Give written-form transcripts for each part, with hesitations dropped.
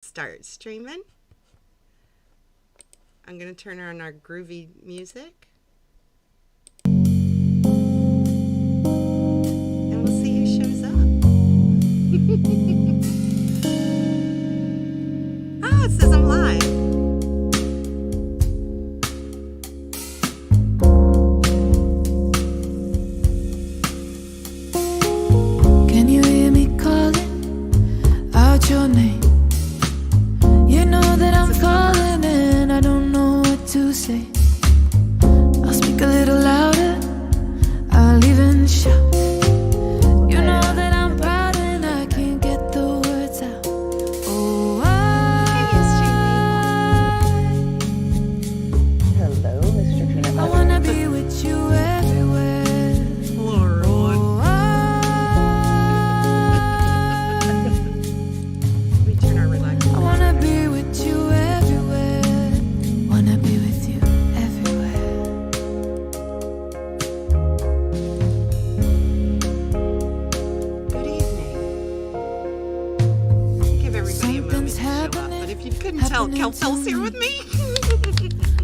Start streaming. I'm going to turn on our groovy music. And we'll see who shows up. Oh, it says I'm live. Can you hear me calling out your name? You know that I'm calling and I don't know what to say. I'll speak a little louder, I'll even shout. You know that I'm proud and I can't get the words out. Oh, Hello, Mr. Peanut I Butter. wanna be with you everywhere. Hello, everyone. Let me turn our relaxing. I wanna be with you everywhere. Wanna be with you everywhere. Good evening. Give everybody a moment to show up. But if you couldn't tell, KELP's here with me.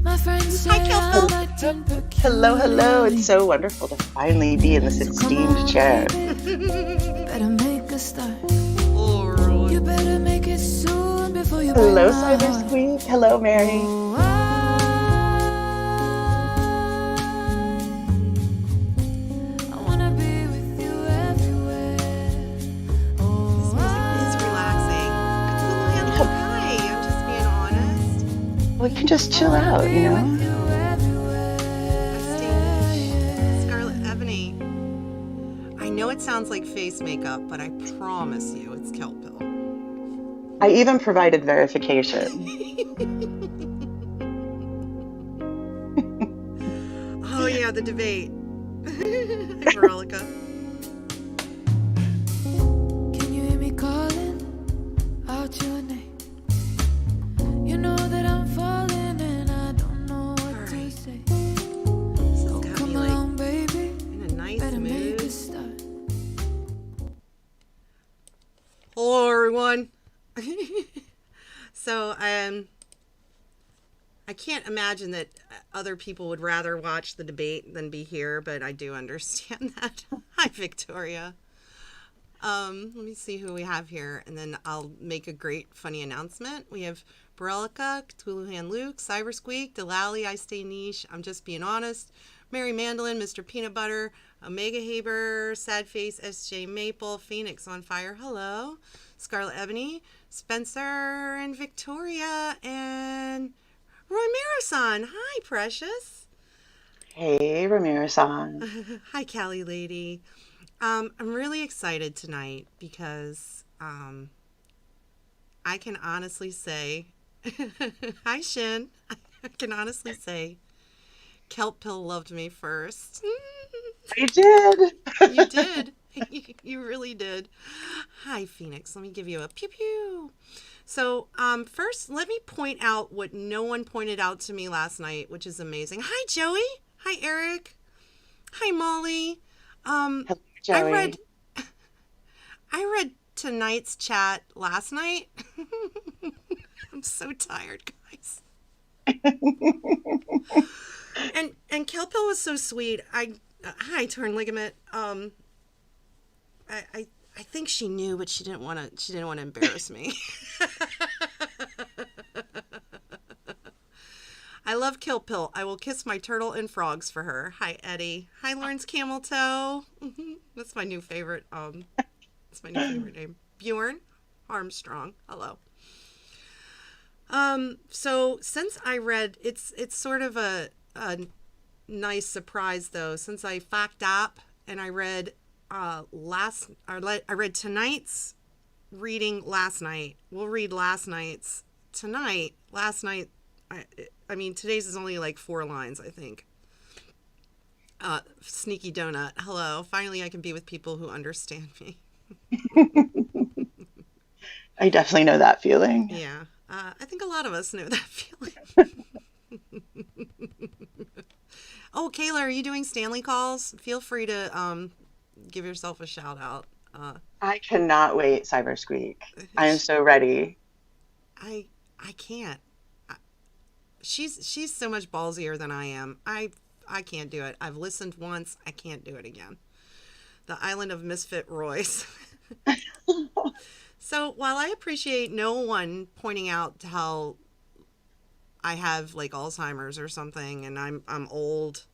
My friends Hi, say KELP. I'm acting Hello, hello. peculiarly. It's so wonderful to finally be in this esteemed chair. Better make a start. Hello, everyone. You better make it soon before you Hello, break my Cyber heart. Squeak. Hello, Mary. Oh, I wanna be with you everywhere. This music is relaxing. Cthulhu Hand Luke, hi. I'm just being honest. We can just chill out, you know? I stay Scarlet Ebony. I know it sounds like face makeup, but I promise you it's kelp pill. I even provided verification. Oh yeah, the debate. Hi, Veronica. Can you hear me calling out your name? You know that I'm falling and I don't know what to Alright. say. This has got Come me like along, baby. in a nice Better make a mood. start. Hello, everyone. So, I can't imagine that other people would rather watch the debate than be here, but I do understand that. Hi, Victoria. Let me see who we have here, and then I'll make a great, funny announcement. We have Borelica, Cthulhu Hand Luke, Cyber Squeak, Delali, I Stay Niche, I'm Just Being Honest, Mary Mandolin, Mr. Peanut Butter, Omega Haber, Sad Face, SJ Maple, Phoenix on Fire, hello, Scarlet Ebony, Spencer, and Victoria, and Roy hi, precious. Hey, Ramiro-san. Hi, Callie lady. I'm really excited tonight because I can honestly say, hi Shin, I can honestly say, Kelp Pill loved me first. I did. You did. You really did. Hi, Phoenix. Let me give you a pew pew. So, first, let me point out what no one pointed out to me last night, which is amazing. Hi, Joey. Hi, Eric. Hi, Molly. Hello, Joey. I read tonight's chat last night. I'm so tired, guys. And Kelpil was so sweet. Hi, Torn Ligament. I think she knew, but she didn't want to embarrass me. I love Kelpil. I will kiss my turtle and frogs for her. Hi, Eddie. Hi, Lawrence Camel Toe. That's my new favorite. That's my new favorite name. Bjorn Armstrong. Hello. So since I read, it's sort of a nice surprise though. Since I fact up and I read I read tonight's reading last night. We'll read last night's tonight. Last night, I mean today's is only like 4 lines, I think. Sneaky Donut. Hello. Finally, I can be with people who understand me. I definitely know that feeling. Yeah. I think a lot of us know that feeling. Oh, Kayla, are you doing Stanley calls? Feel free to give yourself a shout out. I cannot wait, Cyber Squeak. I am so ready. I can't. I, she's so much ballsier than I am. I can't do it. I've listened once. I can't do it again. The Island of Misfit Royce. So while I appreciate no one pointing out how I have like Alzheimer's or something and I'm old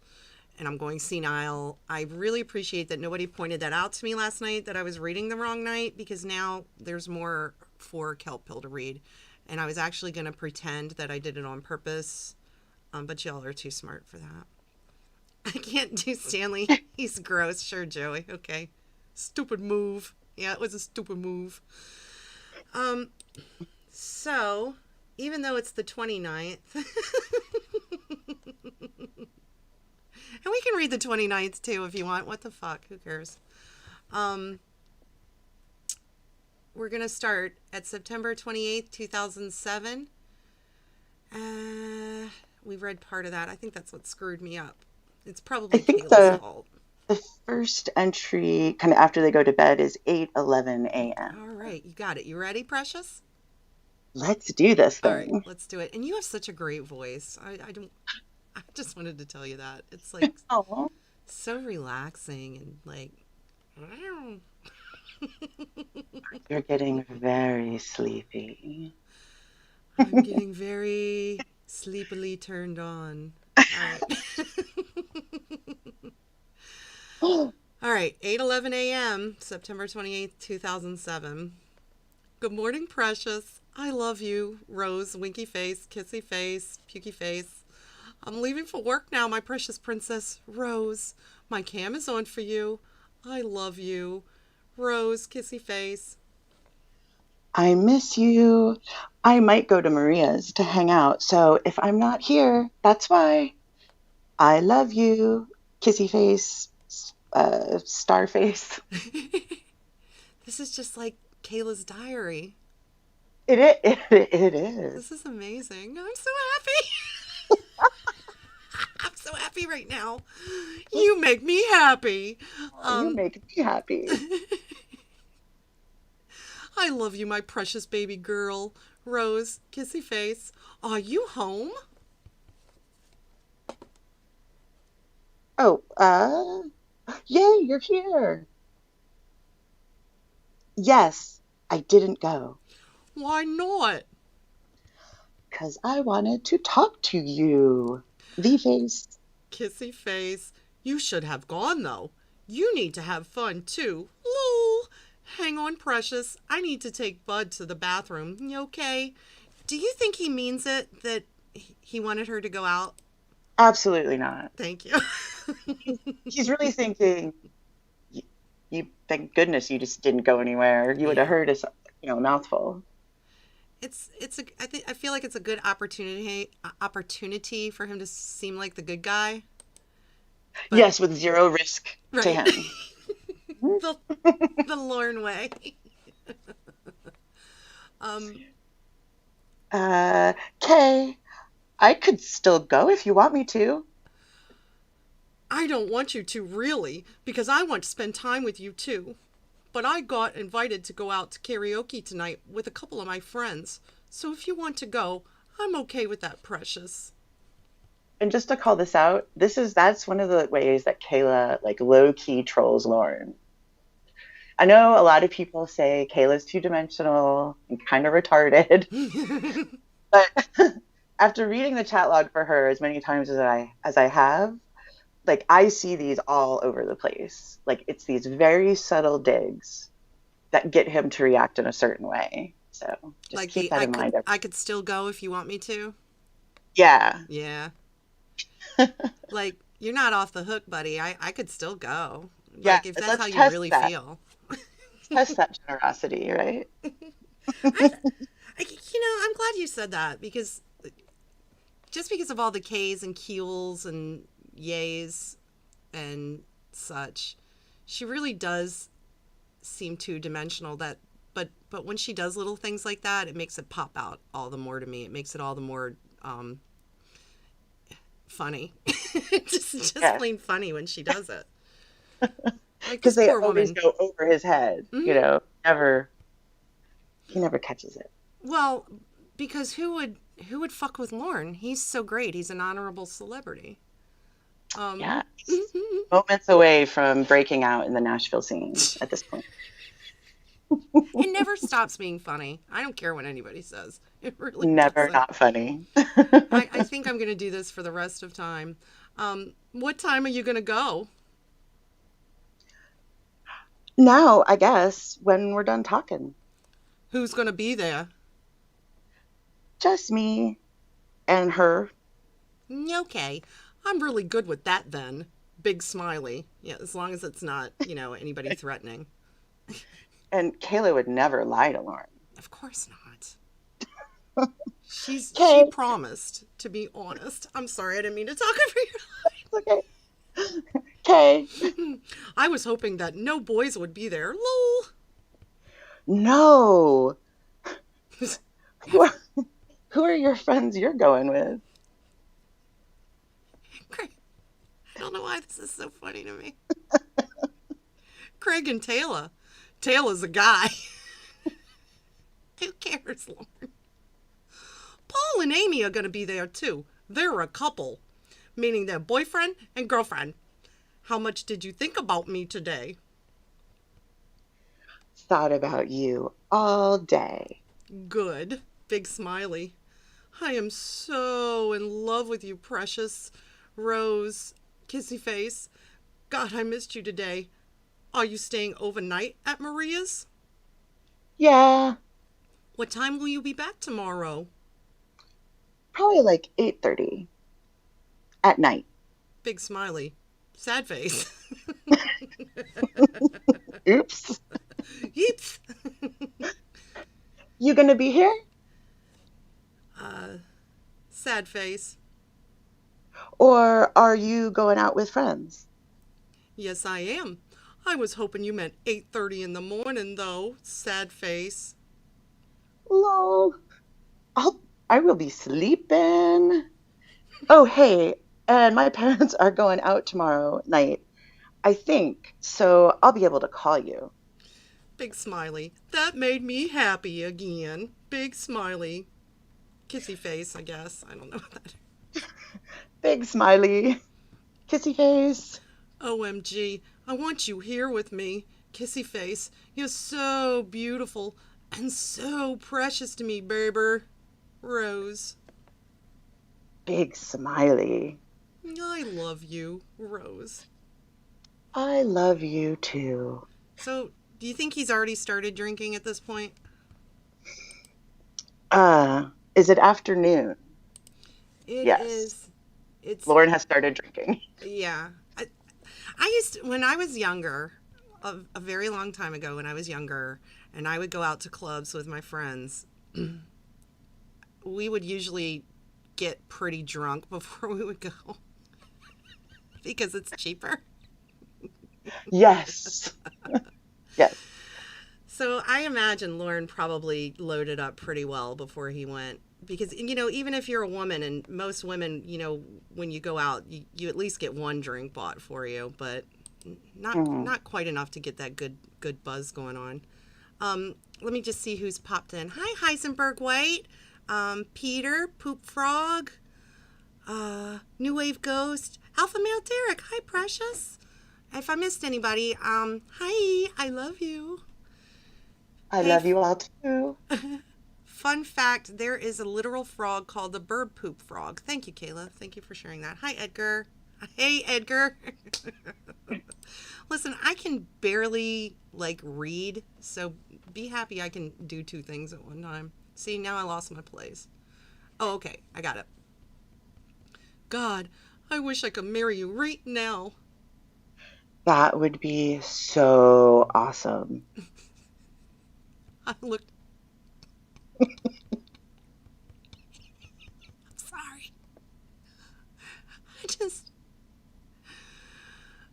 and I'm going senile, I really appreciate that nobody pointed that out to me last night, that I was reading the wrong night, because now there's more for KELP Pill to read. And I was actually going to pretend that I did it on purpose, but y'all are too smart for that. I can't do Stanley. He's gross. Sure, Joey. Okay. Stupid move. Yeah, it was a stupid move. So, even though it's the 29th, and we can read the 29th too if you want. What the fuck? Who cares? We're going to start at September 28th, 2007. We read part of that. I think that's what screwed me up. It's I probably think Kayla's fault. the first entry, kind of after they go to bed, is 8:11 a.m. All right, you got it. You ready, Precious? Let's do this All right, thing. let's do it. And you have such a great voice. I just wanted to tell you that. It's like Oh, so relaxing and like you're getting very sleepy. I'm getting very sleepily turned on. All right. All right, 8:11 a.m., September 28th, 2007. Good morning, Precious. I love you. Rose, winky face, kissy face, pukey face. I'm leaving for work now, my precious princess. Rose, my cam is on for you. I love you. Rose, kissy face. I miss you. I might go to Maria's to hang out, so if I'm not here, that's why. I love you. Kissy face, star face. This is just like Kayla's diary. It is. This is amazing. I'm so happy. I'm so happy right now. You make me happy. You make me happy. I love you, my precious baby girl. Rose, kissy face. Are you home? Oh, yay, you're here. Yes, I didn't go Why not? because I wanted to talk to you. V-face. Kissy face. You should have gone, though. You need to have fun, too. Lol. Hang on, precious. I need to take Bud to the bathroom. You okay? Do you think he means it, that he wanted her to go out? Absolutely not. Thank you. He's really thinking, thank goodness you just didn't go anywhere. You would have heard us, a mouthful. I feel like it's a good opportunity for him to seem like the good guy. But, yes, with zero risk to him. the Lorne way. Kay, I could still go if you want me to. I don't want you to, really, because I want to spend time with you too. But I got invited to go out to karaoke tonight with a couple of my friends. So if you want to go, I'm okay with that, Precious. And just to call this out, that's one of the ways that Kayla low-key trolls Lauren. I know a lot of people say Kayla's two-dimensional and kind of retarded. But after reading the chat log for her as many times as I have, I see these all over the place. It's these very subtle digs that get him to react in a certain way. So just keep that in mind. I could still go if you want me to. Yeah. Yeah. You're not off the hook, buddy. I could still go. Yeah. If that's how you really feel. Test that generosity, right? I'm glad you said that, because just because of all the K's and Q's and yays and such, she really does seem two-dimensional. But when she does little things like that, it makes it pop out all the more to me. It makes it all the more funny. just plain funny when she does it. Because they always go over his head. Mm-hmm. He never catches it. Well, Because who would fuck with Lorne? He's so great. He's an honorable celebrity. Yeah. Moments away from breaking out in the Nashville scene at this point. It never stops being funny. I don't care what anybody says. It really Never doesn't. not funny. I think I'm going to do this for the rest of time. What time are you going to go? Now, I guess, when we're done talking, Who's going to be there? just me and her. Okay. I'm really good with that then. Big smiley. Yeah, as long as it's not, anybody threatening. And Kayla would never lie to Lauren. Of course not. She Okay. promised to be honest. I'm sorry, I didn't mean to talk over Okay. Okay. you. I was hoping that no boys would be there. Lol. No. Who are your friends you're going with? Craig. I don't know why this is so funny to me. Craig and Taylor. Taylor's a guy. Who cares, Lauren? Paul and Amy are going to be there too. They're a couple, meaning they're boyfriend and girlfriend. How much did you think about me today? Thought about you all day. Good. Big smiley. I am so in love with you, precious. Rose. Kissy face. God, I missed you today. Are you staying overnight at Maria's? Yeah, What time will you be back tomorrow? probably like 8:30 at night. Big smiley. Sad face. Oops. Yeeps. You gonna be here? Sad face. Or are you going out with friends? Yes, I am. I was hoping you meant 8:30 in the morning, though. Sad face. Lol. I will be sleeping. Oh, hey, and my parents are going out tomorrow night, I think, so I'll be able to call you. Big smiley. That made me happy again. Big smiley. Kissy face, I guess. I don't know what that. Big smiley. Kissy face. OMG. I want you here with me. Kissy face. You're so beautiful and so precious to me, baby. Rose. Big smiley. I love you, Rose. I love you too. So, do you think he's already started drinking at this point? Is it afternoon? It Yes. is. It's Lauren has started drinking. yeah. I used to, when I was younger, a very long time ago when I was younger, and I would go out to clubs with my friends. We would usually get pretty drunk before we would go because it's cheaper. Yes. Yes. So I imagine Lauren probably loaded up pretty well before he went. Because, even if you're a woman, and most women, when you go out, you at least get one drink bought for you, but not quite enough to get that good buzz going on. Let me just see who's popped in. Hi, Heisenberg White. Peter, Poop Frog, New Wave Ghost, Alpha Male Derek. Hi, Precious. If I missed anybody, hi, I love you. I love you all too. Fun fact, there is a literal frog called the bird poop frog. Thank you, Kayla. Thank you for sharing that. Hi, Edgar. Hey, Edgar. Listen, I can barely, read, so be happy I can do two things at one time. See, now I lost my place. Oh, okay. I got it. God, I wish I could marry you right now. That would be so awesome. I looked... I'm sorry.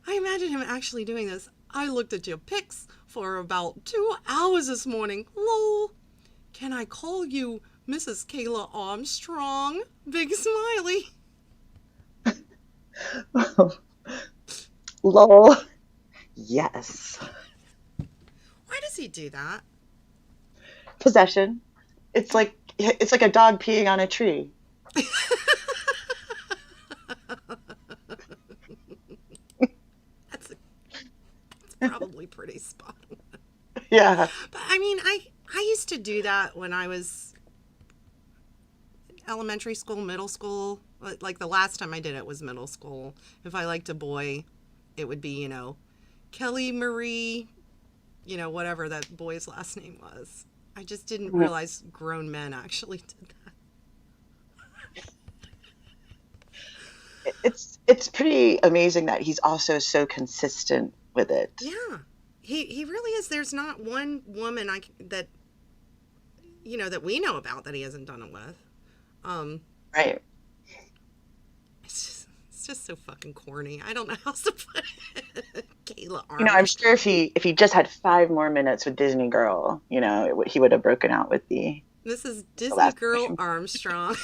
I imagine him actually doing this. I looked at your pics for about 2 hours this morning. Lol. Can I call you Mrs. Kayla Armstrong? Big smiley. Lol. Yes. Why does he do that? Possession. It's like It's like a dog peeing on a tree. That's, that's probably pretty spot on. Yeah. But I mean, I used to do that when I was elementary school, middle school. Like the last time I did it was middle school. If I liked a boy, it would be, Kelly Marie, whatever that boy's last name was. I just didn't realize grown men actually did that. It's pretty amazing that he's also so consistent with it. Yeah. He really is. There's not one woman that that we know about that he hasn't done it with. Right. It's just so fucking corny. I don't know how else to put it. Kayla I'm sure if he just had 5 more minutes with Disney Girl, he would have broken out with This is the Disney last Girl name. Armstrong.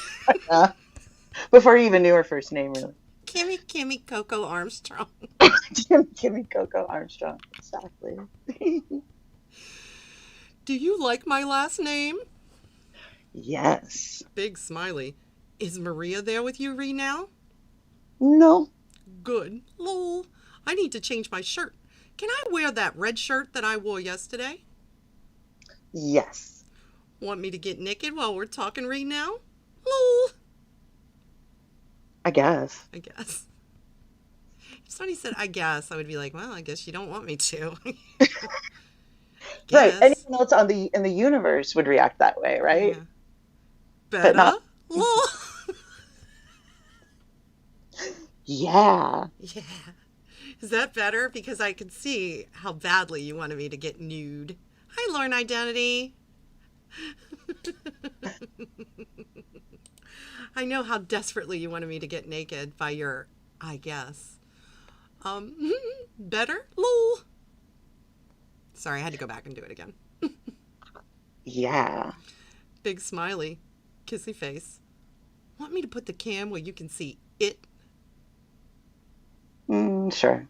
Before he even knew her first name, really. Kimmy Coco Armstrong. Kimmy Coco Armstrong, exactly. Do you like my last name? Yes. Big smiley. Is Maria there with you right now? No. Good. Lol. I need to change my shirt. Can I wear that red shirt that I wore yesterday? Yes. Want me to get naked while we're talking right now? Lol. I guess. I guess. If somebody said, I guess, I would be like, well, I guess you don't want me to. Right. Guess. Anyone else in the universe would react that way, right? Yeah. But Better? not. Lol. Yeah. Yeah. Is that better? Because I can see how badly you wanted me to get nude. Hi, Lauren Identity. I know how desperately you wanted me to get naked by your, I guess. Better? Lol. Sorry, I had to go back and do it again. Yeah. Big smiley. Kissy face. Want me to put the cam where you can see it? Sure.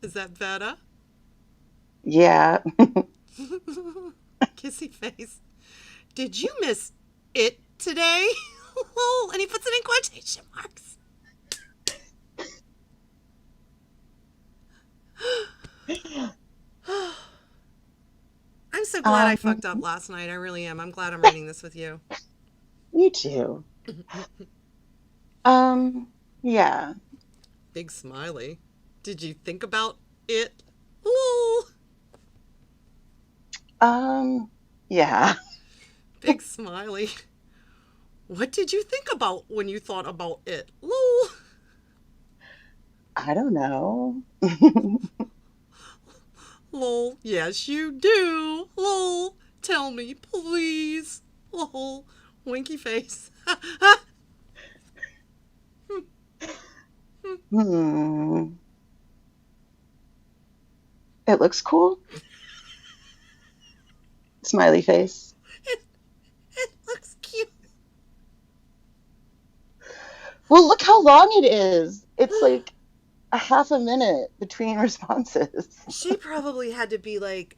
Is that better? Yeah. Kissy face. Did you miss it today? Lol. And he puts it in quotation marks. I'm so glad I fucked up last night. I really am. I'm glad I'm writing this with you. Me too. Yeah. Big smiley. Did you think about it? Lol. Yeah. Big smiley. What did you think about when you thought about it? Lol. I don't know. Lol. Yes, you do. Lol. Tell me, please. Lol. Winky face. It looks cool. Smiley face. It looks cute. Well, look how long it is. It's like a half a minute between responses. She probably had to be like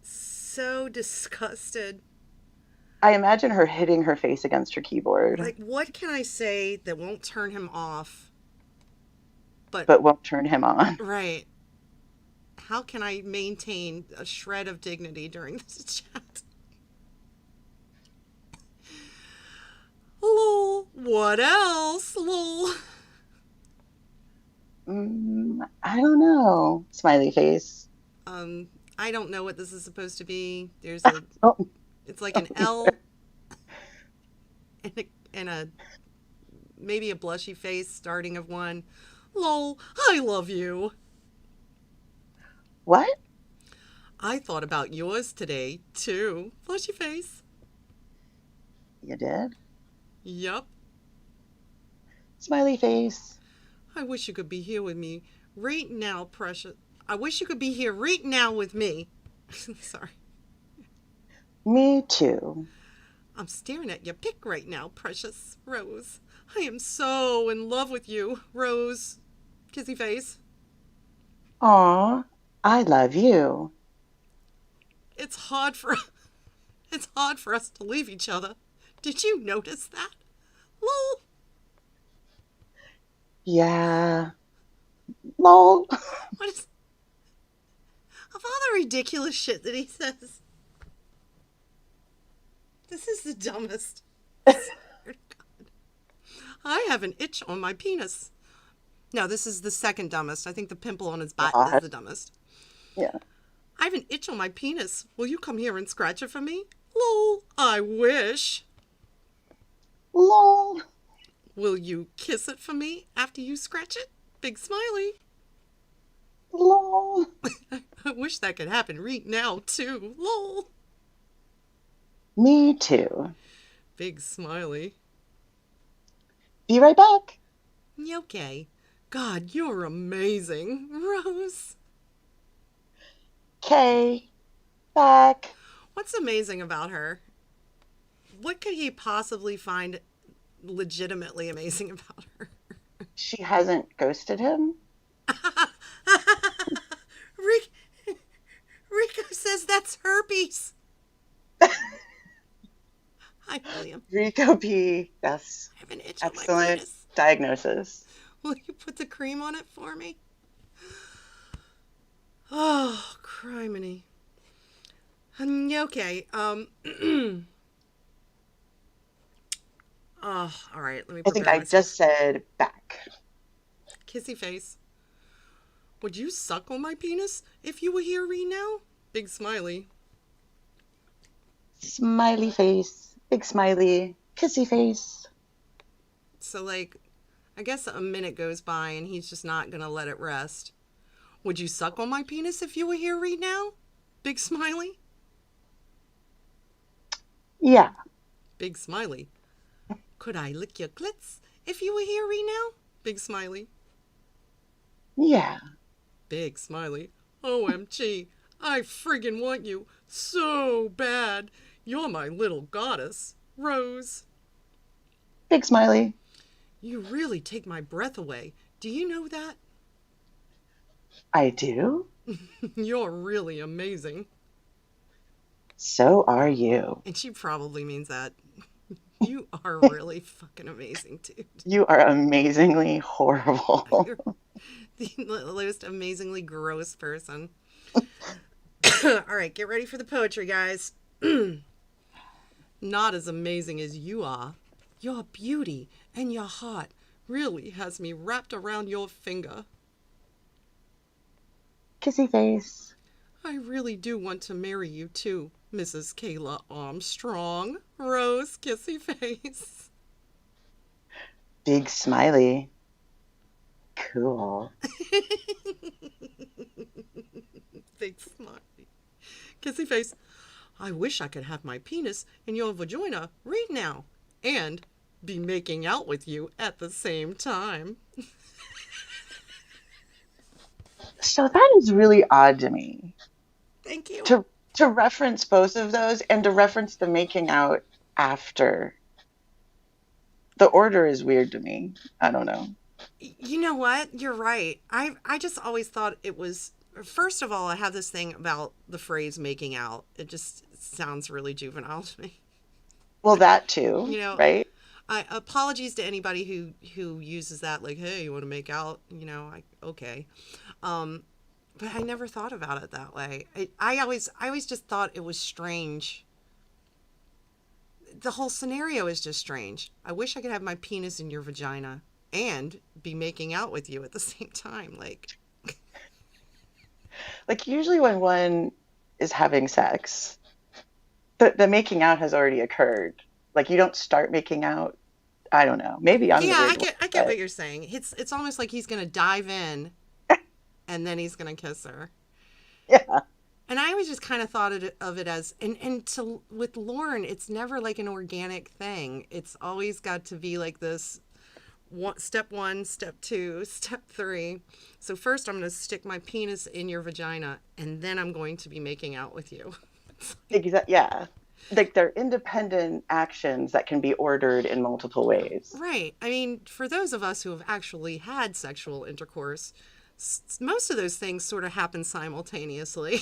so disgusted. I imagine her hitting her face against her keyboard, Like, what can I say that won't turn him off? but won't turn him on. Right. How can I maintain a shred of dignity during this chat? Lol. What else? Lol. I don't know. Smiley face. I don't know what this is supposed to be. There's Oh, it's like an L and a maybe a blushy face starting of one. Lol, I love you. what? I thought about yours today, too. Blushy face. You did? Yup. Smiley face. I wish you could be here with me right now, precious. I wish you could be here right now with me. Sorry. Me too. I'm staring at your pic right now, precious Rose. I am so in love with you, Rose. Kissy face. Aw, I love you. It's hard for us to leave each other. Did you notice that? Lol. Yeah. Lol. What is of all the ridiculous shit that he says? This is the dumbest. I swear to God. I have an itch on my penis. No, this is the second dumbest. I think the pimple on his butt is God. the dumbest. Yeah. I have an itch on my penis. Will you come here and scratch it for me? Lol, I wish. Lol. Will you kiss it for me after you scratch it? Big smiley. Lol. I wish that could happen right now, too. Lol. Me too. Big smiley. Be right back. Okay. God, you're amazing, Rose. Okay. Back. What's amazing about her? What could he possibly find legitimately amazing about her? She hasn't ghosted him. Rico says that's herpes. Hi, William. Rico P. Yes. I have an itch on my Excellent penis. diagnosis. Will you put the cream on it for me? Oh, criminy. Okay. Oh, all right. Let me I think prepare I myself. just said back. Kissy face. Would you suck on my penis if you were here right now? Big smiley. Smiley face. Big smiley. Kissy face. So, like, I guess a minute goes by and he's just not going to let it rest. Would you suck on my penis if you were here right now? Big smiley. Yeah. Big smiley. Could I lick your clits if you were here right now? Big smiley. Yeah. Big smiley. OMG. I friggin' want you so bad. You're my little goddess, Rose. Big smiley. You really take my breath away. Do you know that? I do. You're really amazing. So are you. And she probably means that. You are really fucking amazing, dude. You are amazingly horrible. You're the most amazingly gross person. All right, get ready for the poetry, guys. Not as amazing as you are. Your beauty and your heart really has me wrapped around your finger. Kissy face. I really do want to marry you too, Mrs. Kayla Armstrong. Rose kissy face. Big smiley. Cool. Big smiley. Kissy face. I wish I could have my penis in your vagina right now and be making out with you at the same time. So that is really odd to me. Thank you. To reference both of those and to reference the making out after. The order is weird to me. I don't know. You know what? You're right. I just always thought it was. First of all, I have this thing about the phrase "making out." It just sounds really juvenile to me. Well, that too, You know, right? apologies to anybody who uses that, like, "Hey, you want to make out?" You know, okay. But I never thought about it that way. I always just thought it was strange. The whole scenario is just strange. I wish I could have my penis in your vagina and be making out with you at the same time. Like usually when one is having sex, the making out has already occurred. Like you don't start making out. I don't know. Maybe I'm the Yeah, weird one, I get what you're saying. It's almost like he's gonna dive in, and then he's gonna kiss her. Yeah. And I always just kind of thought of it as with Lauren, it's never like an organic thing. It's always got to be like this. Step 1, step 2, step 3. So first I'm going to stick my penis in your vagina, and then I'm going to be making out with you. Yeah. Like they're independent actions that can be ordered in multiple ways. Right. I mean, for those of us who have actually had sexual intercourse, most of those things sort of happen simultaneously.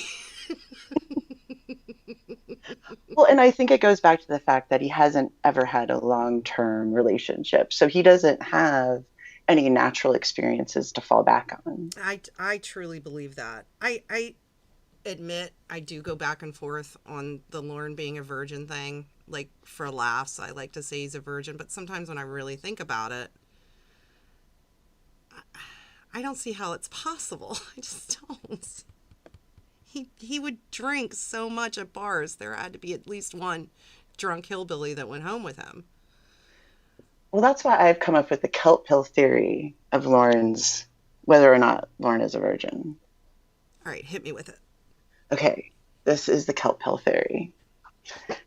Well, and I think it goes back to the fact that he hasn't ever had a long-term relationship. So he doesn't have any natural experiences to fall back on. I truly believe that. I admit I do go back and forth on the Lauren being a virgin thing. Like for laughs, I like to say he's a virgin, but sometimes when I really think about it, I don't see how it's possible. I just don't. He would drink so much at bars. There had to be at least one drunk hillbilly that went home with him. Well, that's why I've come up with the kelp pill theory of Lauren's, whether or not Lauren is a virgin. All right, hit me with it. Okay, this is the kelp pill theory.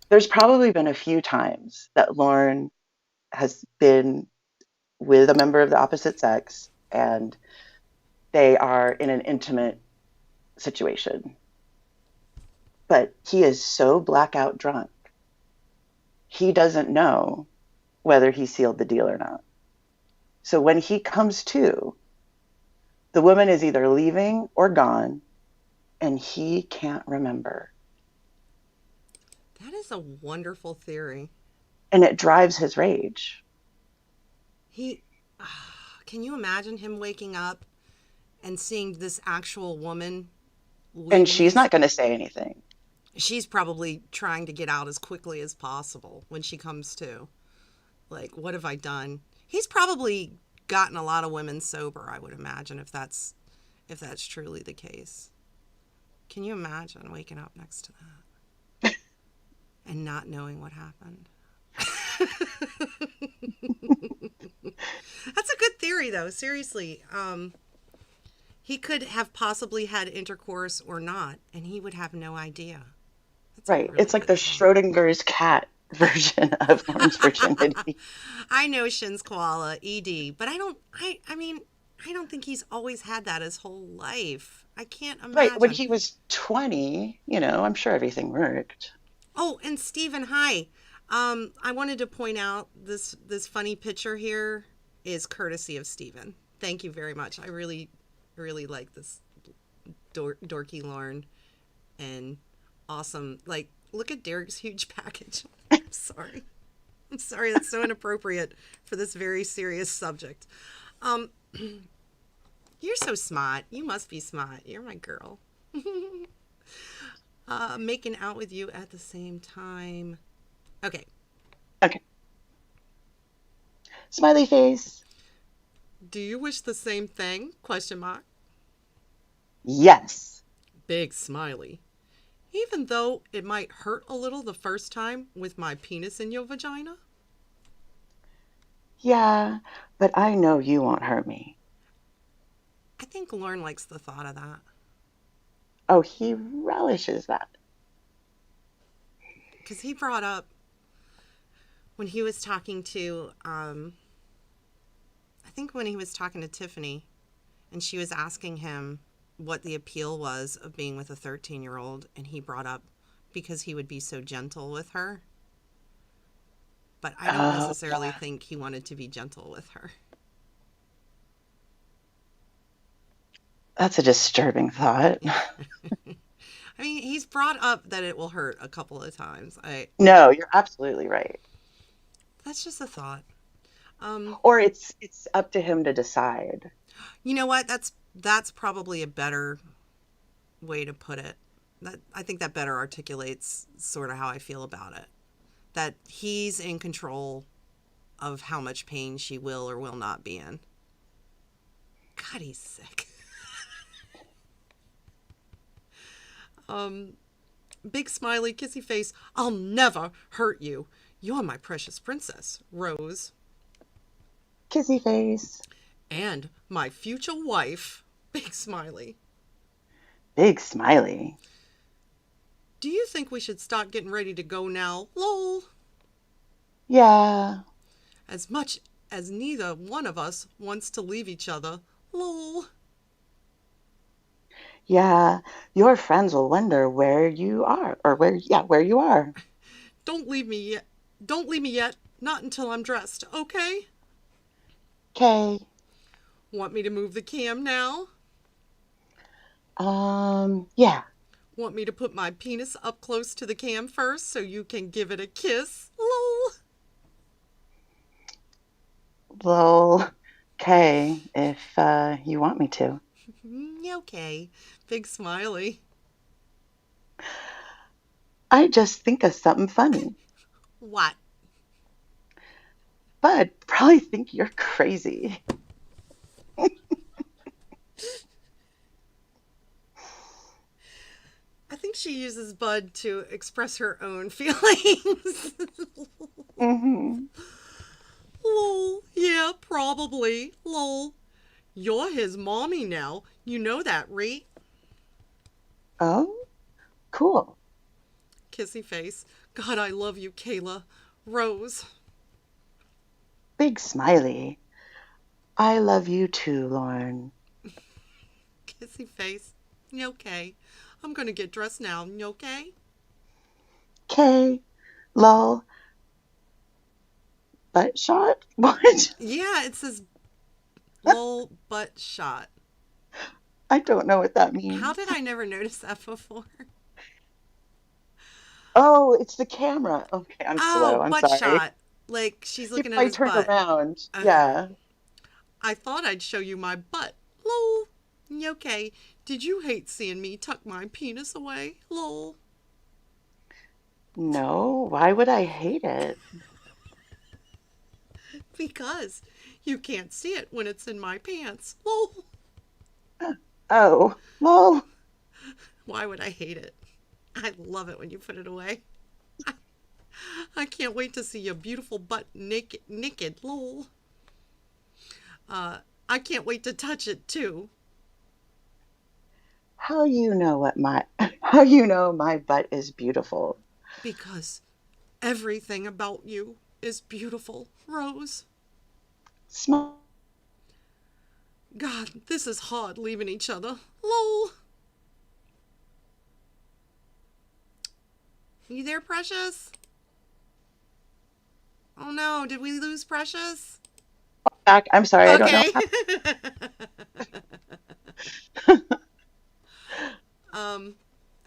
There's probably been a few times that Lauren has been with a member of the opposite sex and they are in an intimate situation. But he is so blackout drunk, he doesn't know whether he sealed the deal or not. So when he comes to, the woman is either leaving or gone, and he can't remember. That is a wonderful theory. And it drives his rage. He, can you imagine him waking up and seeing this actual woman And leaving she's his... not going to say anything. She's probably trying to get out as quickly as possible when she comes to. Like, what have I done? He's probably gotten a lot of women sober, I would imagine, if that's truly the case. Can you imagine waking up next to that and not knowing what happened? That's a good theory, though. Seriously. He could have possibly had intercourse or not, and he would have no idea. That's Right. really It's like good the thought. Schrodinger's cat version of Lauren's virginity. I know Shin's koala, ED, but I mean, I don't think he's always had that his whole life. I can't Right. When imagine. he was 20, I'm sure everything worked. Oh, and Stephen, hi. I wanted to point out this funny picture here is courtesy of Stephen. Thank you very much. I really like this dorky Lauren and awesome. Like, look at Derek's huge package. I'm sorry. That's so inappropriate for this very serious subject. You're so smart. You must be smart. You're my girl. Making out with you at the same time. Okay. Okay. Smiley face. Do you wish the same thing? Question mark. Yes. Big smiley. Even though it might hurt a little the first time with my penis in your vagina? Yeah, but I know you won't hurt me. I think Lauren likes the thought of that. Oh, he relishes that. Because he brought up when he was talking to, I think when he was talking to Tiffany, and she was asking him what the appeal was of being with a 13-year-old, and he brought up because he would be so gentle with her. But I don't necessarily think he wanted to be gentle with her. That's a disturbing thought. I mean, he's brought up that it will hurt a couple of times. No, you're absolutely right. That's just a thought. Or it's up to him to decide. You know what? That's probably a better way to put it. I think that better articulates sort of how I feel about it. That he's in control of how much pain she will or will not be in. God, he's sick. Big smiley, kissy face. I'll never hurt you. You're my precious princess, Rose. Kissy face. And my future wife, big smiley. Big smiley. Do you think we should start getting ready to go now? Lol. Yeah. As much as neither one of us wants to leave each other. Lol. Yeah. Your friends will wonder where you are or where you are. Don't leave me yet. Don't leave me yet. Not until I'm dressed, okay? Okay. Want me to move the cam now? Yeah. Want me to put my penis up close to the cam first so you can give it a kiss? Lol. Lol. Okay, if you want me to. Okay. Big smiley. I just think of something funny. What? Bud probably think you're crazy. I think she uses Bud to express her own feelings. Mm-hmm. Lol. Yeah, probably. Lol. You're his mommy now. You know that, right? Oh, cool. Kissy face. God, I love you, Kayla. Rose. Big smiley. I love you too, Lauren. Kissy face. Okay. I'm gonna get dressed now. Okay? Okay, lol. Butt shot? What? Yeah, it says lol butt shot. I don't know what that How means. did I never notice that before? Oh, it's the camera. Okay, I'm slow. Oh, I'm butt sorry. shot. Like she's You looking at probably his turned butt. around. Okay. Yeah. I thought I'd show you my butt. Lol. Okay. Did you hate seeing me tuck my penis away? Lol. No, why would I hate it? Because you can't see it when it's in my pants. Lol. Oh, lol. Why would I hate it? I love it when you put it away. I can't wait to see your beautiful butt naked. Lol. I can't wait to touch it too. How you know how you know my butt is beautiful? Because everything about you is beautiful, Rose. Small. God, this is hard leaving each other. Lol. You there, Precious? Oh no, did we lose Precious? Back. I'm sorry, I don't know. Okay.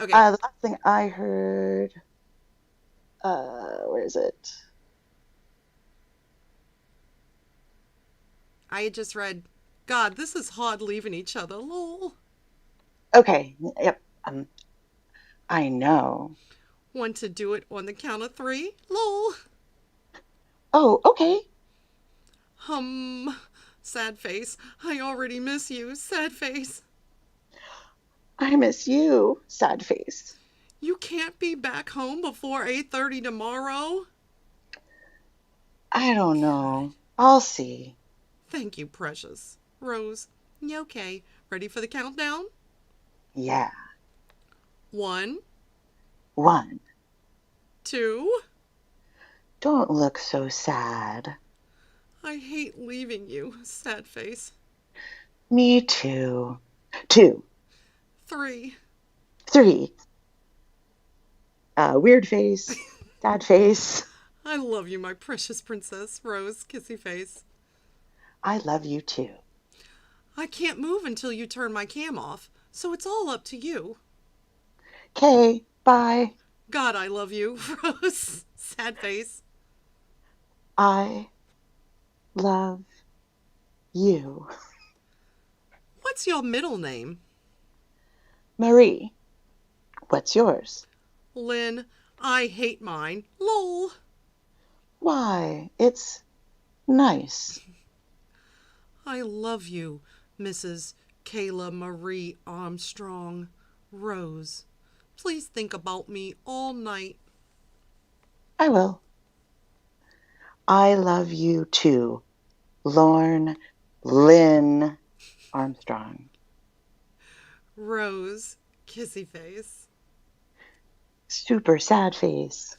Okay. The last thing I heard, where is it? I had just read, God, this is hard leaving each other. Lol. Okay, yep. I know. Want to do it on the count of 3? Lol. Oh, okay. Sad face. I already miss you. Sad face. I miss you, sad face. You can't be back home before 8:30 tomorrow? I don't know. I'll see. Thank you, Precious. Rose. Okay. Ready for the countdown? Yeah. 1, 1. 2. Don't look so sad. I hate leaving you. Sad face. Me too. 2. 3. 3. Weird face. Sad face. I love you, my precious princess. Rose. Kissy face. I love you too. I can't move until you turn my cam off, so it's all up to you. Okay, bye. God, I love you. Rose. Sad face. I love you. What's your middle name? Marie, what's yours? Lynn. I hate mine. Lol. Why, it's nice. I love you, Mrs. Kayla Marie Armstrong. Rose. Please think about me all night. I will. I love you too, Lorne Lynn Armstrong. Rose. Kissy face. Super sad face.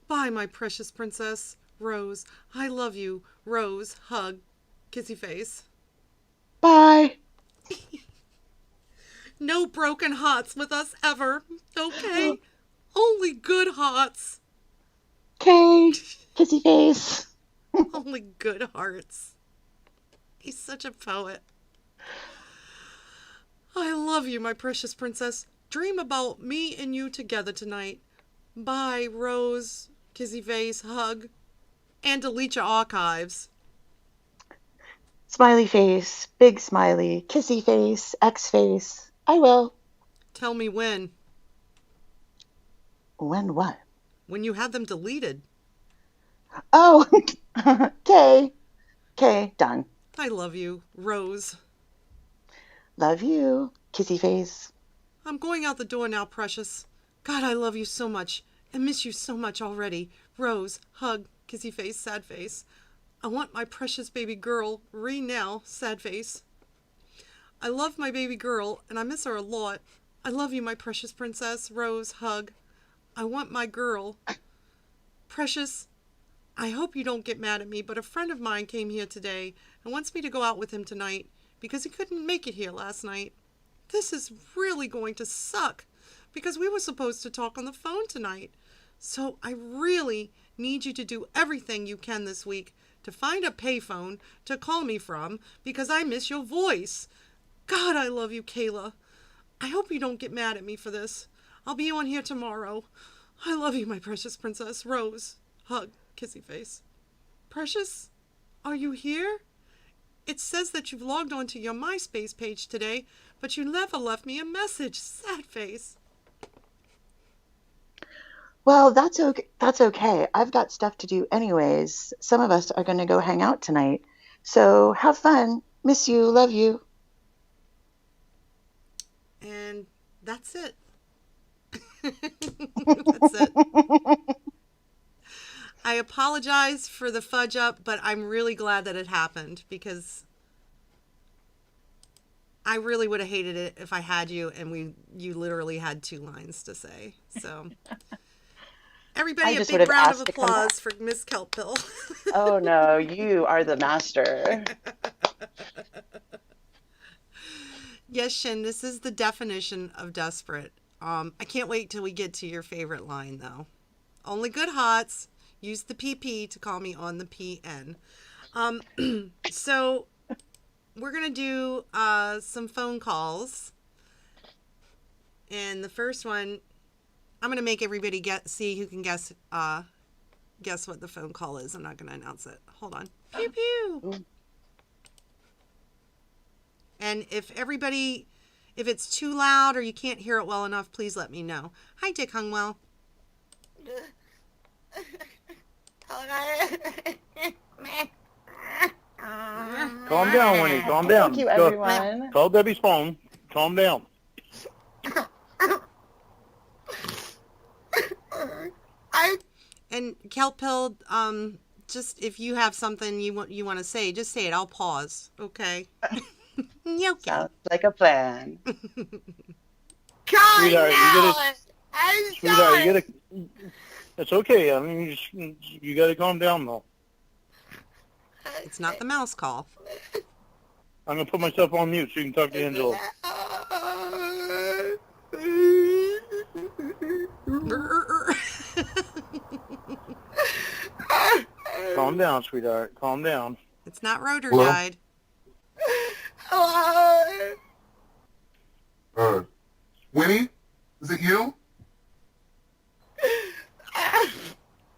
Bye, my precious princess. Rose. I love you. Rose. Hug. Kissy face. Bye. No broken hearts with us ever. Okay? Only good hearts. Okay, kissy face. Only good hearts. He's such a poet. I love you, my precious princess. Dream about me and you together tonight. Bye, Rose, kissy face, hug, and delete your archives. Smiley face, big smiley, kissy face, X face. I will. Tell me when. When what? When you have them deleted. Oh, okay. Okay, done. I love you, Rose. Love you, kissy face. I'm going out the door now, precious. God, I love you so much and miss you so much already. Rose, hug, kissy face, sad face. I want my precious baby girl, now, sad face. I love my baby girl and I miss her a lot. I love you, my precious princess. Rose, hug. I want my girl. Precious, I hope you don't get mad at me, but a friend of mine came here today and wants me to go out with him tonight because he couldn't make it here last night. This is really going to suck because we were supposed to talk on the phone tonight. So I really need you to do everything you can this week to find a payphone to call me from because I miss your voice. God, I love you, Kayla. I hope you don't get mad at me for this. I'll be on here tomorrow. I love you, my precious princess. Rose, hug, kissy face. Precious, are you here? It says that you've logged onto your MySpace page today, but you never left me a message. Sad face. Well, that's okay. That's okay. I've got stuff to do anyways. Some of us are going to go hang out tonight. So have fun. Miss you. Love you. And that's it. That's it. I apologize for the fudge up, but I'm really glad that it happened because I really would have hated it if I had you and you literally had 2 lines to say. So everybody, a big round of applause for Miss KELP. Oh no, you are the master. Yes, Shin, this is the definition of desperate. I can't wait till we get to your favorite line, though. Only good hots. Use the PP to call me on the PN. So we're going to do some phone calls. And the first one, I'm going to make everybody see who can guess what the phone call is. I'm not going to announce it. Hold on. Pew, pew. And if it's too loud or you can't hear it well enough, please let me know. Hi, Dick Hungwell. Calm down, Winnie. Calm down. Thank you, everyone. Call Debbie's phone. Calm down. And Kelpill, just if you have something you want to say, just say it. I'll pause. Okay. Okay. Sounds like a plan. Sweetheart, you gotta. It's okay. I mean, you gotta calm down, though. It's not the mouse call. I'm gonna put myself on mute so you can talk to Angela. Calm down, sweetheart. Calm down. It's not rotor Hello? guide. Winnie? Is it you?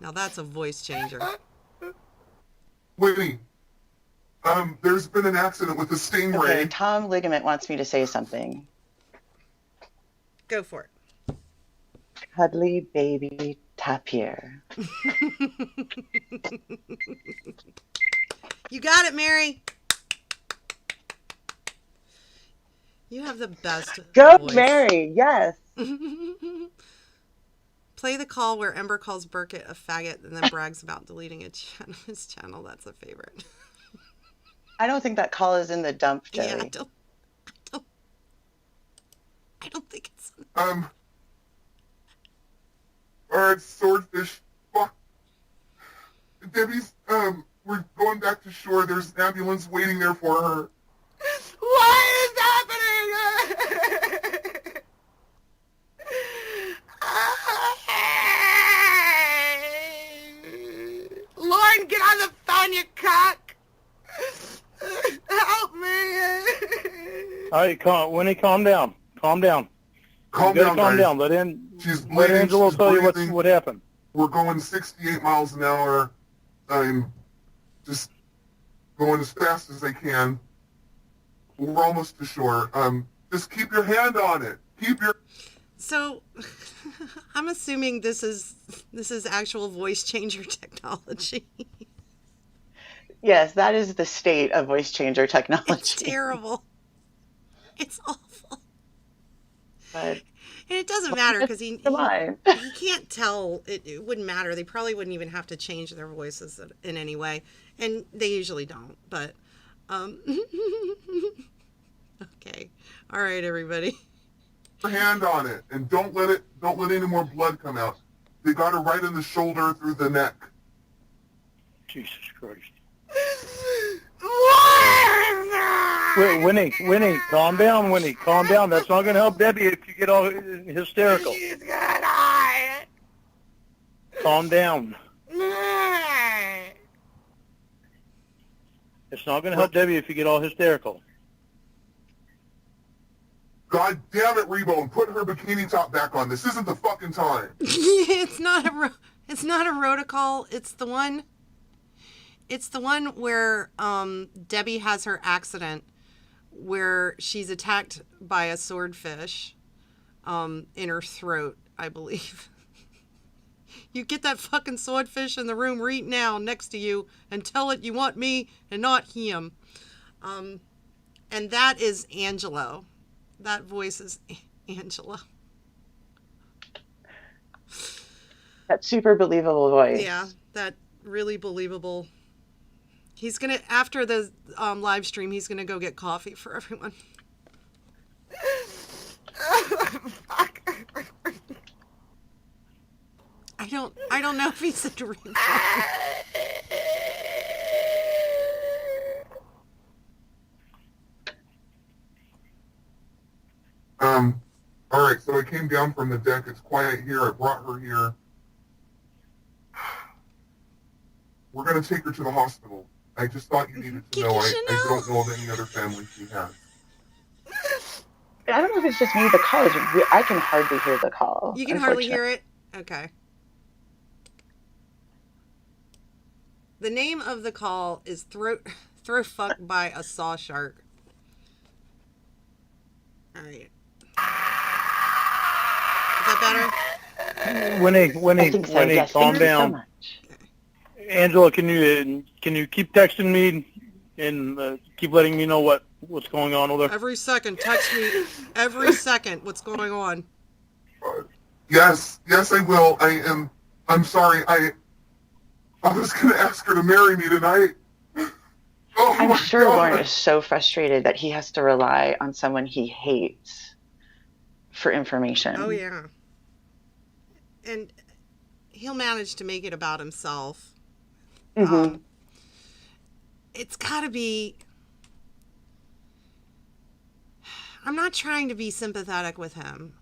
Now that's a voice changer. Winnie, there's been an accident with the Stingray. Okay, Tom Ligament wants me to say something. Go for it. Cuddly baby tapir. You got it, Mary. You have the best Go, voice. Mary. Yes. Play the call where Ember calls Burkett a faggot and then brags about deleting his channel. That's a favorite. I don't think that call is in the dump, Joey. Yeah, I don't think it's. Alright, swordfish. Fuck. Debbie's, we're going back to shore. There's an ambulance waiting there for her. What is happening? Lauren, get on the phone, you cock! Help me! All right, Winnie, calm down. Calm down. Calm You gotta down, calm guys. down. She's Let bleeding. Angelo She's tell you breathing. what happened. We're going 68 miles an hour. I'm just going as fast as I can. We're almost to shore. Just keep your hand on it. So, I'm assuming this is actual voice changer technology. Yes, that is the state of voice changer technology. It's terrible. It's awful. But And it doesn't matter because he mine. can't tell. It wouldn't matter. They probably wouldn't even have to change their voices in any way. And they usually don't. But, okay. All right, everybody. Your hand on it, and don't let any more blood come out. They got her right in the shoulder through the neck. Jesus Christ. Lauren! Winnie, calm down, Winnie. Calm down. That's not going to help Debbie if you get all hysterical. She's gonna die. Calm down. It's not going to help Debbie if you get all hysterical. God damn it, Rebone! Put her bikini top back on. This isn't the fucking time. It's not a rotocall. It's the one. It's the one where Debbie has her accident, where she's attacked by a swordfish, in her throat, I believe. You get that fucking swordfish in the room right now next to you and tell it you want me and not him. And that is Angelo. That voice is Angelo. That super believable voice. Yeah, that really believable. He's gonna, after the live stream, he's gonna go get coffee for everyone. I don't know if he's a dream. All right, so I came down from the deck. It's quiet here. I brought her here. We're going to take her to the hospital. I just thought you needed to know. I don't know of any other family she has. I don't know if it's just me, the call is I can hardly hear the call. You can hardly hear it? Okay. The name of the call is Throat Fuck by a Saw Shark. All right. Is that better? Winnie, Yes, calm thank you down. so much. Angela, can you keep texting me and keep letting me know what's going on with her? Every second, text me. Every second, what's going on? Yes, I will. I'm sorry. I was going to ask her to marry me tonight. Oh, I'm my sure God. Lauren is so frustrated that he has to rely on someone he hates for information. Oh, yeah. And he'll manage to make it about himself. Mm-hmm. It's got to be... I'm not trying to be sympathetic with him.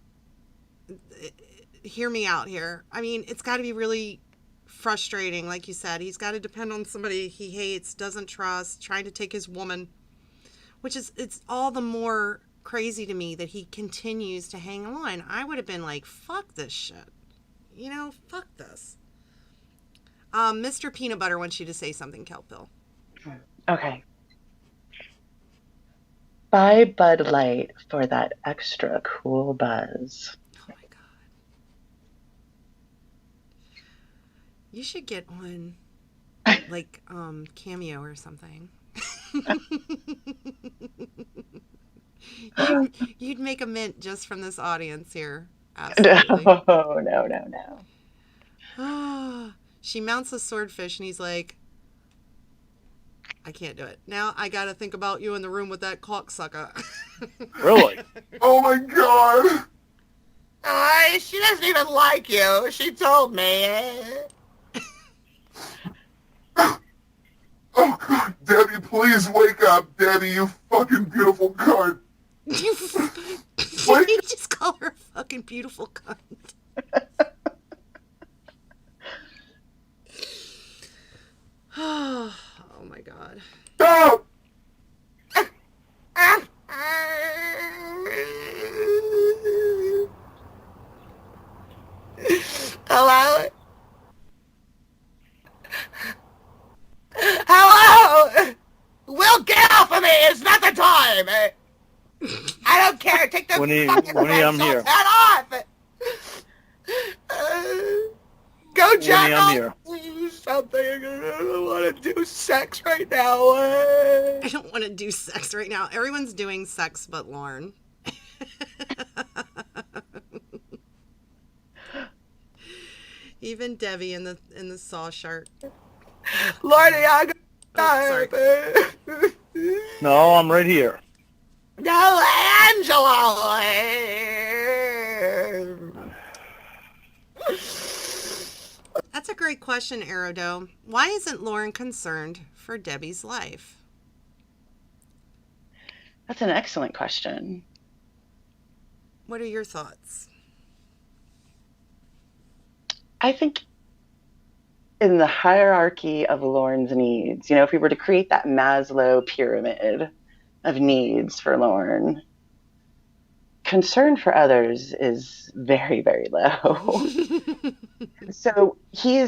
Hear me out here. I mean, it's got to be really frustrating, like you said. He's got to depend on somebody he hates, doesn't trust, trying to take his woman, which is, it's all the more crazy to me that he continues to hang on. I would have been like, fuck this shit. You know, fuck this. Mr. Peanut Butter wants you to say something, KELP Bill. Okay. Buy Bud Light for that extra cool buzz. Oh my God. You should get one, like, Cameo or something. You'd make a mint just from this audience here. Absolutely. No. She mounts a swordfish and he's like, I can't do it. Now I gotta think about you in the room with that cocksucker. Really? Oh, my God. She doesn't even like you. She told me. Oh, God. Debbie, please wake up. Debbie, you fucking beautiful cunt. You just call her a fucking beautiful cunt. Oh my God. Stop! baby. I don't care. Take the Winnie, fucking Winnie, I'm pencil here. head off. Go, Winnie, I'm General. here. Do something. I don't want to do sex right now. I don't want to do sex right now. Everyone's doing sex but Lauren. Even Debbie in the saw shirt. Lordy, I got Oh, sorry. No, I'm right here. No, Angela. That's a great question, Aerodome. Why isn't Lauren concerned for Debbie's life? That's an excellent question. What are your thoughts? I think in the hierarchy of Lauren's needs, if we were to create that Maslow pyramid of needs for Lauren, concern for others is very, very low. So he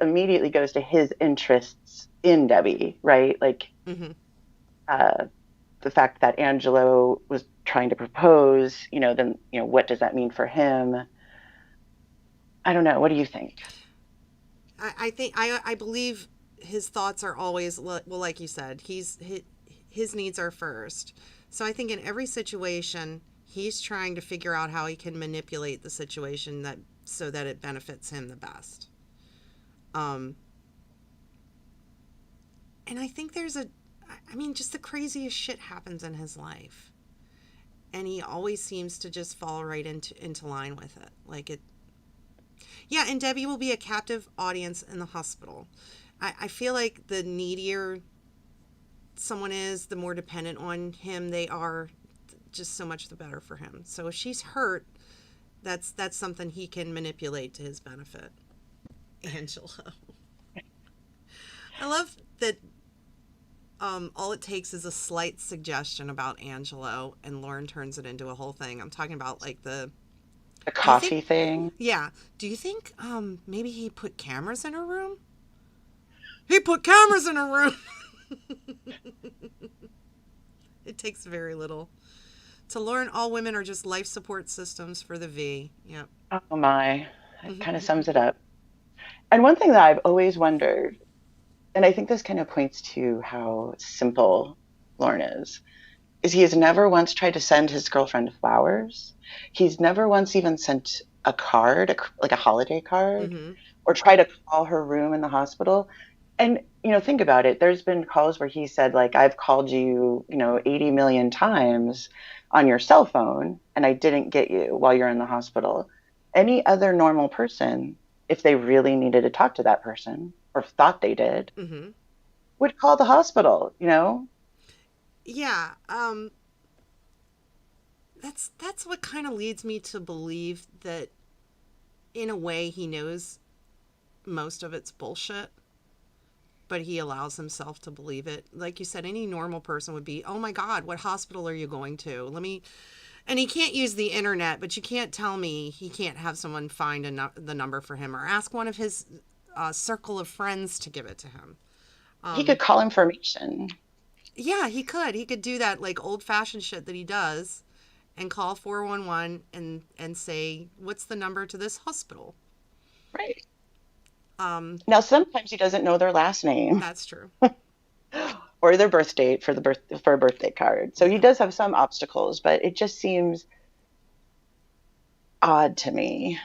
immediately goes to his interests in Debbie, right? Like the fact that Angelo was trying to propose, then what does that mean for him? I don't know. What do you think? I believe his thoughts are always, well, like you said, his needs are first. So I think in every situation, he's trying to figure out how he can manipulate the situation so that it benefits him the best. And I think just the craziest shit happens in his life. And he always seems to just fall right into line with it. Yeah, and Debbie will be a captive audience in the hospital. I feel like the needier someone is, the more dependent on him they are, just so much the better for him. So if she's hurt, that's something he can manipulate to his benefit. Angelo. I love that all it takes is a slight suggestion about Angelo and Lauren turns it into a whole thing. I'm talking about like the coffee thing. Yeah. Do you think maybe he put cameras in her room? He put cameras in her room. It takes very little. To Lauren, all women are just life support systems for the V. Yep. Oh my. That kind of sums it up. And one thing that I've always wondered, and I think this kind of points to how simple Lauren is he has never once tried to send his girlfriend flowers. He's never once even sent a card, like a holiday card, or try to call her room in the hospital. And, think about it. There's been calls where he said, like, I've called you, 80 million times on your cell phone, and I didn't get you while you're in the hospital. Any other normal person, if they really needed to talk to that person, or thought they did, would call the hospital, Yeah. That's what kind of leads me to believe that in a way he knows most of it's bullshit, but he allows himself to believe it. Like you said, any normal person would be, oh my God, what hospital are you going to? And he can't use the internet, but you can't tell me he can't have someone find the number for him or ask one of his circle of friends to give it to him. He could call information. Yeah, he could. He could do that like old-fashioned shit that he does and call 411 and say, what's the number to this hospital? Right. Now, sometimes he doesn't know their last name. That's true. Or their birth date for a birthday card. So he does have some obstacles, but it just seems odd to me.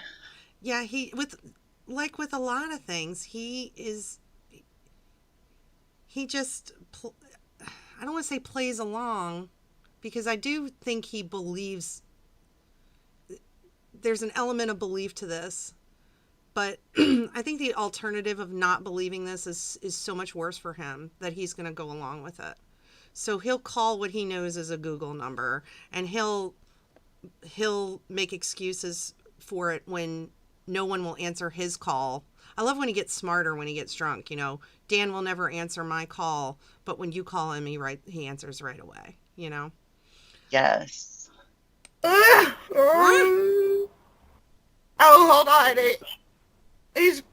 Yeah, with a lot of things, he just, I don't want to say plays along, because I do think he believes, there's an element of belief to this, but I think the alternative of not believing this is so much worse for him that he's going to go along with it. So he'll call what he knows is a Google number, and he'll make excuses for it when no one will answer his call. I love when he gets smarter when he gets drunk. Dan will never answer my call, but when you call him, he answers right away. Yes. Oh, hold on. He's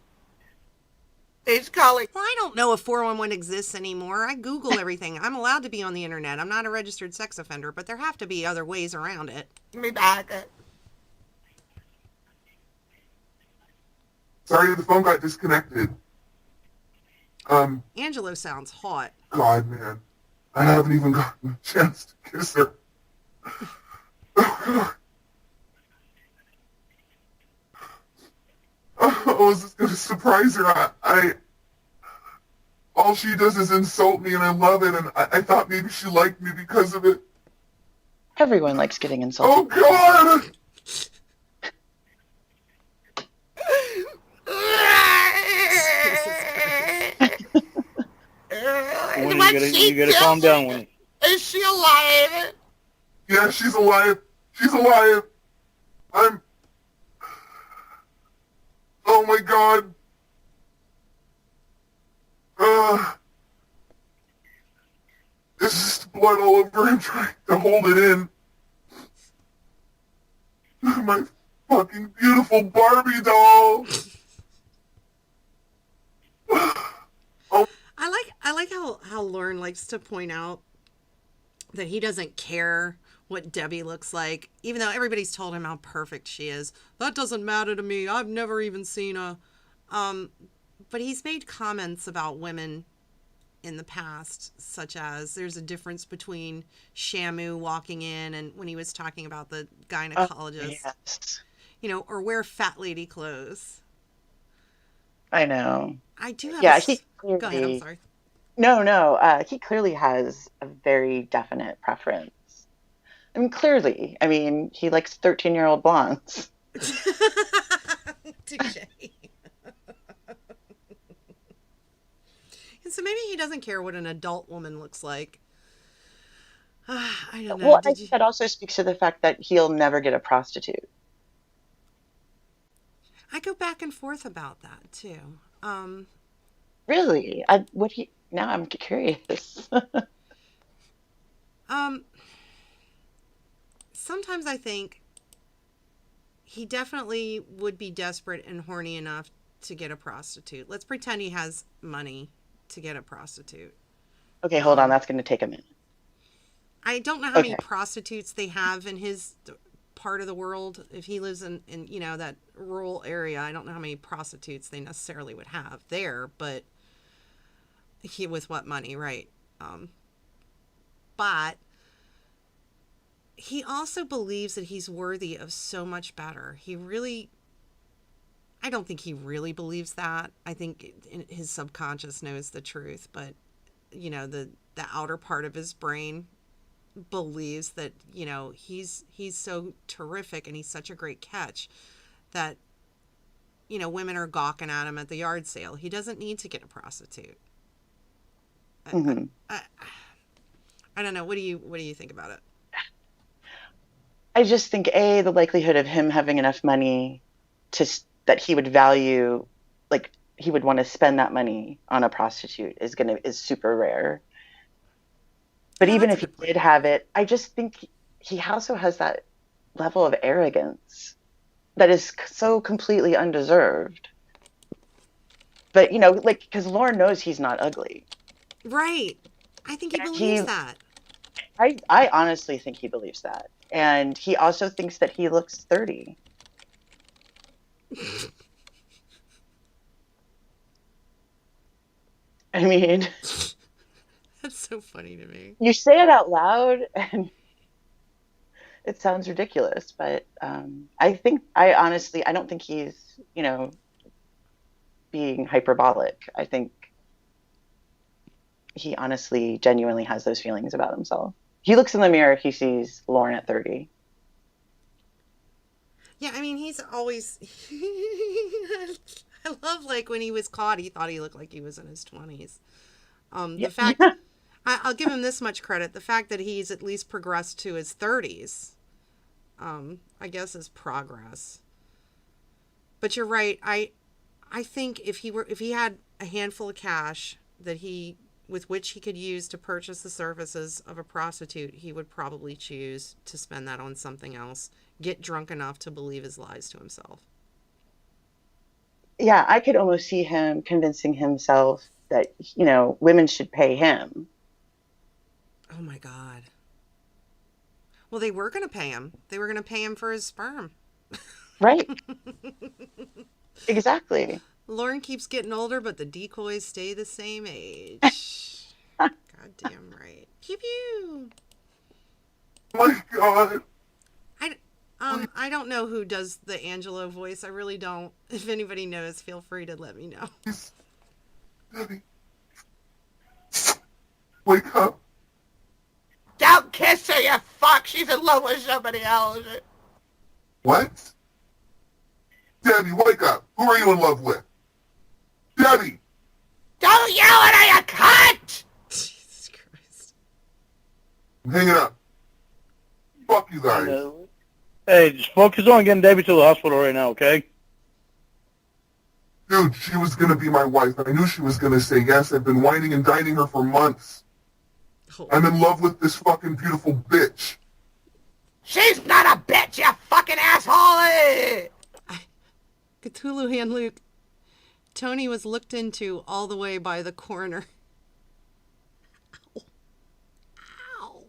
He's calling. Well, I don't know if 411 exists anymore. I Google everything. I'm allowed to be on the internet. I'm not a registered sex offender, but there have to be other ways around it. Me back. Sorry, the phone got disconnected. Angelo sounds hot. God, man. I haven't even gotten a chance to kiss her. Oh, is this going to surprise her? All she does is insult me, and I love it, and I thought maybe she liked me because of it. Everyone likes getting Oh, insulted. God! You gotta calm down, Winnie. Is she alive? Yeah, she's alive. She's alive. Oh, my God. There's just blood all over. I'm trying to hold it in. My fucking beautiful Barbie doll. I like how Lauren likes to point out that he doesn't care what Debbie looks like, even though everybody's told him how perfect she is. That doesn't matter to me. I've never even seen a. But he's made comments about women in the past, such as there's a difference between Shamu walking in and when he was talking about the gynecologist, Yes. Or wear fat lady clothes. I know. I do have. Yeah, Go ahead. I'm sorry. No. He clearly has a very definite preference. I mean, clearly. I mean, he likes 13-year-old blondes. Touche. And so maybe he doesn't care what an adult woman looks like. I don't know. Well, I think that also speaks to the fact that he'll never get a prostitute. I go back and forth about that too. Really? Now I'm curious. Sometimes I think he definitely would be desperate and horny enough to get a prostitute. Let's pretend he has money to get a prostitute. Okay, hold on. That's going to take a minute. I don't know how many prostitutes they have in his part of the world. If he lives in that rural area, I don't know how many prostitutes they necessarily would have there, but with what money, right? But he also believes that he's worthy of so much better. I don't think he really believes that. I think his subconscious knows the truth, but the outer part of his brain believes that he's so terrific and he's such a great catch that women are gawking at him at the yard sale. He doesn't need to get a prostitute. Mm-hmm. I don't know. What do you think about it? I just think the likelihood of him having enough money that he would value, like he would want to spend that money on a prostitute is super rare. But even if he did have it, I just think he also has that level of arrogance that is so completely undeserved. But because Lauren knows he's not ugly. Right. I think he believes that. I honestly think he believes that. And he also thinks that he looks 30. I mean, that's so funny to me. You say it out loud and it sounds ridiculous, but I don't think he's, being hyperbolic. I think he honestly, genuinely has those feelings about himself. He looks in the mirror, he sees Lauren at 30. Yeah, I mean, he's always... I love, when he was caught, he thought he looked like he was in his 20s. The fact... I'll give him this much credit. The fact that he's at least progressed to his 30s, I guess, is progress. But you're right. I think if he had a handful of cash with which he could use to purchase the services of a prostitute, he would probably choose to spend that on something else. Get drunk enough to believe his lies to himself. yeah, I could almost see him convincing himself that, women should pay him. Oh my God. Well, they were going to pay him. They were going to pay him for his sperm. Right. Exactly. Lauren keeps getting older, but the decoys stay the same age. Goddamn right. Pew pew. Oh my God. I don't know who does the Angelo voice. I really don't. If anybody knows, feel free to let me know. Debbie. Wake up. Don't kiss her, you fuck. She's in love with somebody else. What? Debbie, wake up. Who are you in love with? Debbie! Don't yell at her, you cunt! Jesus Christ. I'm hanging up. Fuck you guys. Hey, just focus on getting Debbie to the hospital right now, okay? Dude, she was going to be my wife. I knew she was going to say yes. I've been whining and dining her for months. Oh. I'm in love with this fucking beautiful bitch. She's not a bitch, you fucking asshole! Cthulhu Hand Luke. Tony was looked into all the way by the coroner. Ow. Ow.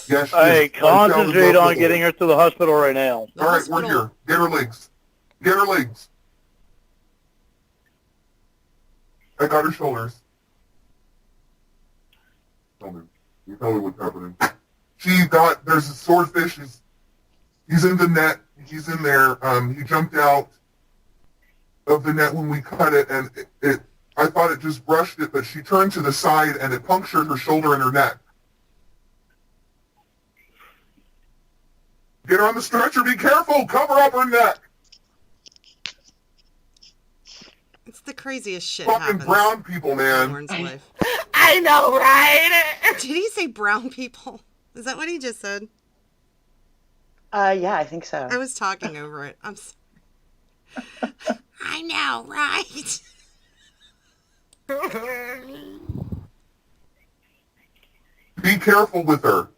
Yes, Hey, yes. I fell in concentrate love on with her. getting her to the hospital right now. The All right, hospital. we're here. Get her legs. Get her legs. I got her shoulders. Tell me. You tell me what's happening. There's a swordfish. He's in the net. He's in there. He jumped out of the net when we cut it, and I thought it just brushed it, but she turned to the side, and it punctured her shoulder and her neck. Get her on the stretcher. Be careful. Cover up her neck. It's the craziest shit Fucking happens brown people, in man. Lauren's life. I know, right? Did he say brown people? Is that what he just said? Yeah, I think so. I was talking over it. I'm sorry. I know, right? Be careful with her.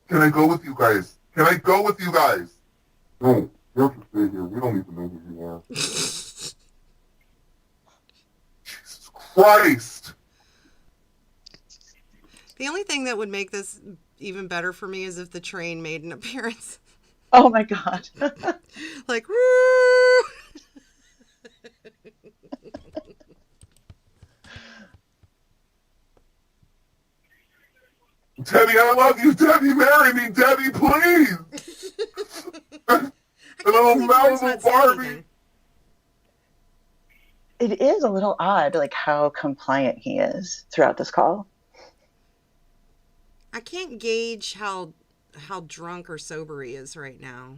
Can I go with you guys? Can I go with you guys? No, you have to stay here. We don't need to know who you are. Jesus Christ! The only thing that would make this even better for me is if the train made an appearance. Oh my God. Like, woo! Debbie, I love you. Debbie, marry me. Debbie, please. A little Malibu Barbie. It is a little odd, like how compliant he is throughout this call. I can't gauge how drunk or sober he is right now.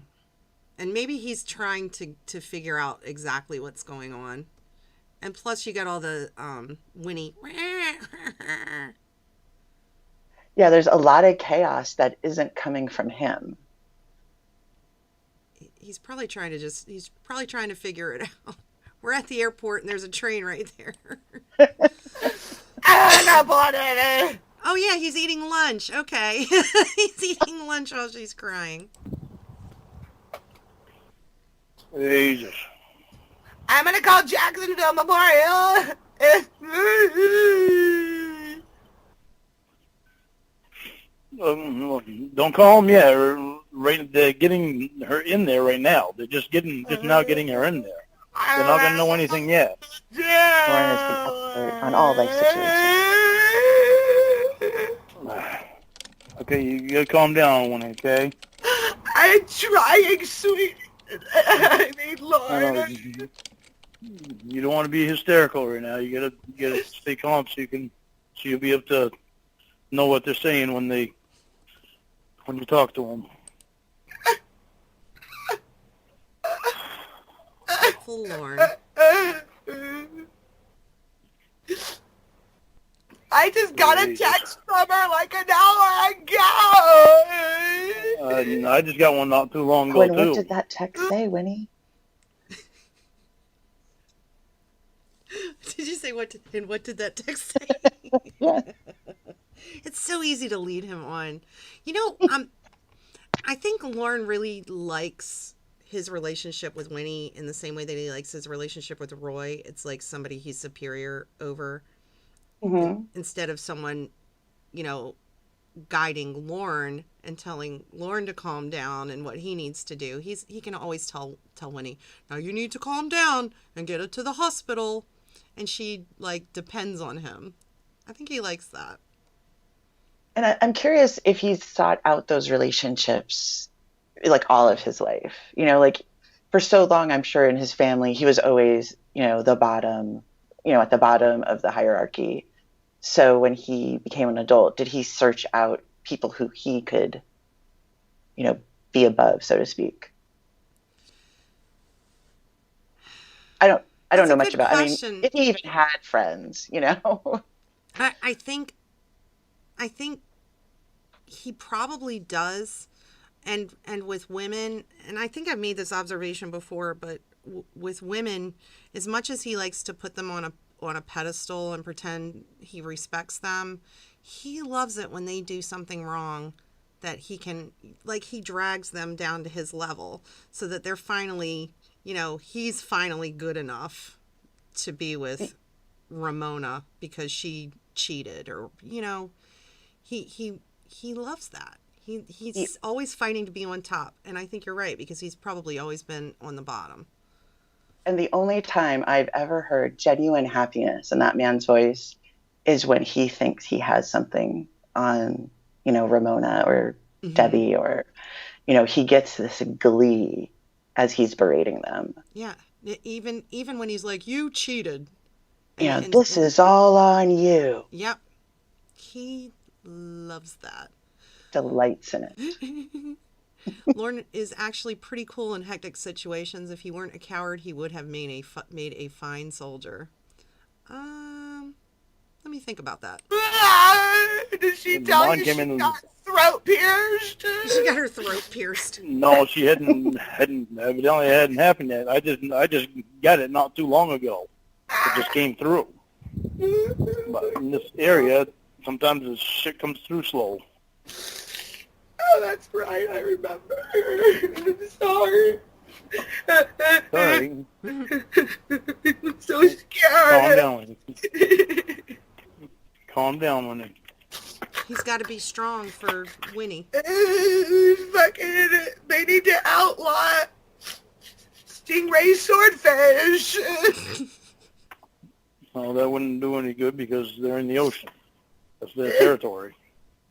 And maybe he's trying to figure out exactly what's going on. And plus you got all the Winnie. Yeah, there's a lot of chaos that isn't coming from him. He's probably trying to figure it out. We're at the airport and there's a train right there. Oh yeah, he's eating lunch. Okay. He's eating lunch while she's crying. Jesus. I'm gonna call Jacksonville Memorial. Don't call them yet. They're getting her in there right now. They're just now getting her in there. They're not gonna know anything yet. Lauren is the expert on all life situations. Okay, you gotta calm down, one, okay? I'm trying, sweet. I need Lauren. You don't want to be hysterical right now. You gotta stay calm so you'll be able to know what they're saying when you talk to them. Full Lauren. I just got a text from her like an hour ago. I just got one not too long ago, When, too. what did that text say, Winnie? Did you say what did that text say? Yeah. It's so easy to lead him on. I think Lauren really likes his relationship with Winnie in the same way that he likes his relationship with Roy. It's like somebody he's superior over instead of someone, you know, guiding Lauren and telling Lauren to calm down and what he needs to do. He can always tell Winnie, now you need to calm down and get her to the hospital. And she like depends on him. I think he likes that. And I'm curious if he's sought out those relationships like all of his life. You know, like for so long, I'm sure in his family, he was always, you know, the bottom, you know, at the bottom of the hierarchy. So when he became an adult, did he search out people who he could, you know, be above, so to speak? I don't That's know a much good about. I mean, question. if he even had friends, you know. I think he probably does, and with women, and I think I've made this observation before, but with women, as much as he likes to put them on a pedestal and pretend he respects them, he loves it when they do something wrong that he can, like, he drags them down to his level so that they're finally, you know, he's finally good enough to be with Ramona because she cheated, or, you know, he loves that. He's always fighting to be on top, and I think you're right, because he's probably always been on the bottom. And the only time I've ever heard genuine happiness in that man's voice is when he thinks he has something on, you know, Ramona or Debbie, or, you know, he gets this glee as he's berating them. Yeah, even when he's like, "You cheated," You know, this is all on you. Yep, he loves that. Delights in it. Lauren is actually pretty cool in hectic situations. If he weren't a coward, he would have made a fine soldier. Let me think about that. Did she tell you she got throat pierced? She got her throat pierced. No, she hadn't evidently it hadn't happened yet. I just got it not too long ago. It just came through. But in this area, sometimes the shit comes through slow. Oh, that's right. I remember. I'm sorry. Sorry. I'm so scared. Calm down. Calm down, Winnie. He's got to be strong for Winnie. Fucking, they need to outlaw stingray swordfish. Well, that wouldn't do any good because they're in the ocean. That's their territory.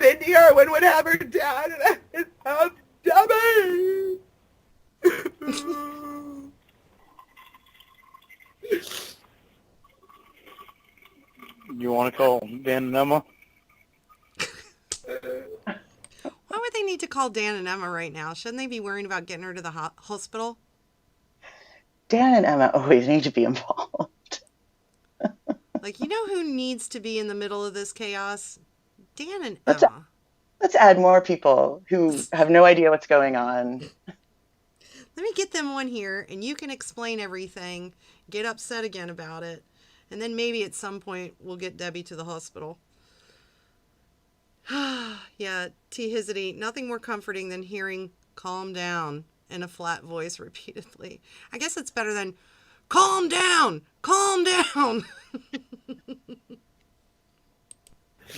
Cindy Irwin would have her dad, and I would have Debbie. You want to call Dan and Emma? Why would they need to call Dan and Emma right now? Shouldn't they be worrying about getting her to the hospital? Dan and Emma always need to be involved. Like, you know who needs to be in the middle of this chaos? Dan and Emma. Let's add more people who have no idea what's going on. Let me get them on here, and you can explain everything, get upset again about it, and then maybe at some point we'll get Debbie to the hospital. Yeah, T. Hizity, nothing more comforting than hearing "calm down" in a flat voice repeatedly. I guess it's better than "calm down, calm down."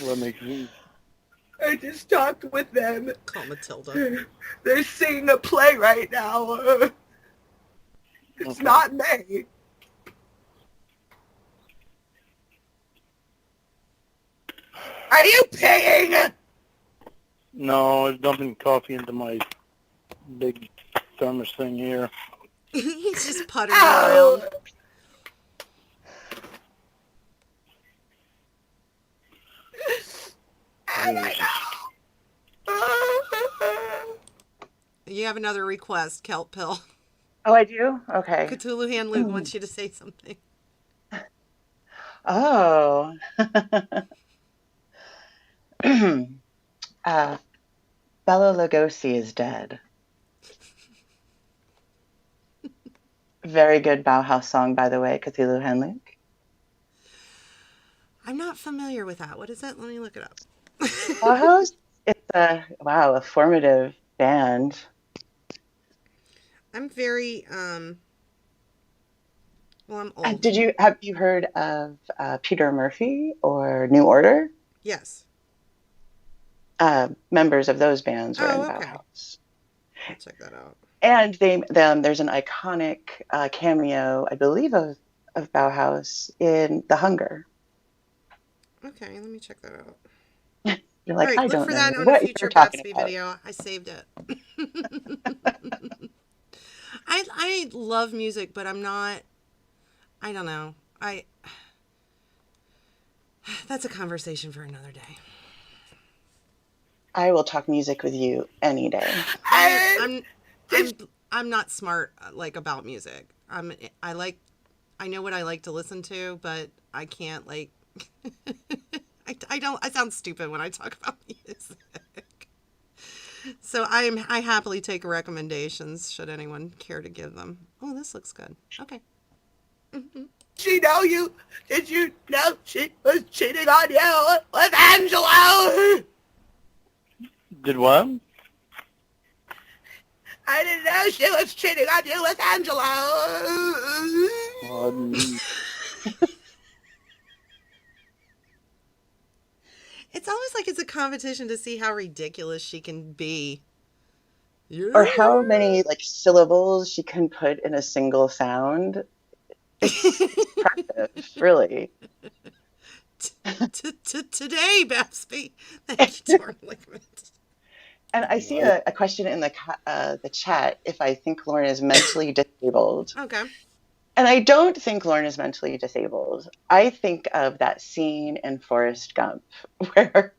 That makes sense. I just talked with them. Call Matilda. They're singing a play right now. It's not me. Are you paying? No, I was dumping coffee into my big thermos thing here. He's just puttering around. You have another request, KELP Pill. Oh, I do? Okay. Cthulhu Hand Luke wants you to say something. Oh. Bela Lugosi is dead. Very good Bauhaus song, by the way, Cthulhu Hand Luke. I'm not familiar with that. What is it? Let me look it up. Bauhaus, it's a formative band. I'm very well, I'm And old. have you heard of Peter Murphy or New Order? Yes. Members of those bands were in Oh, okay. Bauhaus. I'll check that out. And there's an iconic cameo, I believe, of Bauhaus in The Hunger. Okay, let me check that out. You're All like, right, I look don't for know that on a what you're future talking Gatsby about. video. I saved it. I love music, but I'm not. I don't know. That's a conversation for another day. I will talk music with you any day. I'm not smart like about music. I know what I like to listen to, but I can't like I sound stupid when I talk about music. So I happily take recommendations should anyone care to give them. Oh, this looks good. Okay. She know you? Did you know she was cheating on you with Angelo? Did what? I didn't know she was cheating on you with Angelo. It's almost like it's a competition to see how ridiculous she can be. Or how many like syllables she can put in a single sound. It's impressive, really. Today, Babsby. Thank you, Torn Ligament. And I see a question in the chat if I think Lauren is mentally disabled. Okay. And I don't think Lauren is mentally disabled. I think of that scene in Forrest Gump where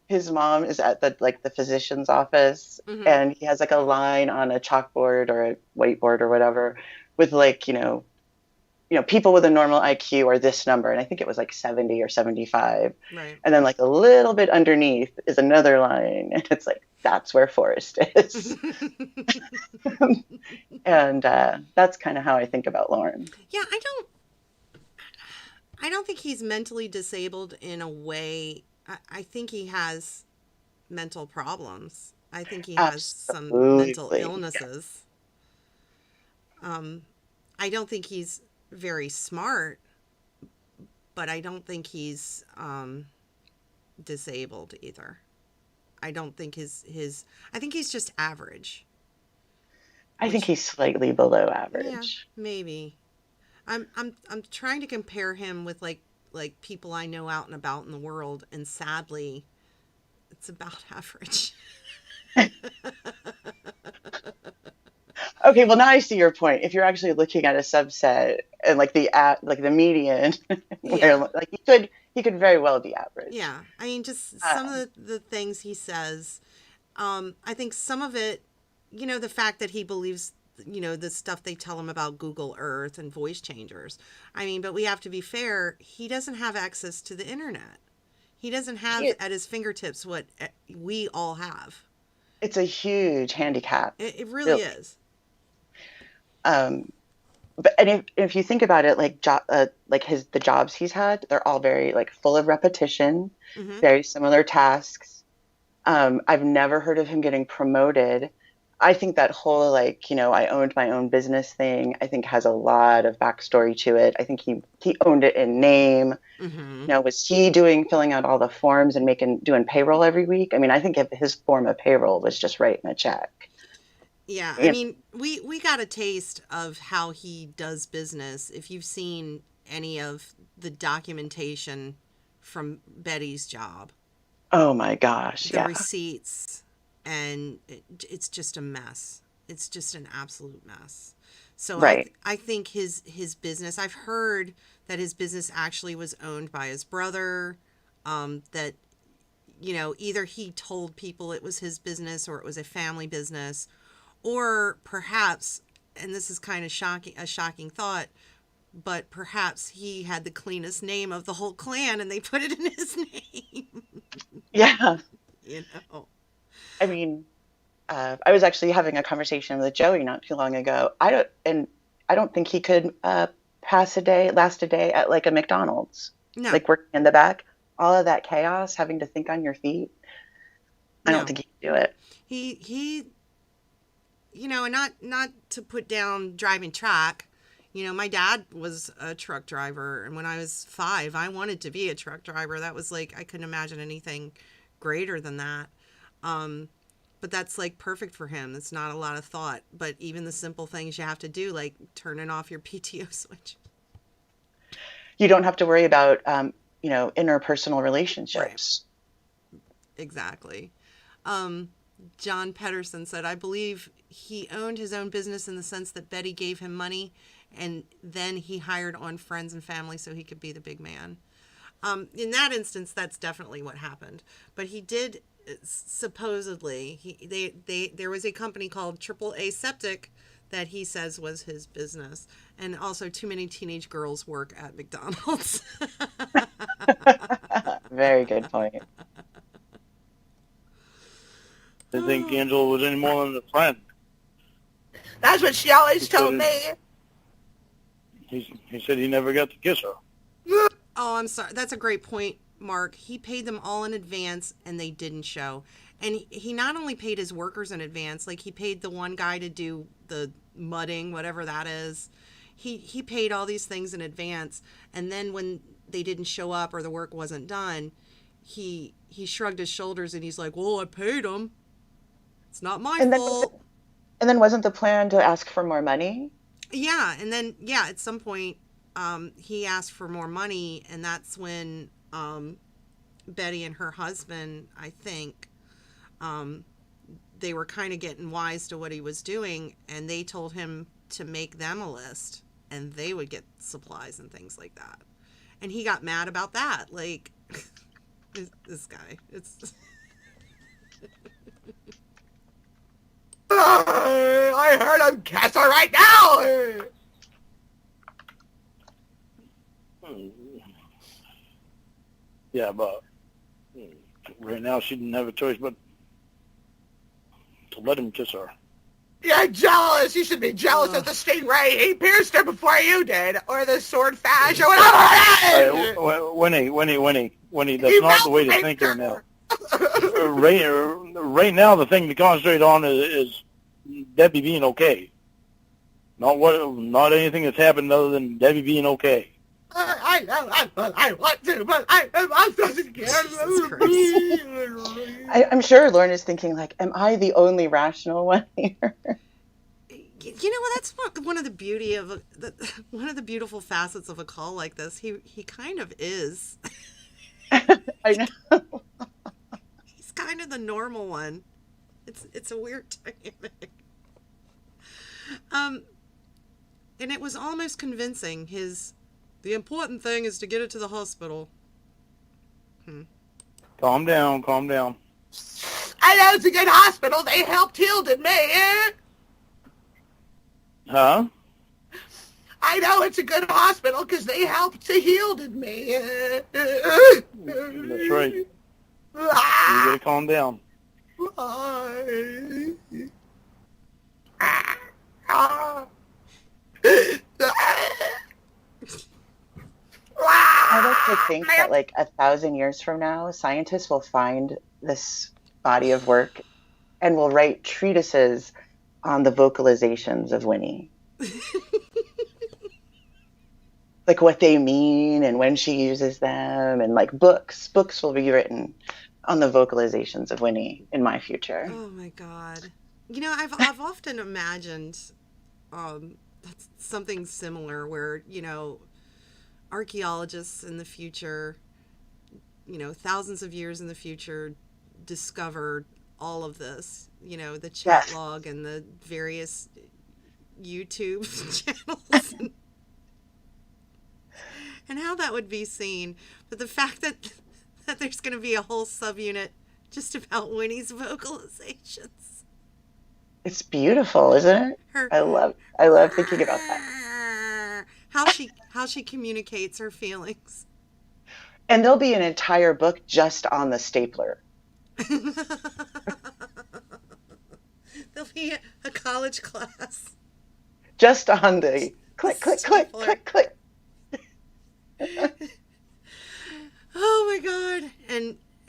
his mom is at the physician's office, and he has like a line on a chalkboard or a whiteboard or whatever with people with a normal IQ are this number, and I think it was like 70 or 75. Right. And then like a little bit underneath is another line, and it's like that's where Forrest is. And that's kind of how I think about Lauren. Yeah, I don't think he's mentally disabled in a way. I think he has mental problems. I think he has some mental illnesses. I don't think he's very smart, but I don't think he's disabled either. I don't think I think he's just average. I think he's slightly below average. Yeah, maybe. I'm trying to compare him with like people I know out and about in the world, and sadly, it's about average. Okay, well now I see your point. If you're actually looking at a subset and like the median, where like he could very well be average. Yeah, I mean, just some of the things he says. I think some of it, the fact that he believes, the stuff they tell him about Google Earth and voice changers. I mean, but we have to be fair. He doesn't have access to the internet. He doesn't have at his fingertips what we all have. It's a huge handicap. It really is. But if you think about it, like the jobs he's had, they're all very like full of repetition, very similar tasks. I've never heard of him getting promoted. I think that whole I owned my own business thing, I think has a lot of backstory to it. I think he owned it in name. Was he filling out all the forms and doing payroll every week? I mean, I think if his form of payroll was just writing a check. Yeah, I mean, we got a taste of how he does business. If you've seen any of the documentation from Betty's job. Oh my gosh, the receipts, and it's just a mess. It's just an absolute mess. So right. I think his business, I've heard that his business actually was owned by his brother, that, either he told people it was his business or it was a family business. Or perhaps, and this is kind of a shocking thought, but perhaps he had the cleanest name of the whole clan and they put it in his name. Yeah. I mean, I was actually having a conversation with Joey not too long ago. I don't think he could last a day at like a McDonald's. No, like working in the back, all of that chaos, having to think on your feet. I don't no. think you can do it. He and not to put down driving truck. My dad was a truck driver, and when I was 5, I wanted to be a truck driver. That was like, I couldn't imagine anything greater than that. But that's like perfect for him. It's not a lot of thought, but even the simple things you have to do, like turning off your PTO switch. You don't have to worry about, interpersonal Right. relationships. Exactly. John Pedersen said, I believe he owned his own business in the sense that Betty gave him money and then he hired on friends and family so he could be the big man. In that instance, that's definitely what happened. But he did supposedly, there was a company called AAA Septic that he says was his business. And also too many teenage girls work at McDonald's. Very good point. I didn't think Angela was any more than a friend. That's what she always told me. He said he never got to kiss her. Oh, I'm sorry. That's a great point, Mark. He paid them all in advance and they didn't show. And he not only paid his workers in advance, like he paid the one guy to do the mudding, whatever that is. He paid all these things in advance. And then when they didn't show up or the work wasn't done, he shrugged his shoulders and he's like, well, I paid them. It's not my fault. And then wasn't the plan to ask for more money? Yeah. And then, at some point, he asked for more money, and that's when Betty and her husband, I think, they were kind of getting wise to what he was doing, and they told him to make them a list, and they would get supplies and things like that. And he got mad about that. Like, this guy. It's... I heard him kiss her right now. Yeah, but right now she didn't have a choice but to let him kiss her. You're jealous. You should be jealous of the stingray. He pierced her before you did, or the swordfish, or whatever it is. Winnie, that's not the way to think right now. Right now, the thing to concentrate on is Debbie being okay. Not anything that's happened other than Debbie being okay. I know, but I want to, but I doesn't care. I'm sure Lauren is thinking, like, am I the only rational one here? That's one of the one of the beautiful facets of a call like this. He kind of is. I know. He's kind of the normal one. It's a weird dynamic. And it was almost convincing. The important thing is to get it to the hospital. Calm down. I know it's a good hospital. They helped Hilden me. Huh? I know it's a good hospital because they helped to Hilden me. That's right. You gotta calm down. I like to think that, like, 1,000 years from now, scientists will find this body of work and will write treatises on the vocalizations of Winnie. Like what they mean and when she uses them, and like books will be written on the vocalizations of Winnie in my future. Oh my God. I've often imagined something similar where, archaeologists in the future, thousands of years in the future, discover all of this, the chat log and the various YouTube channels and how that would be seen. But the fact that there's going to be a whole subunit just about Winnie's vocalizations. It's beautiful, isn't it? I love thinking about that. How she communicates her feelings. And there'll be an entire book just on the stapler. There'll be a college class. Just on the click, click, click, click, click.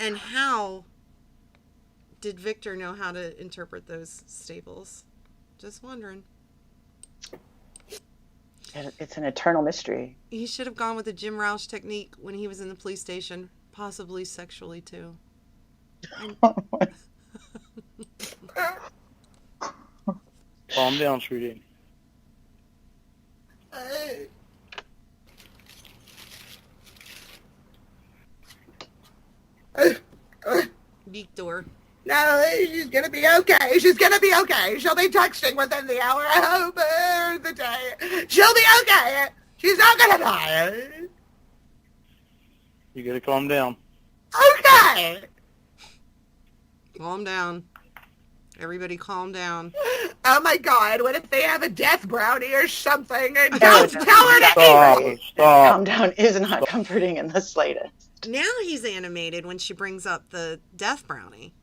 And how did Victor know how to interpret those staples? Just wondering. It's an eternal mystery. He should have gone with the Jim Roush technique when he was in the police station, possibly sexually too. Calm down, sweetie. Victor. No, she's gonna be okay. She's gonna be okay. She'll be texting within the hour of the day. She'll be okay. She's not gonna die. You gotta calm down. Okay. Calm down. Everybody calm down. Oh my God, what if they have a death brownie or something? And No, don't tell her to eat it. Stop. Calm down is not comforting in the slightest. Now he's animated when she brings up the death brownie.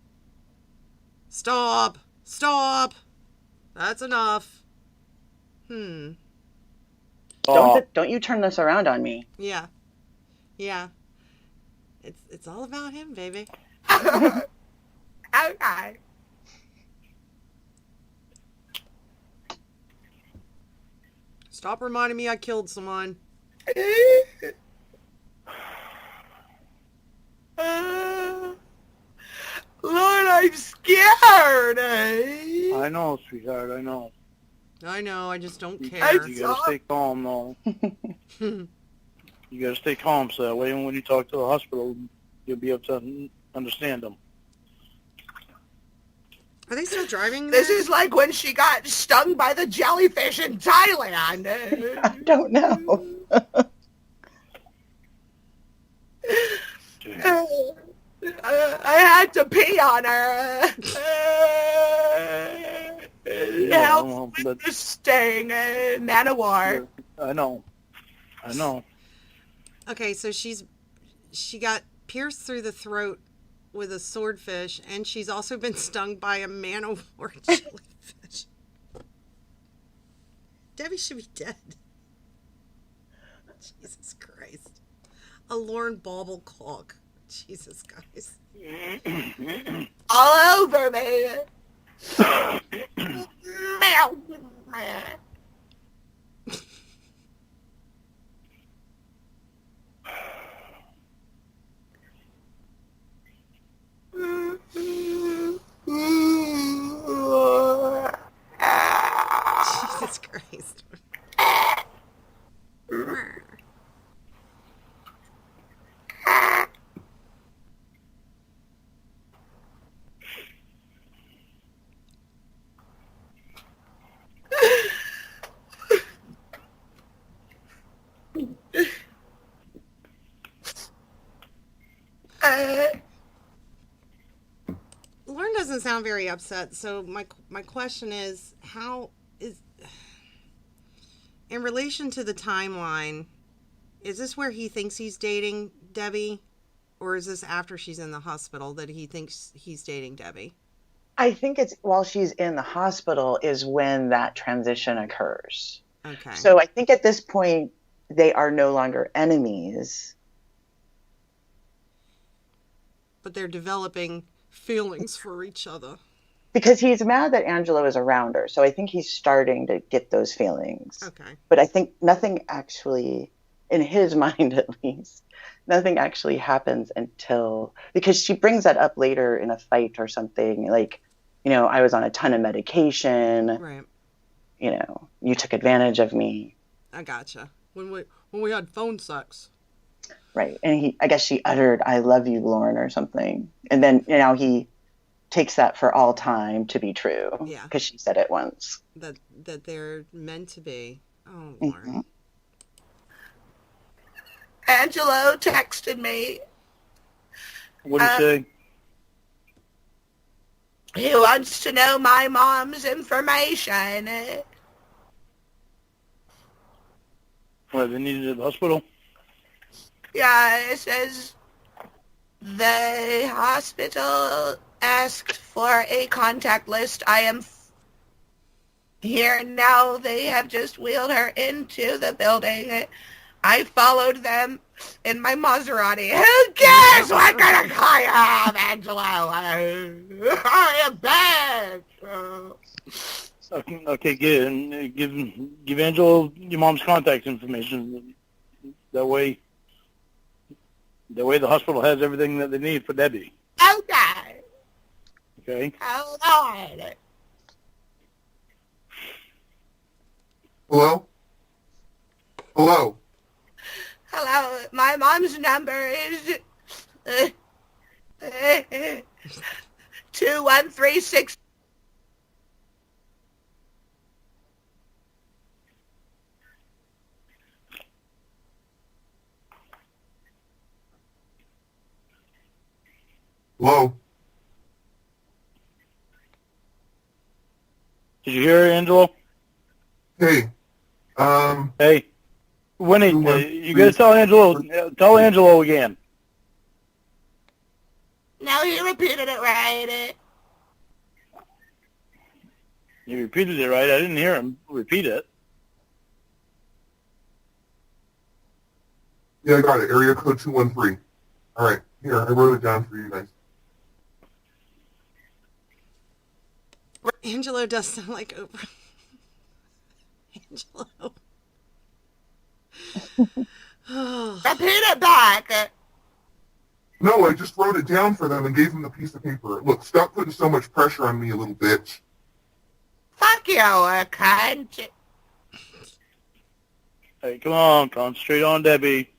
Stop. Stop. That's enough. Don't Stop. don't you turn this around on me. Yeah. Yeah. It's all about him, baby. Okay. Stop reminding me I killed someone. Lord, I'm scared. I know, sweetheart, I know. I know, I just don't I care. You gotta stay calm, though. You gotta stay calm, so that way when you talk to the hospital, you'll be able to understand them. Are they still driving This there? is like when she got stung by the jellyfish in Thailand. I don't know. I had to pee on her. Help but the sting, man of war. I know. Okay, so she got pierced through the throat with a swordfish, and she's also been stung by a man-o-war jellyfish. Debbie should be dead. Jesus Christ. A Lorne bauble cock. Jesus Christ. All over me. Jesus Christ. Lauren doesn't sound very upset, so my question is, how is, in relation to the timeline, is this where he thinks he's dating Debbie, or is this after she's in the hospital that he thinks he's dating Debbie? I think it's while she's in the hospital is when that transition occurs. Okay. So I think at this point they are no longer enemies. But they're developing feelings for each other. Because he's mad that Angelo is around her. So I think he's starting to get those feelings. Okay. But I think nothing actually, in his mind at least, nothing actually happens until, because she brings that up later in a fight or something, like, you know, I was on a ton of medication. Right. You know, you took advantage of me. I gotcha. When we had phone sex. Right. And I guess she uttered, I love you, Lauren, or something. And then, you know, he takes that for all time to be true. Yeah. Because she said it once. That they're meant to be. Oh, Lauren. Mhm. Angelo texted me. What do you say? He wants to know my mom's information. What, they needed at the hospital? Yeah, it says the hospital asked for a contact list. I am here now. They have just wheeled her into the building. I followed them in my Maserati. Who cares what kind of car you have, Angelo? I am bad. Okay, give Angelo your mom's contact information. That way the hospital has everything that they need for Debbie. Okay. Okay. Hold on. Hello? Hello? Hello, my mom's number is 2136. Hello? Did you hear her, Angelo? Hey. Hey, Winnie, you gotta tell Angelo again. No, he repeated it right. You repeated it right. I didn't hear him repeat it. Yeah, I got it. Area code 213. All right. Here, I wrote it down for you guys. Angelo does sound like Oprah. Angelo. Repeat it back. No, I just wrote it down for them and gave them the piece of paper. Look, stop putting so much pressure on me, you little bitch. Fuck you, cunt. Hey, come on, concentrate on Debbie.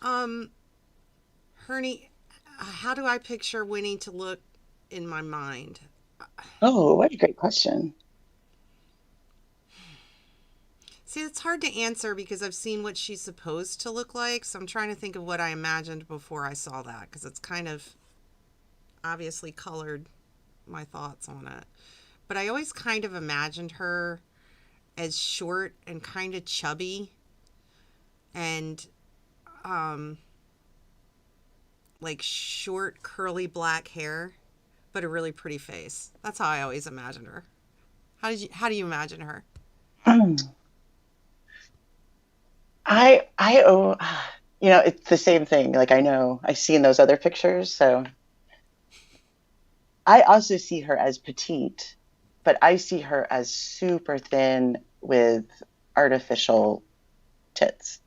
Hernie, how do I picture Winnie to look in my mind? Oh, what a great question. See, it's hard to answer because I've seen what she's supposed to look like, so I'm trying to think of what I imagined before I saw that, because it's kind of obviously colored my thoughts on it. But I always kind of imagined her as short and kind of chubby and like short curly black hair, but a really pretty face. That's how I always imagined her. How do you imagine her? It's the same thing. Like, I know I've seen those other pictures, so I also see her as petite, but I see her as super thin with artificial tits.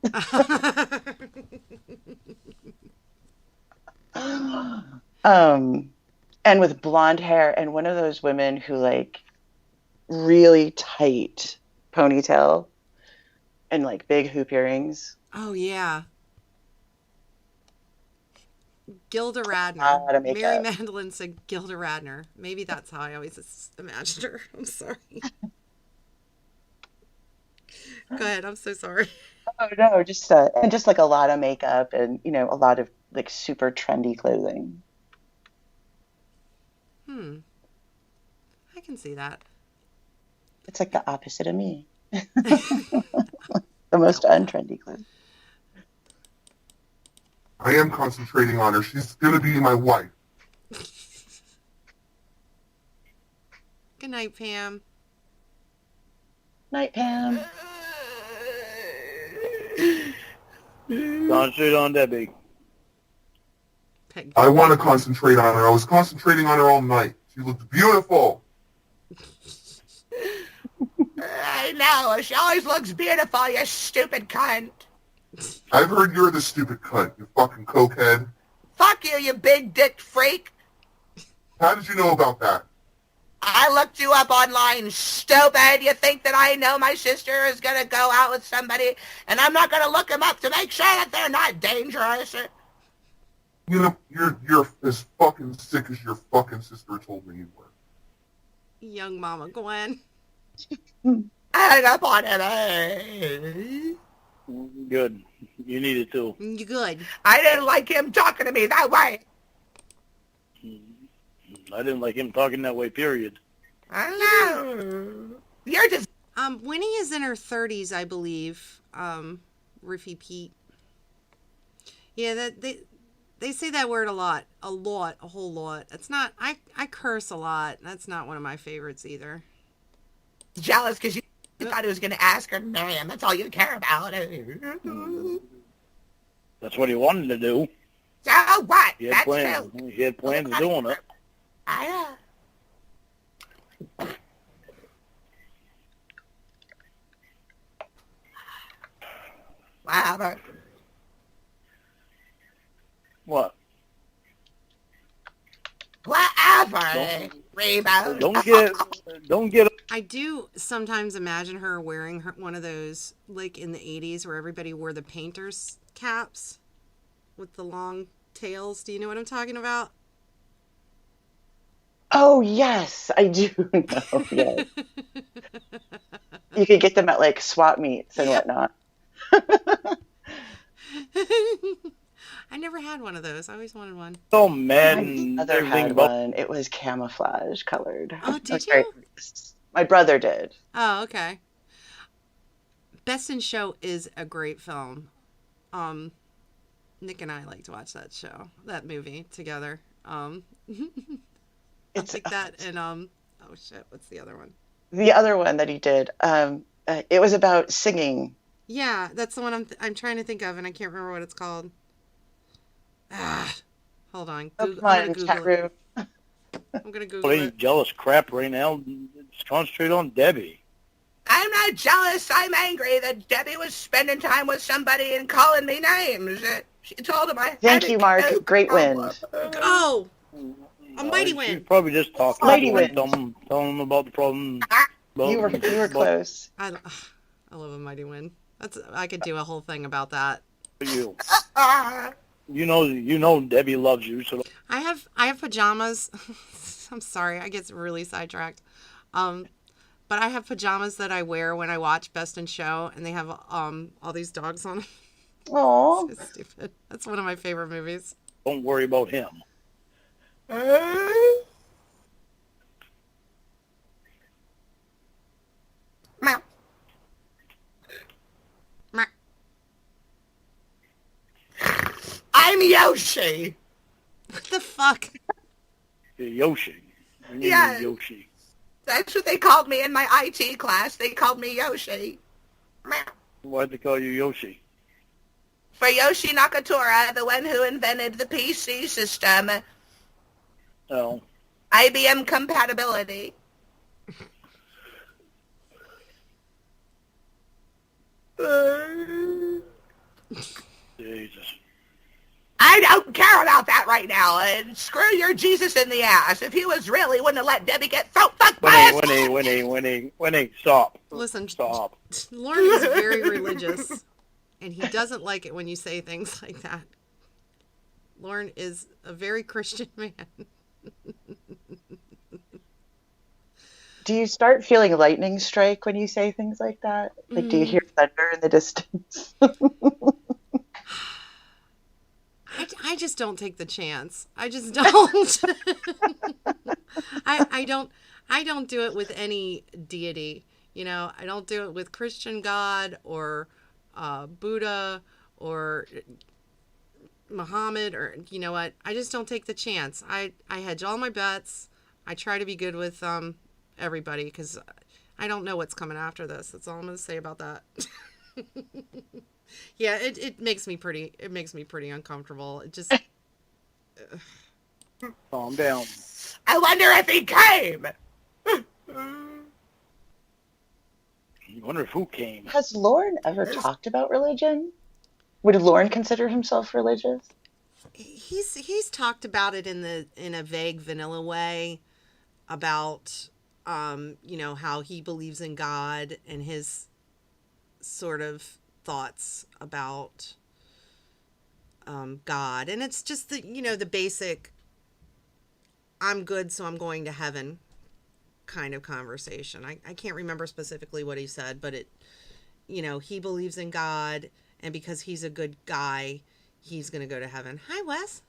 And with blonde hair, and one of those women who like really tight ponytail and like big hoop earrings. Oh yeah. Gilda A Radner. lot of makeup. Mary Magdalene said Gilda Radner. Maybe that's how I always imagined her. I'm sorry. Go ahead. I'm so sorry. Oh no, just and just like a lot of makeup and a lot of like super trendy clothing. I can see that. It's like the opposite of me. The most untrendy clothes. I am concentrating on her. She's going to be my wife. Good night, Pam. Night, Pam. Concentrate on Debbie. Peg. I want to concentrate on her. I was concentrating on her all night. She looked beautiful. I know. She always looks beautiful, you stupid cunt. I've heard you're the stupid cunt, you fucking cokehead. Fuck you, you big dick freak. How did you know about that? I looked you up online, stupid. You think that I know my sister is going to go out with somebody and I'm not going to look them up to make sure that they're not dangerous? You know, you're as fucking sick as your fucking sister told me you were. Young Mama Gwen. I hung up on him. Good. You needed to. You good. I didn't like him talking to me that way. I didn't like him talking that way, period. I know. You're just... Winnie is in her 30s, I believe. Riffy Pete. Yeah, they say that word a lot, a whole lot. It's not, I curse a lot. That's not one of my favorites either. jealous because you... You thought he was going to ask her to marry him. That's all you care about. That's what he wanted to do. So what? He had That's plans. true. He had plans of doing it. I Whatever. What? Whatever, Rebo. Don't get. I do sometimes imagine her wearing one of those, like in the 80s, where everybody wore the painter's caps with the long tails. Do you know what I'm talking about? Oh, yes, I do know. Yes. You could get them at like swap meets and whatnot. I never had one of those. I always wanted one. So mad My and brother everything had about. one. It was camouflage colored. Oh, It did was very you? nice. My brother did. Oh, okay. Best in Show is a great film. Nick and I like to watch that movie together. It's like that and oh shit, what's the other one? the other one that he did. It was about singing. Yeah, that's the one I'm trying to think of, and I can't remember what it's called. Hold on. Oh, Google, come I'm on, gonna chat Google it. room. I'm gonna Google Any it. jealous crap right now? Just concentrate on Debbie. I'm not jealous. I'm angry that Debbie was spending time with somebody and calling me names. She told him I had Thank you, Mark. KELP Great problem. wind. Oh, a mighty She's wind. probably just talking. Mighty to him, wind. telling him about the problem. You were close. I love a mighty wind. I could do a whole thing about that. You. Ah, You know Debbie loves you, so I have pajamas. I'm sorry, I get really sidetracked. But I have pajamas that I wear when I watch Best in Show, and they have all these dogs on them. Oh, It's stupid. That's one of my favorite movies. don't worry about him. meow. Meh. I'm Yoshi. What the fuck? You're Yoshi. Your name Yeah. is Yoshi. That's what they called me in my IT class. They called me Yoshi. Meow. Why'd they call you Yoshi? For Yoshi Nakatora, the one who invented the PC system, Oh, IBM compatibility. Jesus. I don't care about that right now. And screw your Jesus in the ass. If he was real, he wouldn't have let Debbie get so fucked by Winnie, stop. Listen, Stop. Lauren is very religious, and he doesn't like it when you say things like that. Lauren is a very Christian man. do you start feeling lightning strike when you say things like that? Like, do you hear thunder in the distance? I just don't take the chance. I just don't. I don't do it with any deity. You know, I don't do it with Christian God or Buddha or Muhammad or, you know what? I just don't take the chance. I hedge all my bets. I try to be good with everybody because I don't know what's coming after this. That's all I'm going to say about that. Yeah, it makes me pretty uncomfortable. It just Calm down. I wonder if he came. You wonder if who came. Has Lauren ever talked about religion? Would Lauren consider himself religious? he's talked about it in a vague vanilla way about you know, how he believes in God and his sort of thoughts about God. And it's just the, you know, the basic I'm good so I'm going to heaven kind of conversation. I can't remember specifically what he said, but it, you know, he believes in God, and because he's a good guy, he's going to go to heaven. Hi, Wes.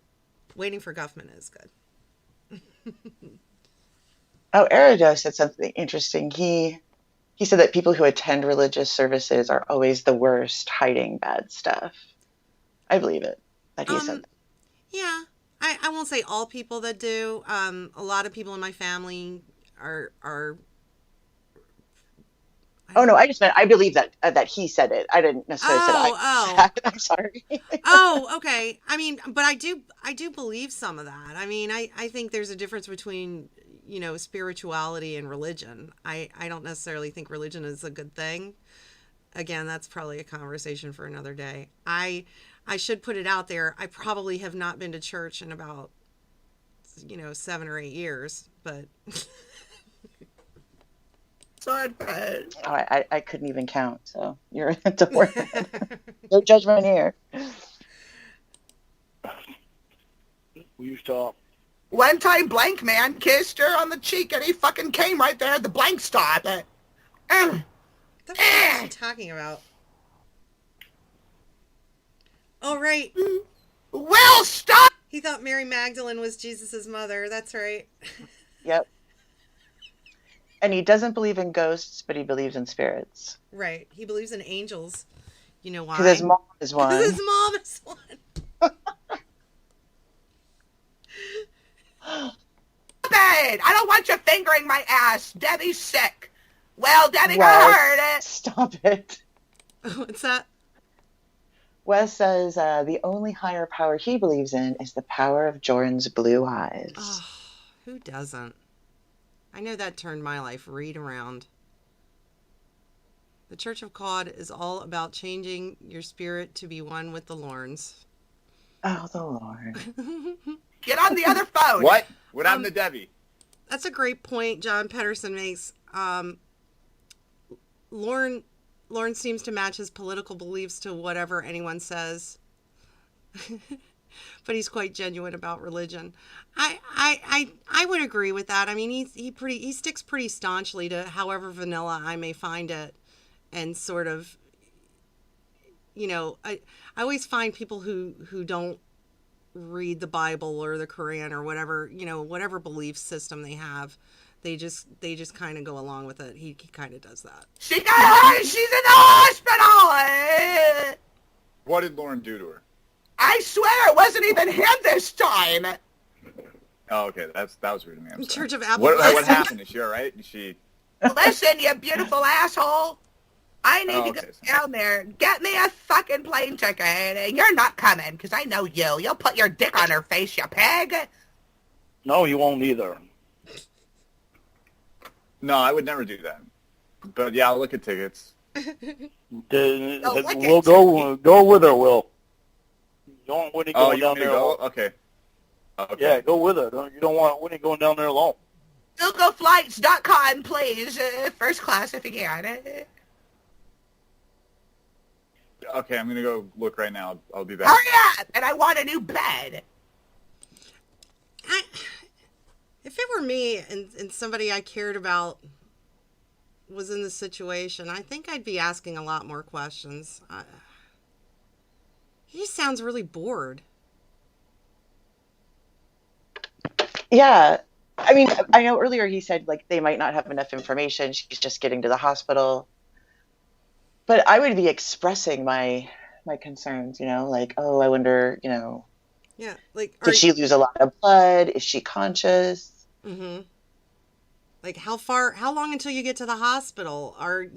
Waiting for Guffman is good. Oh, Erido said something interesting. He said that people who attend religious services are always the worst, hiding bad stuff. I believe it. That he said. Yeah, I won't say all people that do. A lot of people in my family are Oh no, I just meant I believe that he said it. I didn't necessarily say Oh, I'm sorry. oh, okay. I mean, but I do believe some of that. I mean, I think there's a difference between, spirituality and religion. I don't necessarily think religion is a good thing. Again, that's probably a conversation for another day. I should put it out there. I probably have not been to church in about 7 or 8 years, but Swordfish. Oh, I couldn't even count, so you're don't worry. No judgment here. Will you stop? One time Blank Man kissed her on the cheek and he fucking came right there at the blank stop. what the fuck is he talking about? Oh, right. Will, stop! He thought Mary Magdalene was Jesus's mother. That's right. Yep. And he doesn't believe in ghosts, but he believes in spirits. Right. He believes in angels. You know why? Because his mom is one. Because his mom is one. I don't want you fingering my ass. Debbie's sick. Well, Debbie Wes, heard it. stop it. What's that? Wes says the only higher power he believes in is the power of Jordan's blue eyes. Oh, who doesn't? I know that turned my life right around. The Church of God is all about changing your spirit to be one with the Lorns. Oh, the Lord. Get on the other phone. What? What happened to Debbie? That's a great point John Pedersen makes. Lorne seems to match his political beliefs to whatever anyone says. But he's quite genuine about religion. I would agree with that. I mean, he sticks pretty staunchly to however vanilla I may find it, and sort of, I always find people who don't read the Bible or the Quran or whatever, whatever belief system they have, they just kind of go along with it. He kind of does that. She got hurt. She's in the hospital. What did Lauren do to her? I swear it wasn't even him this time. Oh, okay. That was rude of me. I'm sorry. Church of Apple. What happened? Is she all right? Is she? Listen, you beautiful asshole. I need to go okay. down there. Get me a fucking plane ticket, and you're not coming, because I know you. You'll put your dick on her face, you pig. No, you won't either. No, I would never do that. But yeah, I'll look at tickets. We'll go with her, Will. You don't want to go you down want me to there go? alone. Okay. Yeah, go with her. You don't want when you going down there alone. GoogleFlights.com, please. First class if you can. Okay, I'm gonna go look right now. I'll be back. Hurry up! And I want a new bed. If it were me and somebody I cared about was in the situation, I think I'd be asking a lot more questions. He just sounds really bored. Yeah. I mean, I know earlier he said, like, they might not have enough information. She's just getting to the hospital. But I would be expressing my concerns, like, oh, I wonder, Yeah, like, did she lose a lot of blood? Is she conscious? Mm-hmm. Like, how long until you get to the hospital? Or,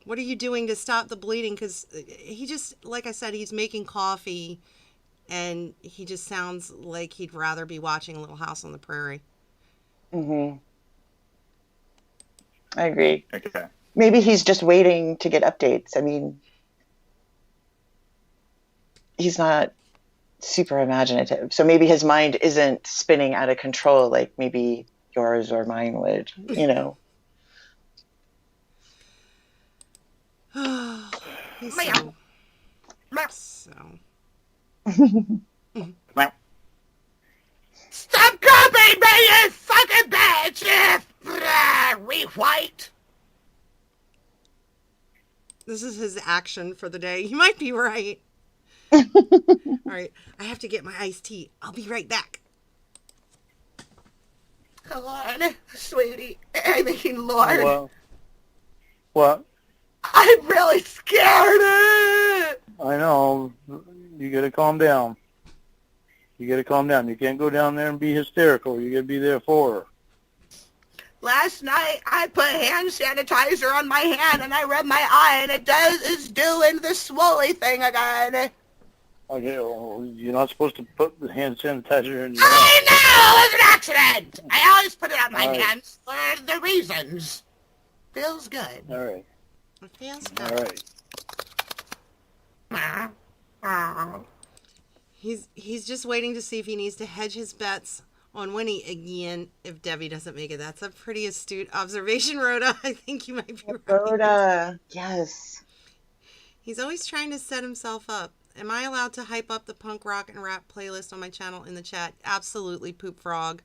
what are you doing to stop the bleeding? Because he just, like I said, he's making coffee, and he just sounds like he'd rather be watching Little House on the Prairie. Mm-hmm. I agree. Okay. Maybe he's just waiting to get updates. I mean, he's not super imaginative. So maybe his mind isn't spinning out of control like maybe yours or mine would, He's so. Stop copying me, you fucking bitch! Re-white. This is his action for the day. You might be right. All right, I have to get my iced tea. I'll be right back. Come on, sweetie. I mean, Lord. Well, what? I'm really scared. I know. You got to calm down. You can't go down there and be hysterical. You got to be there for her. Last night, I put hand sanitizer on my hand and I rubbed my eye, and it's doing the swolly thing again. Okay, well, you're not supposed to put the hand sanitizer in your I know! It was an accident! I always put it on my All right. hands for the reasons. Feels good. All right. It feels All good. Ah. Ah. He's just waiting to see if he needs to hedge his bets on Winnie again if Debbie doesn't make it. That's a pretty astute observation, Rhoda. I think you might be right. Rhoda, yes. He's always trying to set himself up. Am I allowed to hype up the punk rock and rap playlist on my channel in the chat? Absolutely, Poop Frog.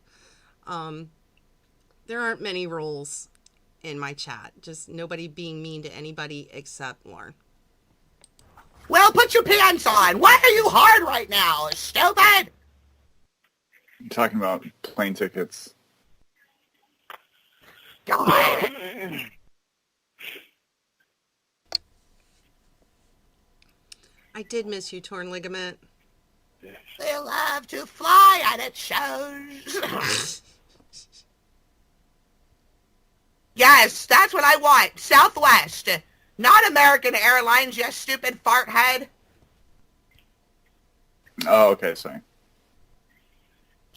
There aren't many rules in my chat. Just nobody being mean to anybody except Lauren. Well, put your pants on. Why are you hard right now? Stupid! I'm talking about plane tickets. God. I did miss you, Torn Ligament. They love to fly and it shows. Yes, that's what I want. Southwest. Not American Airlines, you stupid fart head. Oh, okay, sorry.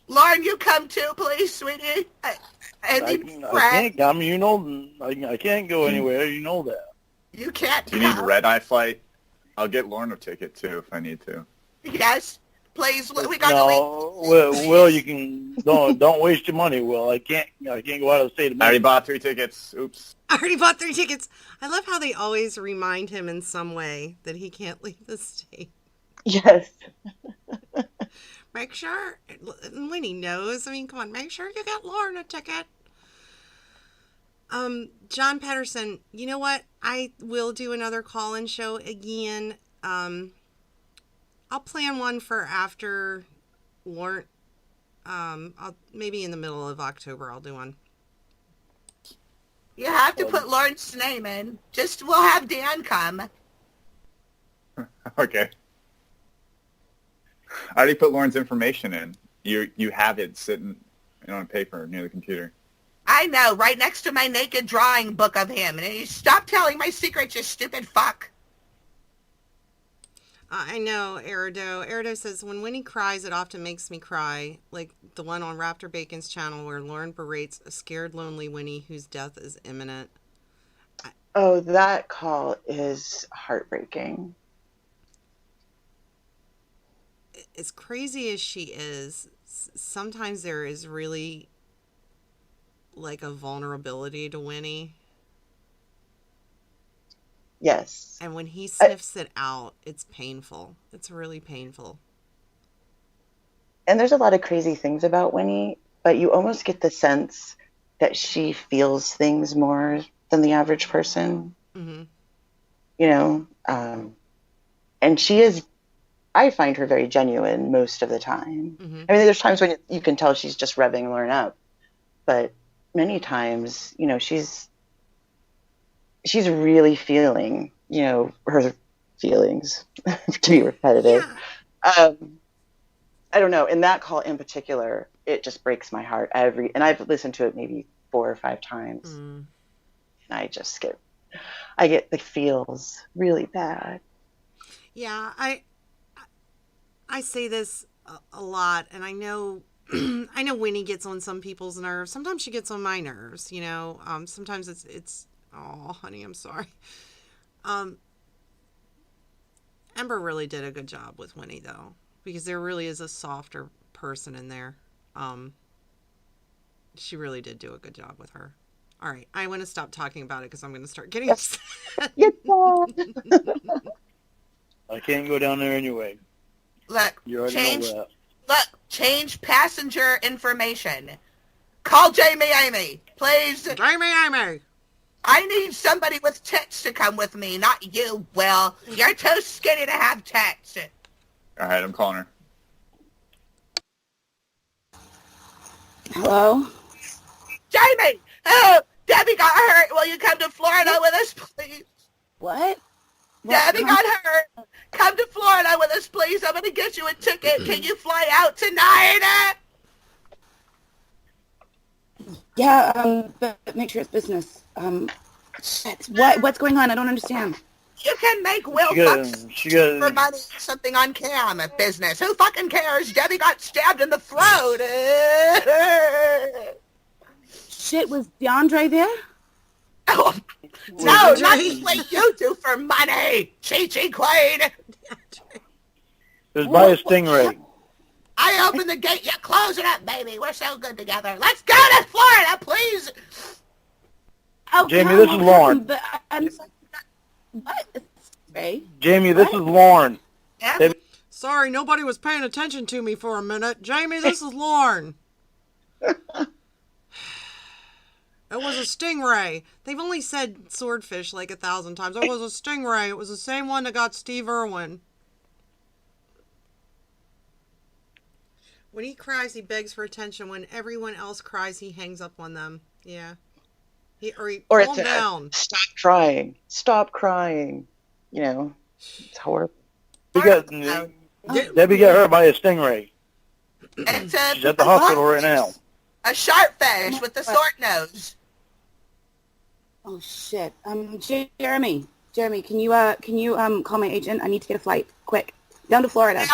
Lauren, you come too, please, sweetie. I can't come. You know, I can't go anywhere. You know that. You can't Do you need come. red-eye flight? I'll get Lauren a ticket, too, if I need to. Yes, please. We got No, Will, you can don't waste your money, Will. I can't go out of the state of I already Maine. bought 3 tickets. Oops. I already bought 3 tickets. I love how they always remind him in some way that he can't leave the state. Yes. Make sure, Winnie knows. I mean, come on, make sure you get Lauren a ticket. John Patterson, you know what? I will do another call-in show again. I'll plan one for after Lauren. I'll maybe in the middle of October. I'll do one. You have to put Lauren's name in. We'll have Dan come. Okay. I already put Lauren's information in. You have it sitting on paper near the computer. I know, right next to my naked drawing book of him. And you stop telling my secrets, you stupid fuck. I know, Erido. Erido says, when Winnie cries, it often makes me cry. Like the one on Raptor Bacon's channel where Lauren berates a scared, lonely Winnie whose death is imminent. Oh, that call is heartbreaking. As crazy as she is, sometimes there is really like a vulnerability to Winnie. Yes. And when he sniffs it out, it's painful. It's really painful. And there's a lot of crazy things about Winnie, but you almost get the sense that she feels things more than the average person. Mm-hmm. You know, and she is, I find her very genuine most of the time. Mm-hmm. I mean, there's times when you can tell she's just revving Lauren up, but many times, you know, she's really feeling, you know, her feelings, to be repetitive. Yeah. I don't know. In that call in particular, it just breaks my heart and I've listened to it maybe 4 or 5 times. Mm. And I get the feels really bad. Yeah, I say this a lot, and I know I know Winnie gets on some people's nerves. Sometimes she gets on my nerves, you know. Sometimes it's oh, honey, I'm sorry. Ember really did a good job with Winnie, though, because there really is a softer person in there. She really did do a good job with her. All right, I want to stop talking about it because I'm going to start getting upset. I can't go down there anyway. Look, You already know that. change passenger information. Call Jamie Amy, please. Jamie Amy! I need somebody with tits to come with me, not you, Will. You're too skinny to have tits. All right, I'm calling her. Hello? Jamie! Oh, Debbie got hurt. Will you come to Florida with us, please? What? Debbie got hurt. Come to Florida with us, please. I'm going to get you a ticket. Can you fly out tonight? Yeah, but make sure it's business. Shit. What's going on? I don't understand. You can make Will She fuck got for money, something on cam at business. Who fucking cares? Debbie got stabbed in the throat. Shit, was DeAndre there? Oh, no, not to play you two for money, Chi-Chi Queen. It was by a stingray. I opened the gate, you close it up, baby. We're so good together. Let's go to Florida, please. Oh, Jamie, this is Lauren. But I'm sorry. What? Ray? Jamie, this is Lauren. Yeah. Sorry, nobody was paying attention to me for a minute. Jamie, this is Lauren. It was a stingray. They've only said swordfish like 1,000 times. It was a stingray. It was the same one that got Steve Irwin. When he cries, he begs for attention. When everyone else cries, he hangs up on them. Yeah. Or Calm it's down. stop crying. Stop crying. You know, it's horrible. Debbie got hurt by a stingray. It's She's at the hospital right now. a sharp fish with the short nose. Oh shit. Jeremy, can you call my agent? I need to get a flight quick down to Florida.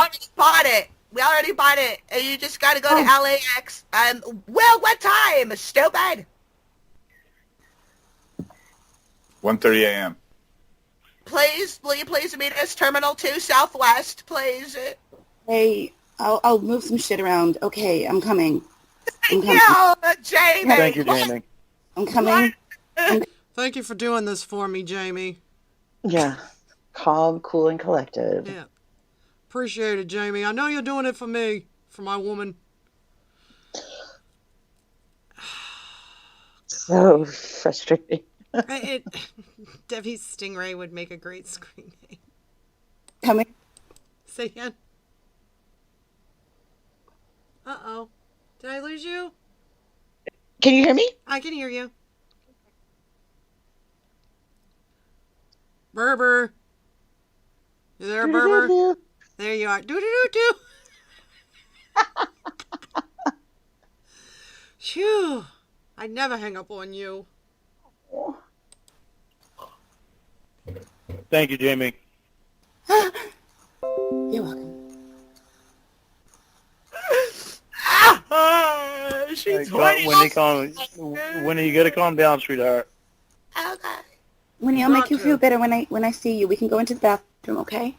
We already bought it. And you just got to go to LAX. Well, what time? Stupid. 1:30 a.m. Please, will you please meet us Terminal 2 Southwest, please? Hey, I'll move some shit around. Okay, I'm coming. Thank you, Jamie. Thank you, Jamie. I'm coming. Thank you for doing this for me, Jamie. Yeah. Calm, cool, and collected. Yeah. Appreciate it, Jamie. I know you're doing it for me, for my woman. So frustrating. Debbie's Stingray would make a great screen name. Coming. Say again. Uh-oh. Did I lose you? Can you hear me? I can hear you. Berber. You there, Berber? There you are. Do-do-do-do. Phew. I'd never hang up on you. Thank you, Jamie. You're welcome. She's Winnie, you gotta calm down, sweetheart. Okay. Winnie, I'll make you feel better when I see you. We can go into the bathroom, okay?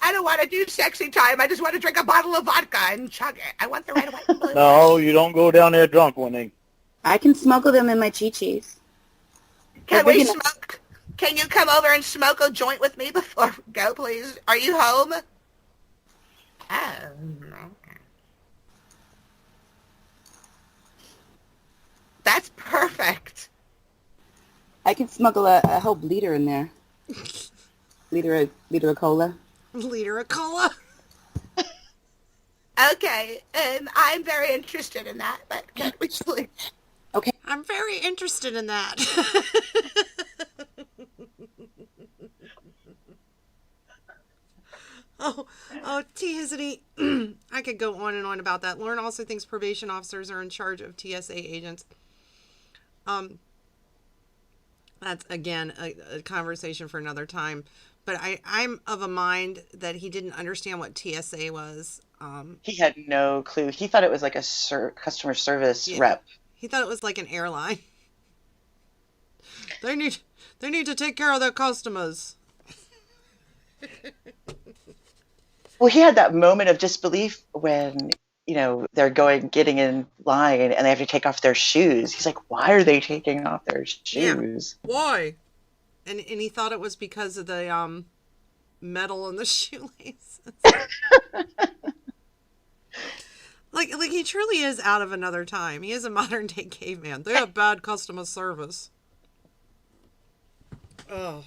I don't want to do sexy time. I just want to drink a bottle of vodka and chug it. I want the red, white, and blue. No, you don't go down there drunk, Winnie. I can smuggle them in my chi-chis. Can we smoke? Can you come over and smoke a joint with me before we go, please? Are you home? Oh. That's perfect. I can smuggle a whole liter in there. liter of cola. Liter of cola? Okay, I'm very interested in that, but can we please? Okay. I'm very interested in that. T. Hizity. I could go on and on about that. Lauren also thinks probation officers are in charge of TSA agents. That's, again, a conversation for another time. But I'm of a mind that he didn't understand what TSA was. He had no clue. He thought it was like a customer service rep. He thought it was like an airline. They need to take care of their customers. Well, he had that moment of disbelief when, they're getting in line and they have to take off their shoes. He's like, why are they taking off their shoes? Yeah. Why? And he thought it was because of the metal in the shoelaces. Like he truly is out of another time. He is a modern day caveman. They have bad customer service. Oh.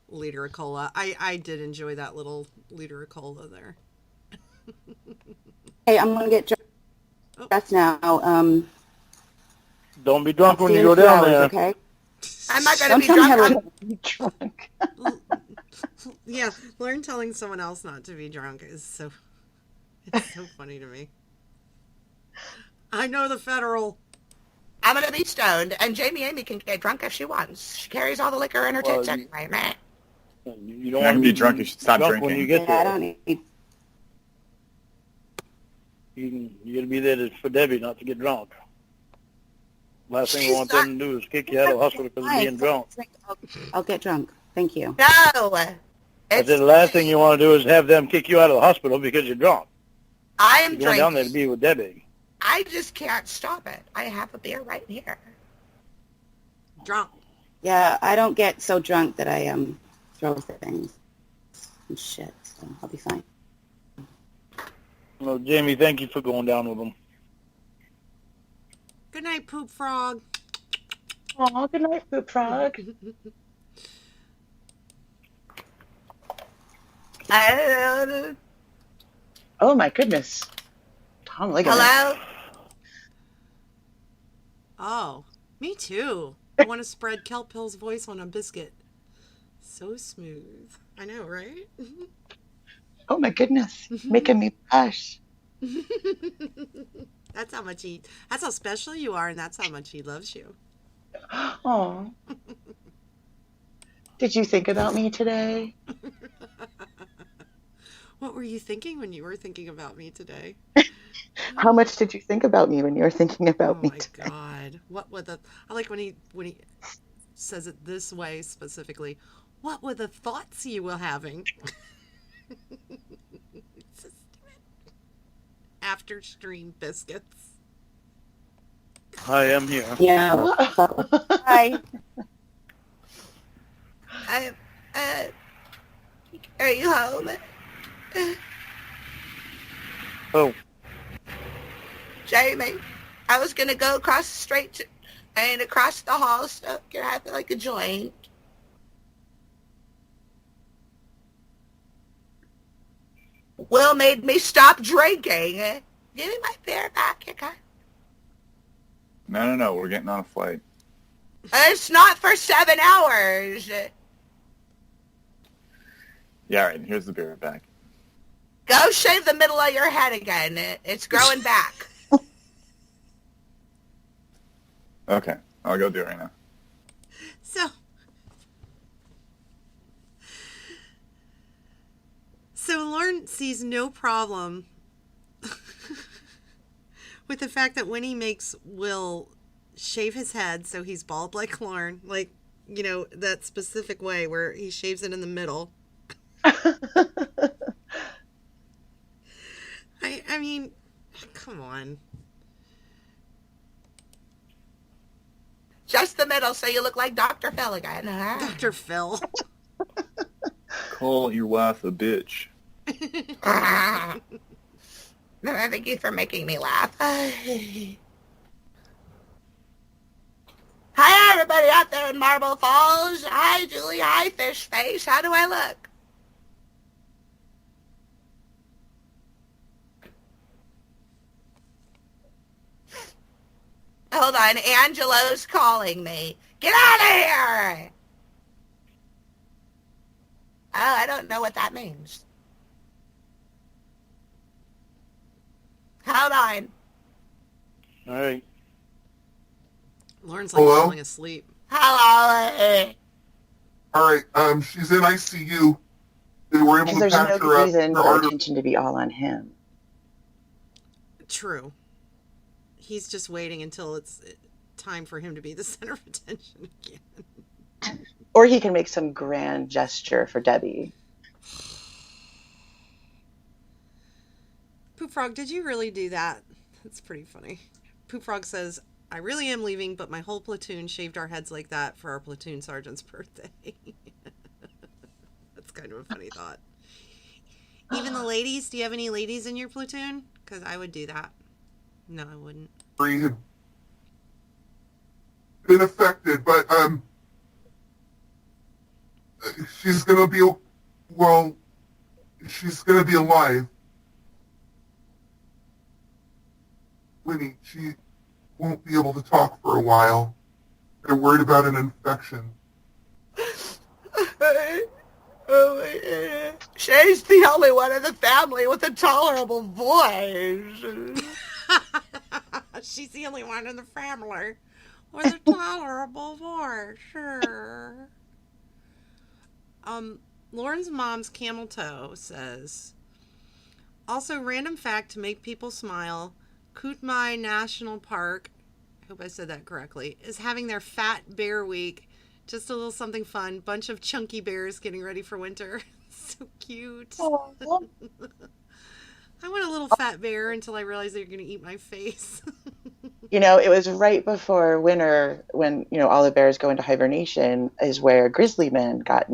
Liter of cola. I did enjoy that little liter of cola there. Hey, I'm gonna get dressed now. Don't be drunk when you go down there. Okay. I'm not gonna be Drunk. Yeah, learn telling someone else not to be drunk is so funny to me. I know the federal. I'm gonna be stoned, and Jamie Amy can get drunk if she wants. She carries all the liquor in her tits anyway, man. You You're don't not want gonna be drunk. You should stop drunk drinking. when you get Yeah, I there. don't need. You gotta be there for Debbie, not to get drunk. Last thing we She's want not- them to do is kick you out of the hospital because of being drunk. I'll get drunk. Thank you. No, I said the last thing you want to do is have them kick you out of the hospital because you're drunk. I am You're going down there to drinking. be with Debbie. I just can't stop it. I have a beer right here. Drunk. Yeah, I don't get so drunk that I throw things and shit. So I'll be fine. Well, Jamie, thank you for going down with them. Good night, Poop Frog. Aw, good night, Poop Frog. Oh my goodness. Tom Liggett. Hello? Oh, me too. I want to spread Kelp Hill's voice on a biscuit. So smooth. I know, right? Oh my goodness. Making me blush. That's how special you are, and that's how much he loves you. Oh. Did you think about me today? What were you thinking when you were thinking about me today? How much did you think about me when you were thinking about Oh me my today? God. What were the I like when he says it this way specifically. What were the thoughts you were having? It's so stupid. After stream biscuits. I am here. Yeah. Hi. Are you home? Oh, Jamie, I was gonna go across the street and across the hall, so can I have like a joint? Will made me stop drinking. Give me my beer back, you guys. No. We're getting on a flight. It's not for 7 hours. Yeah, all right. Here's the beer back. Go shave the middle of your head again. It's growing back. Okay, I'll go do it right now. So Lauren sees no problem with the fact that Winnie makes Will shave his head so he's bald like Lauren, like, you know, that specific way where he shaves it in the middle. I mean, come on. Just the middle so you look like Dr. Phil again. Dr. Phil. Call your wife a bitch. Thank you for making me laugh. Hi, everybody out there in Marble Falls. Hi, Julie. Hi, Fish Face. How do I look? Hold on. Angelo's calling me. Get out of here! Oh, I don't know what that means. Hold on. all right. Lauren's like Hello? falling asleep. Hello. All right, she's in ICU. They were able Because to there's patch no her up. reason Her for artery- attention to be all on him. True. He's just waiting until it's time for him to be the center of attention again. Or he can make some grand gesture for Debbie. Poop Frog, did you really do that? That's pretty funny. Poop Frog says, I really am leaving, but my whole platoon shaved our heads like that for our platoon sergeant's birthday. That's kind of a funny thought. Even the ladies, do you have any ladies in your platoon? Because I would do that. No, I wouldn't. had been affected, but she's gonna be she's gonna be alive. Winnie, she won't be able to talk for a while. They're worried about an infection. She's the only one in the family with a tolerable voice. She's the only one in the family with a tolerable voice. Sure. Lauren's mom's camel toe says, also, random fact to make people smile, Kootenai National Park, I hope I said that correctly, is having their Fat Bear Week. Just a little something fun. Bunch of chunky bears getting ready for winter. So cute. Oh. I want a little fat bear until I realize they're going to eat my face. It was right before winter when, all the bears go into hibernation is where grizzly men got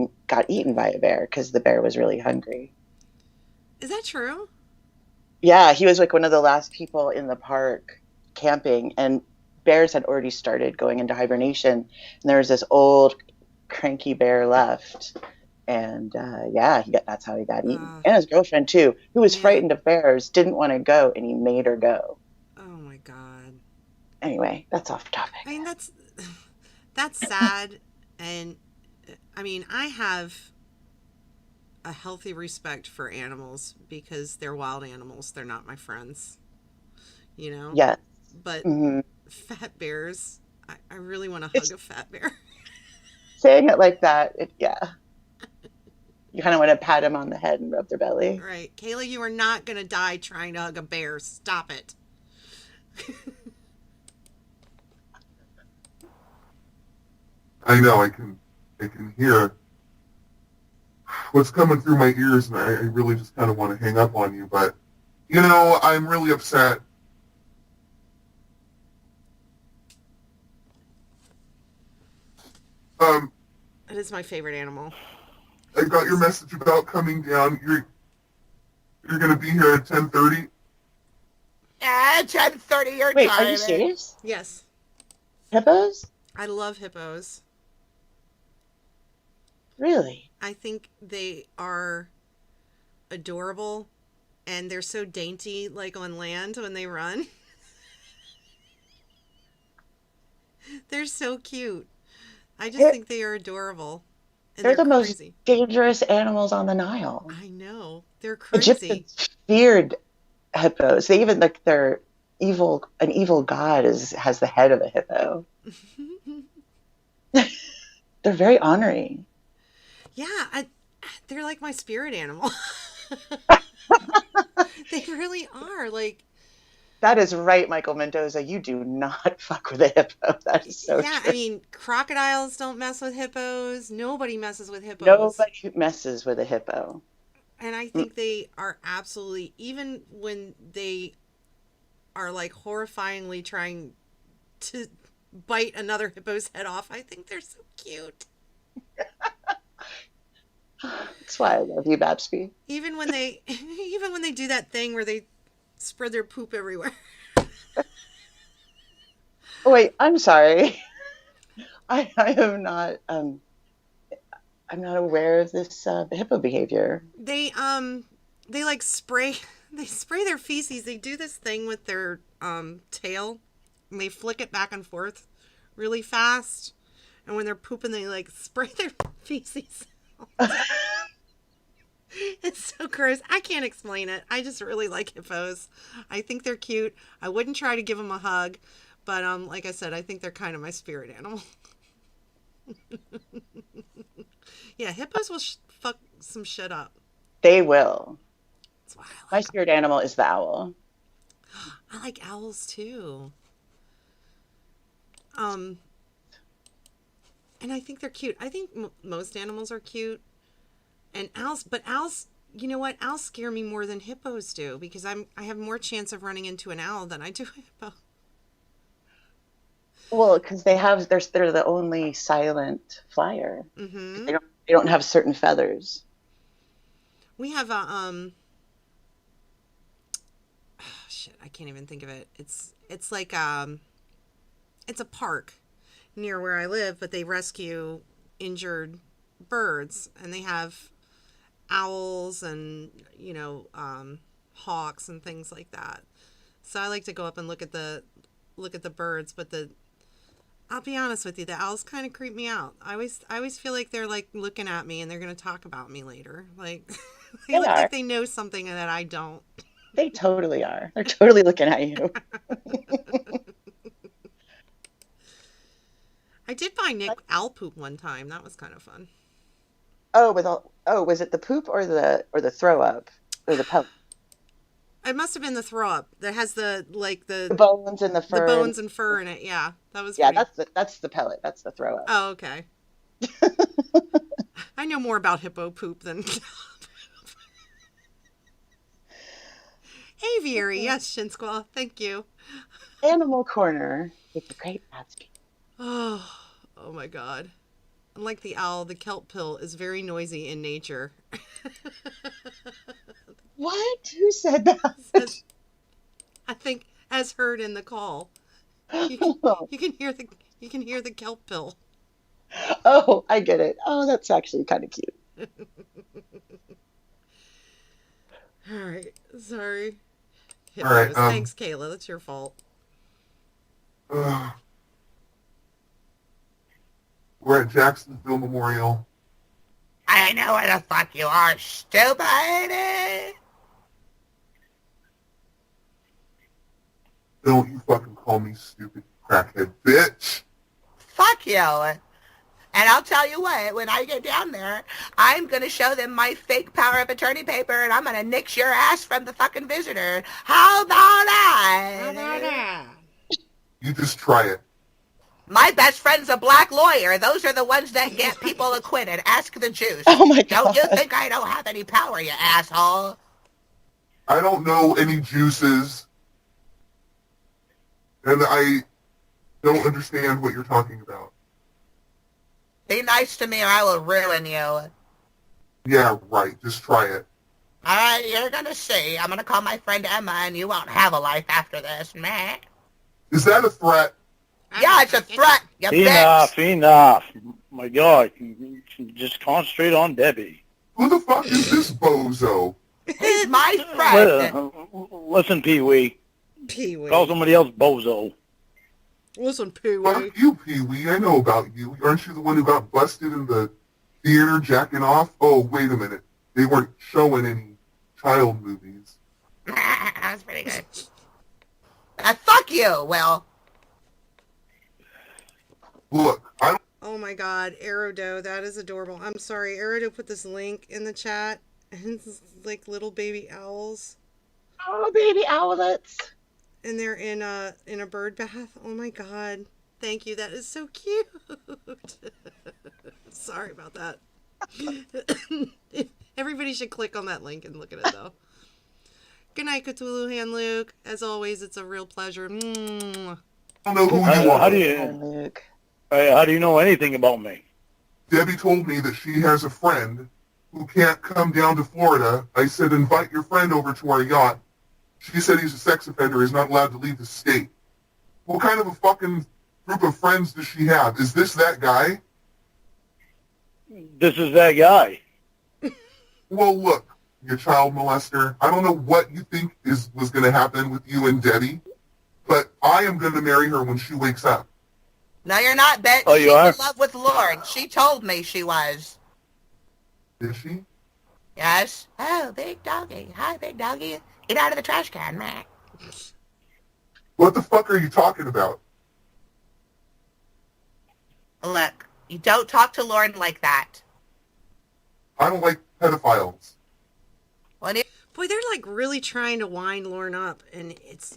eaten by a bear because the bear was really hungry. Is that true? Yeah, he was like one of the last people in the park camping, and bears had already started going into hibernation, and there was this old cranky bear left, and that's how he got eaten. And his girlfriend too, who was frightened of bears, didn't want to go, and he made her go. Oh my God. Anyway, that's off topic. I mean, that's sad, and I mean, I have a healthy respect for animals because they're wild animals. They're not my friends, Yes. But fat bears, I really want to hug a fat bear. Saying it like that, you kind of want to pat him on the head and rub their belly. Right. Kayla, you are not going to die trying to hug a bear. Stop it. I know, I can hear what's coming through my ears, and I really just kind of want to hang up on you, but, I'm really upset. It is my favorite animal. I got your message about coming down. You're going to be here at 10:30? 10:30 your Wait, time. are you serious? Yes. Hippos? I love hippos. Really? I think they are adorable, and they're so dainty, like on land when they run. They're so cute. I just think they are adorable. And They're the crazy. most dangerous animals on the Nile. I know. They're crazy. Egyptians feared hippos. They even they're evil. An evil god has the head of a hippo. They're very honoring. Yeah, they're like my spirit animal. They really are. Like, that is right, Michael Mendoza. You do not fuck with a hippo. That is so true. I mean, crocodiles don't mess with hippos. Nobody messes with hippos. Nobody messes with a hippo. And I think they are absolutely, even when they are like horrifyingly trying to bite another hippo's head off, I think they're so cute. That's why I love you, Babsby. Even when they do that thing where they spread their poop everywhere. Oh, wait, I'm sorry. I am not. I'm not aware of this hippo behavior. They like spray. They spray their feces. They do this thing with their tail, and they flick it back and forth really fast. And when they're pooping, they like spray their feces. It's so gross. I can't explain it. I just really like hippos. I think they're cute. I wouldn't try to give them a hug, but like I said, I think they're kind of my spirit animal. Yeah, hippos will fuck some shit up. They will. That's why I like My spirit animal is the owl. I like owls too. And I think they're cute. I think most animals are cute. And owls, you know what? Owls scare me more than hippos do because I have more chance of running into an owl than I do a hippo. Well, because they're the only silent flyer. Mm-hmm. They don't have certain feathers. We have a shit, I can't even think of it. It's like it's a park near where I live, but they rescue injured birds, and they have owls and hawks and things like that. So I like to go up and look at the birds, but I'll be honest with you, the owls kind of creep me out. I always feel like they're like looking at me and they're going to talk about me later. Like they look like they know something that I don't. They totally are. They're totally looking at you. I did buy Nick owl poop one time. That was kind of fun. Was it the poop or the throw up or the pellet? It must have been the throw up that has the The bones and the fur. the bones and fur in it. Yeah, that was. Yeah, pretty... that's the pellet. That's the throw up. Oh, okay. I know more about hippo poop than aviary. Yes, Shinsquaw. Thank you. Animal Corner with the great Gatsby. Oh my God. Unlike the owl, the kelp pill is very noisy in nature. What? Who said that? I think, as heard in the call, you can hear the kelp pill. Oh, I get it. Oh, that's actually kind of cute. All right, sorry. All right, Thanks, Kayla. That's your fault. We're at Jacksonville Memorial. I know where the fuck you are, stupid. Don't you fucking call me stupid, crackhead bitch. Fuck you. And I'll tell you what, when I get down there, I'm going to show them my fake power of attorney paper, and I'm going to nix your ass from the fucking visitor. How about that? You just try it. My best friend's a black lawyer. Those are the ones that get people acquitted. Ask the Jews. Oh my God. Don't you think I don't have any power, you asshole? I don't know any juices. And I don't understand what you're talking about. Be nice to me or I will ruin you. Yeah, right. Just try it. All right, you're going to see. I'm going to call my friend Emma, and you won't have a life after this. Meh. Is that a threat? Yeah, it's a threat, you Enough, bitch. enough. My God, you can just concentrate on Debbie. Who the fuck is this bozo? He's my friend. Listen, Pee-wee. Pee-wee. Call somebody else bozo. Listen, Pee-wee. Fuck you, Pee-wee. I know about you. Aren't you the one who got busted in the theater jacking off? Oh, wait a minute. They weren't showing any child movies. That was pretty good. Fuck you, Will. Look, I don't... Oh my God, Aerodo, that is adorable. I'm sorry, Aerodo put this link in the chat, and it's like little baby owls, Oh, baby owlets. and they're in a bird bath. Oh my God, thank you. That is so cute. Sorry about that. Everybody should click on that link and look at it though. Good night, Cthulhu Hand Luke. As always, it's a real pleasure. I don't know who you How are. do Luke. how do you know anything about me? Debbie told me that she has a friend who can't come down to Florida. I said, invite your friend over to our yacht. She said he's a sex offender. He's not allowed to leave the state. What kind of a fucking group of friends does she have? Is this that guy? This is that guy. Well, look, you child molester. I don't know what you think was going to happen with you and Debbie, but I am going to marry her when she wakes up. No, you're not, bitch. Oh, you She's are? in love with Lord. She told me she was. Is she? Yes. Oh, big doggy. Hi, big doggy. Get out of the trash can, man. What the fuck are you talking about? Look, you don't talk to Lauren like that. I don't like pedophiles. When you Boy, they're like really trying to wind Lorne up, and it's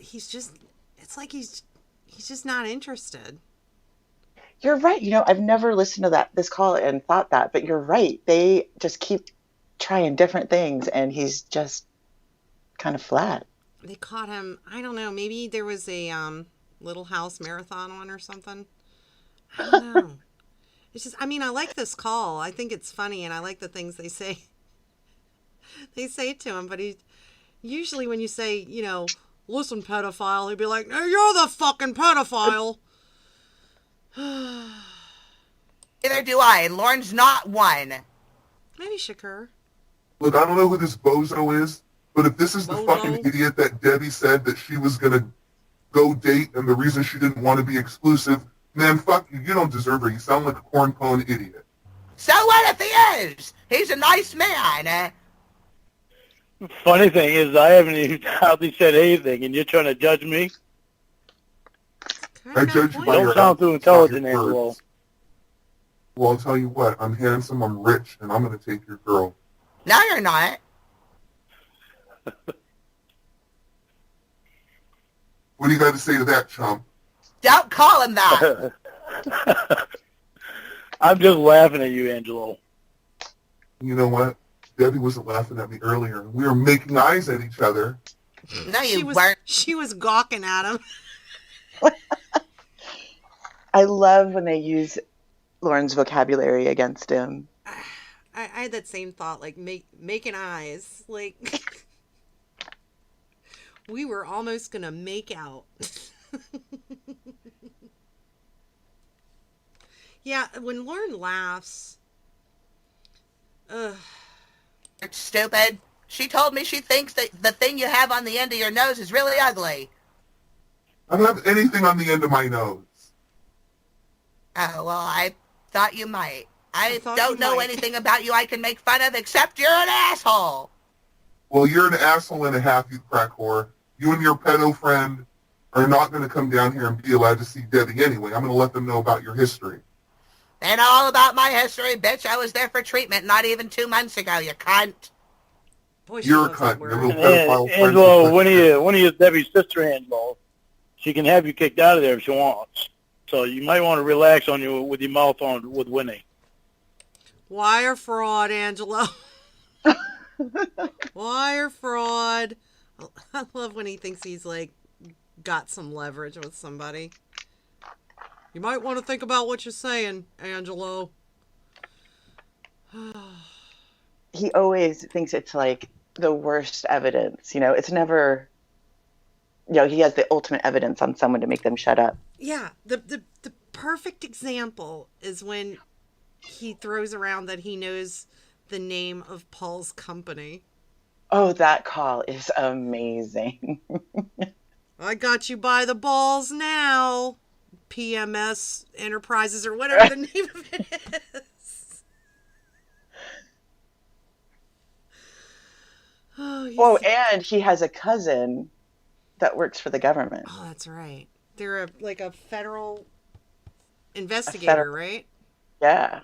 like he's just not interested. You're right. You know, I've never listened to this call and thought that, but you're right. They just keep trying different things, and he's just kind of flat. They caught him. I don't know. Maybe there was a Little House marathon on or something. I don't know. It's just. I mean, I like this call. I think it's funny, and I like the things they say. They say to him, but he usually when you say, you know, listen, pedophile, he'd be like, no, you're the fucking pedophile. neither do I, and Lauren's not one. Maybe Shakur. Look, I don't know who this bozo is, but if this is the Bozo? fucking idiot that Debbie said that she was going to go date and the reason she didn't want to be exclusive, man, fuck you. You don't deserve her. You sound like a corn-pone idiot. So what if he is? He's a nice man. Funny thing is, I haven't even hardly said anything, and you're trying to judge me. I judge you by Don't your sound too intelligent, outspoken Angelo. words. Well, I'll tell you what. I'm handsome, I'm rich, and I'm going to take your girl. No, you're not. What do you got to say to that, chump? Don't call him that. I'm just laughing at you, Angelo. You know what? Debbie wasn't laughing at me earlier. We were making eyes at each other. No, She you was weren't. she was gawking at him. I love when they use Lauren's vocabulary against him. I had that same thought, like making eyes, like we were almost gonna make out. Yeah, when Lauren laughs, It's stupid. She told me she thinks that the thing you have on the end of your nose is really ugly. I don't have anything on the end of my nose. Oh, well, I thought you might. I thought don't you know might. anything about you I can make fun of except you're an asshole. Well, you're an asshole and a half, you crack whore. You and your pedo friend are not going to come down here and be allowed to see Debbie anyway. I'm going to let them know about your history. And all about my history, bitch. I was there for treatment not even 2 months ago, you cunt. boy, she You're a loves that cunt. You're a word. little pedophile. Angelo, when he is Debbie's sister, Angelo, she can have you kicked out of there if she wants. So you might want to relax on you with your mouth on with Winnie. Wire fraud, Angelo. Wire fraud. I love when he thinks he's like got some leverage with somebody. You might want to think about what you're saying, Angelo. He always thinks it's like the worst evidence. You know, it's never, you know, he has the ultimate evidence on someone to make them shut up. Yeah, the perfect example is when he throws around that he knows the name of Paul's company. Oh, that call is amazing. I got you by the balls now, PMS Enterprises or whatever the name of it is. Oh, and he has a cousin that works for the government. Oh, that's right. They're like a federal investigator, right? Yeah.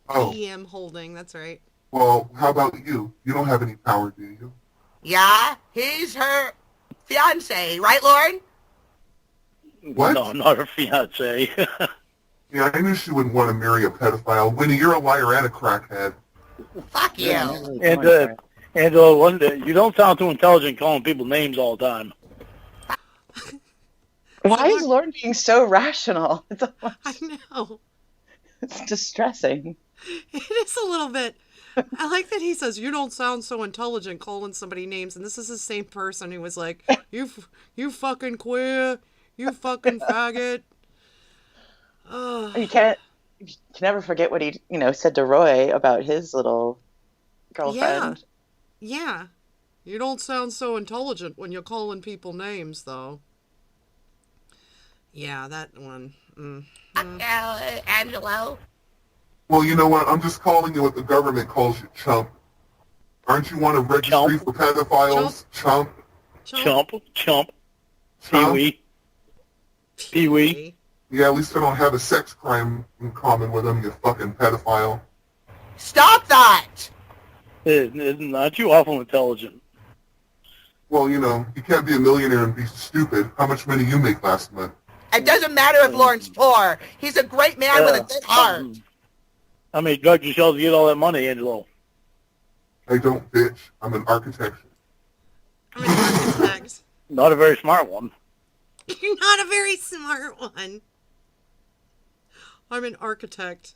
Oh, EM Holding, that's right. well, how about you? You don't have any power, do you? Yeah, he's her fiance, right, Lauren? What? No, not her fiance. Yeah, I knew she wouldn't want to marry a pedophile. Winnie, you're a liar and a crackhead. Fuck you. And one day, you don't sound too intelligent calling people names all the time. Why is Lauren being so rational? It's I know. It's distressing. It is a little bit. I like that he says, you don't sound so intelligent calling somebody names. And this is the same person who was like, you fucking queer, you fucking faggot. You can never forget what he, said to Roy about his little girlfriend. Yeah. You don't sound so intelligent when you're calling people names, though. Yeah, that one. Angelo. Well, you know what? I'm just calling you what the government calls you, chump. Aren't you on a registry for pedophiles, chump? Chump. Pee-wee. Pee-wee. Yeah, at least I don't have a sex crime in common with them, you fucking pedophile. Stop that! Not you awful intelligent. Well, you can't be a millionaire and be stupid. How much money you make last month? It doesn't matter if Lauren's poor. He's a great man with a good heart. How many drugs you sell to get all that money, Angelo? I don't, bitch. I'm an architect. I'm an architect. Not a very smart one. You're not a very smart one. I'm an architect.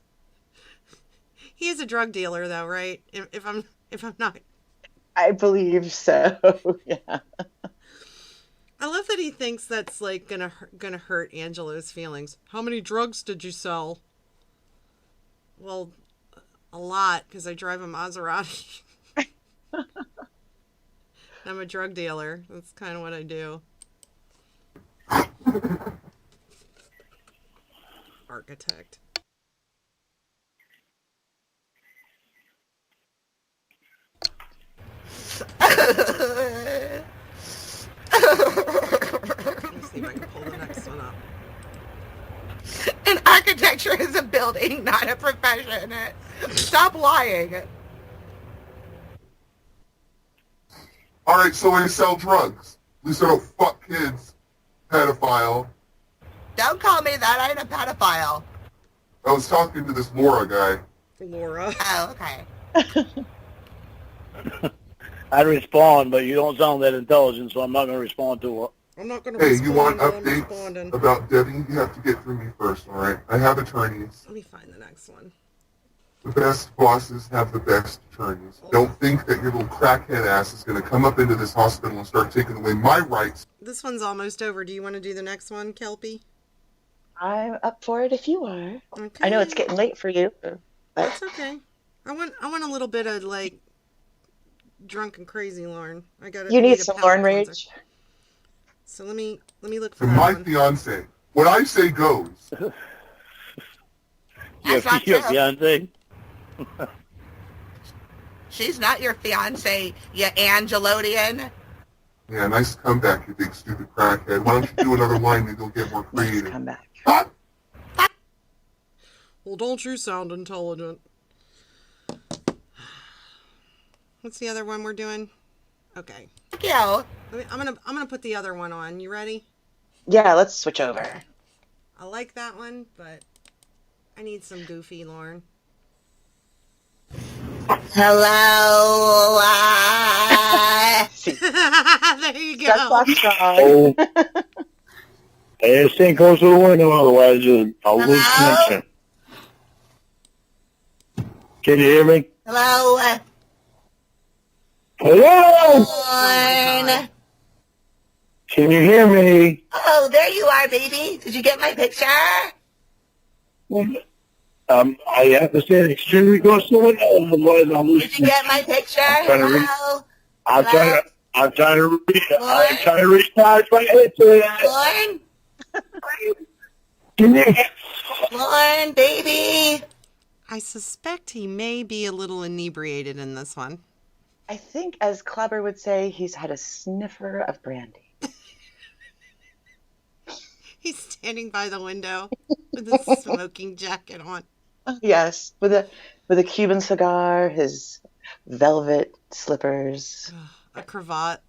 He is a drug dealer, though, right? If I'm not. I believe so. Yeah. I love that he thinks that's like gonna hurt Angelo's feelings. How many drugs did you sell? Well, a lot, because I drive a Maserati. I'm a drug dealer. That's kind of what I do. Architect. Let me see if I can pull the next one up. And architecture is a building, not a profession. Stop lying. All right, so I sell drugs. At least I don't fuck kids. Pedophile. Don't call me that. I ain't a pedophile. I was talking to this Laura guy. Laura. Oh, okay. I'd respond, but you don't sound that intelligent, so I'm not going to respond to her. I'm not going to Hey, respond. you want I'm updates responding. about Debbie? You have to get through me first, all right? I have attorneys. Let me find the next one. The best bosses have the best attorneys. Don't think that your little crackhead ass is going to come up into this hospital and start taking away my rights. This one's almost over. Do you want to do the next one, KELP? I'm up for it if you are. Okay. I know it's getting late for you, but That's okay. I want a little bit of like drunk and crazy Lauren. you need a some palate Lauren cleanser. rage. So let me look for From that my one. fiance. What I say goes. That's not Your true. fiance? She's not your fiance, you Angelodian. Yeah, nice comeback, you big stupid crackhead. Why don't you do another line, maybe you'll get more Nice creative. comeback. Huh? Well, don't you sound intelligent? What's the other one we're doing? Okay. Thank you. I'm gonna put the other one on. You ready? Yeah, let's switch over. I like that one, but I need some goofy Lauren. Hello. There you Just go. walk strong. Oh. Hey, stay close to the window, otherwise I'll lose Hello? connection. Can you hear me? Hello. Hello? Lauren. Can you hear me? Oh, there you are, baby. Did you get my picture? I have to stand extremely close to the window, otherwise I'll lose Did you get my picture? I'm trying to read. Hello. I'm trying to Lauren? recharge my headset. Lauren? Can you? Lauren, baby. I suspect he may be a little inebriated in this one. I think, as Clabber would say, he's had a sniffer of brandy. He's standing by the window with a smoking jacket on. Yes, with a Cuban cigar, his velvet slippers, A cravat.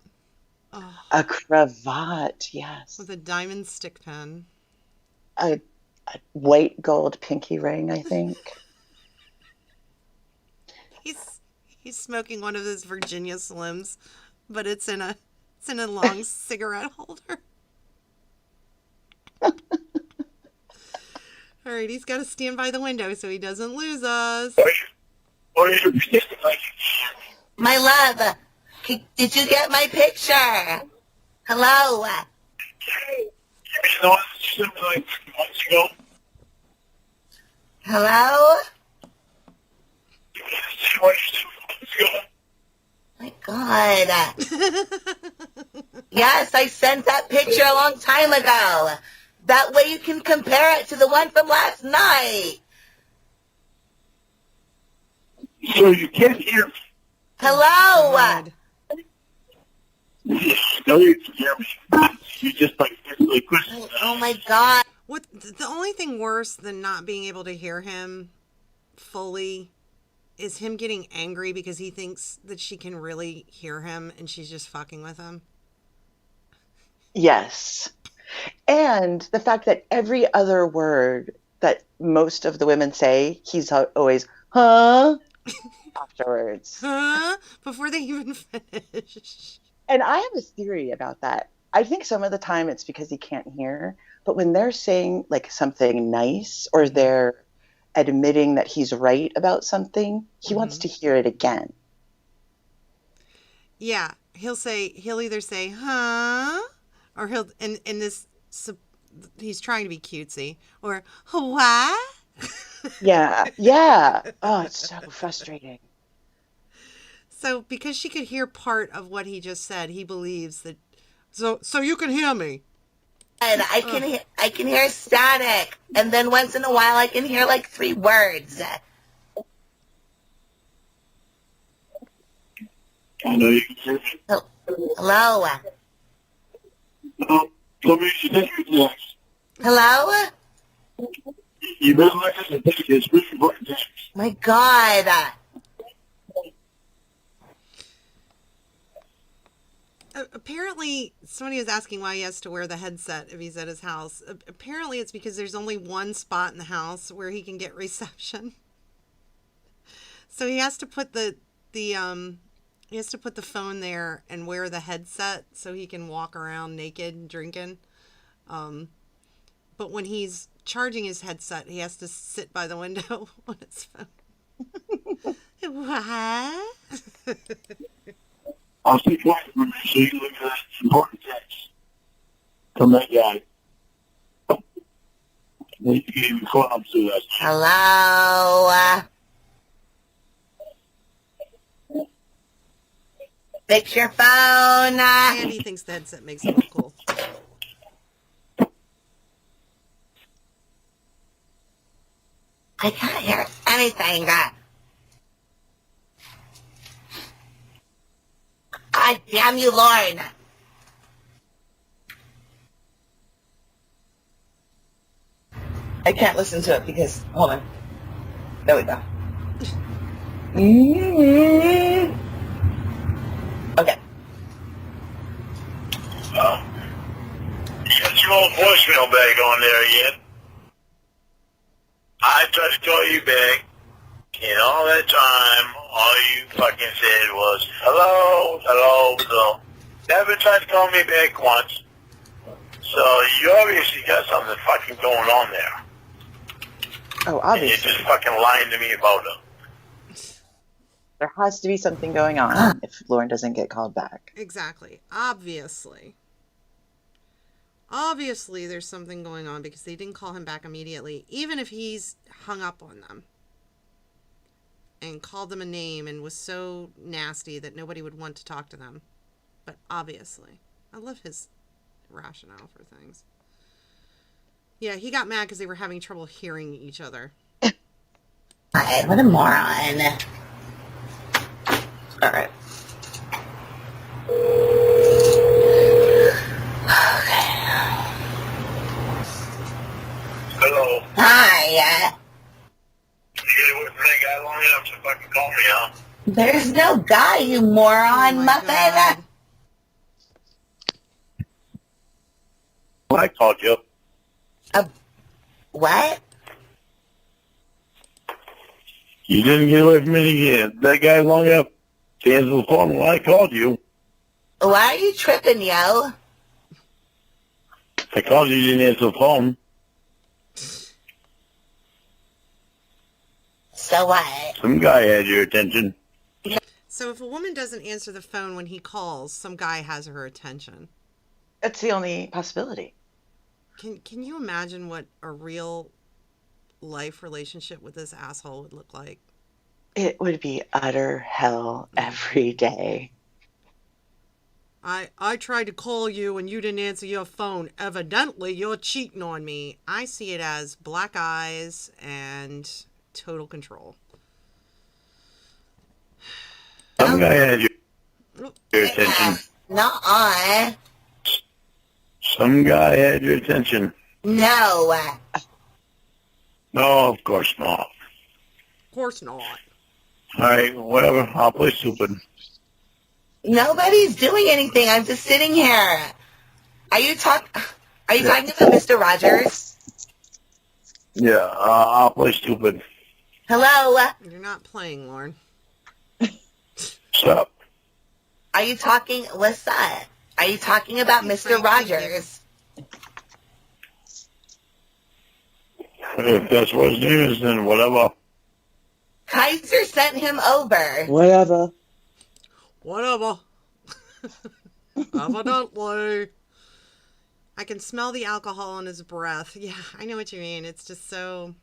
Oh, a cravat, yes, with a diamond stick pin. a white gold pinky ring, I think. He's smoking one of those Virginia Slims, but it's in a long cigarette holder. All right, he's got to stand by the window so he doesn't lose us. My love. Did you get my picture? Hello. Hello? My God. Yes, I sent that picture a long time ago. That way you can compare it to the one from last night. So you can't hear. Hello? God. No, you can hear me. You just like physically pushing. Oh my God. What the only thing worse than not being able to hear him fully is him getting angry because he thinks that she can really hear him and she's just fucking with him. Yes. And the fact that every other word that most of the women say, he's always, huh? Afterwards. Huh? Before they even finish. And I have a theory about that. I think some of the time it's because he can't hear, but when they're saying like something nice or they're admitting that he's right about something, he wants to hear it again. Yeah, he'll either say, huh? Or he's trying to be cutesy. Or, what? Yeah. Oh, it's so frustrating. So because she could hear part of what he just said, he believes that, so you can hear me. And I can hear static. And then once in a while I can hear like 3 words. I know you can hear me. Hello? Let me take your text. Hello? You better not have to take this. Really important text. My God. Apparently, somebody was asking why he has to wear the headset if he's at his house. Apparently, it's because there's only one spot in the house where he can get reception. So he has to put he has to put the phone there and wear the headset so he can walk around naked drinking. But when he's charging his headset, he has to sit by the window on his phone. What? I'll stay quiet for a minute so you can look at that important text from that guy. You gave me caught up to that. Hello? Fix your phone. Andy thinks the headset makes him look cool. I can't hear anything. God damn you, Lauren. I can't listen to it because, hold on. There we go. Okay. You got your old voicemail bag on there yet? I tried to call you back, and all that time, all you fucking said was, hello, hello, hello. Never tried to call me back once. So you obviously got something fucking going on there. Oh, And you're obviously. just fucking lying to me about it. There has to be something going on if Lauren doesn't get called back. Exactly. Obviously. Obviously, there's something going on because they didn't call him back immediately, even if he's hung up on them and called them a name and was so nasty that nobody would want to talk to them. But obviously, I love his rationale for things. Yeah, he got mad because they were having trouble hearing each other. God, what a moron. All right. Hello. Hi. You get away from that guy long enough to fucking call me, huh? There's no guy, you moron, Oh my muffin. God. I called you. What? You didn't get away from me again. That guy long enough to answer the phone when I called you. Why are you tripping, yo? I called you, you didn't answer the phone. So what? Some guy had your attention. So if a woman doesn't answer the phone when he calls, some guy has her attention. That's the only possibility. Can you imagine what a real life relationship with this asshole would look like? It would be utter hell every day. I tried to call you and you didn't answer your phone. Evidently, you're cheating on me. I see it as black eyes and total control. Some guy had your attention. Nuh-uh. Some guy had your attention. No. No, of course not. Of course not. All right, whatever. I'll play stupid. Nobody's doing anything. I'm just sitting here. Are you talking about Mr. Rogers? Yeah, I'll play stupid. Hello? You're not playing, Lauren. Stop. Are you talking, what's that? Are you talking about Mr. Rogers? If that's what his name is, then whatever. Kaiser sent him over. Whatever. Whatever. Evidently. I can smell the alcohol on his breath. Yeah, I know what you mean. It's just so...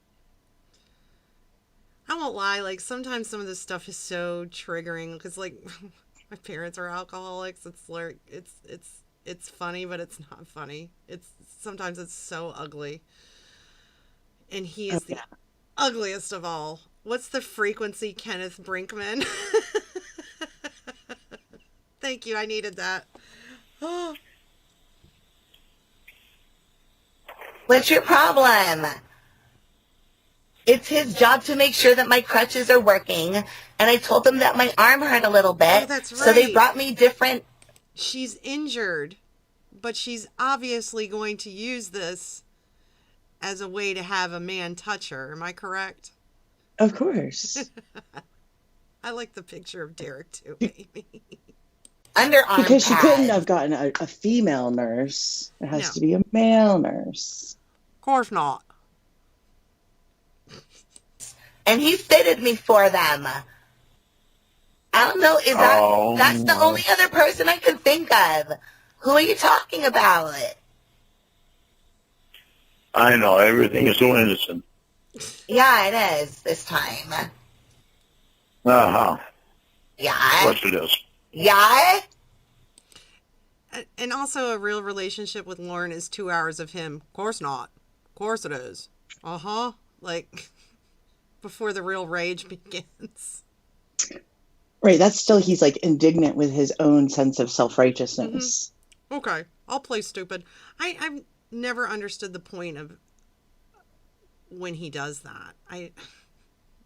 I won't lie, like, sometimes some of this stuff is so triggering, because, like, my parents are alcoholics. It's, like, it's funny, but it's not funny. Sometimes it's so ugly. And he is the ugliest of all. What's the frequency, Kenneth Brinkman? Thank you. I needed that. What's your problem? It's his job to make sure that my crutches are working, and I told them that my arm hurt a little bit. Oh, that's So they right. brought me different... She's injured, but she's obviously going to use this as a way to have a man touch her. Am I correct? Of course. I like the picture of Derek too, baby. underarm Because she pads. couldn't have gotten a female nurse. It has No. to be a male nurse. Of course not. And he fitted me for them. I don't know, that's the only other person I can think of. Who are you talking about? I know, everything is so innocent. Yeah, it is this time. Uh-huh. Yeah. What's it is? Yeah? And also, a real relationship with Lauren is 2 hours of him. Of course not. Of course it is. Uh-huh. Like, before the real rage begins. Right, that's still, he's like indignant with his own sense of self-righteousness. Okay, I'll play stupid. I've never understood the point of when he does that.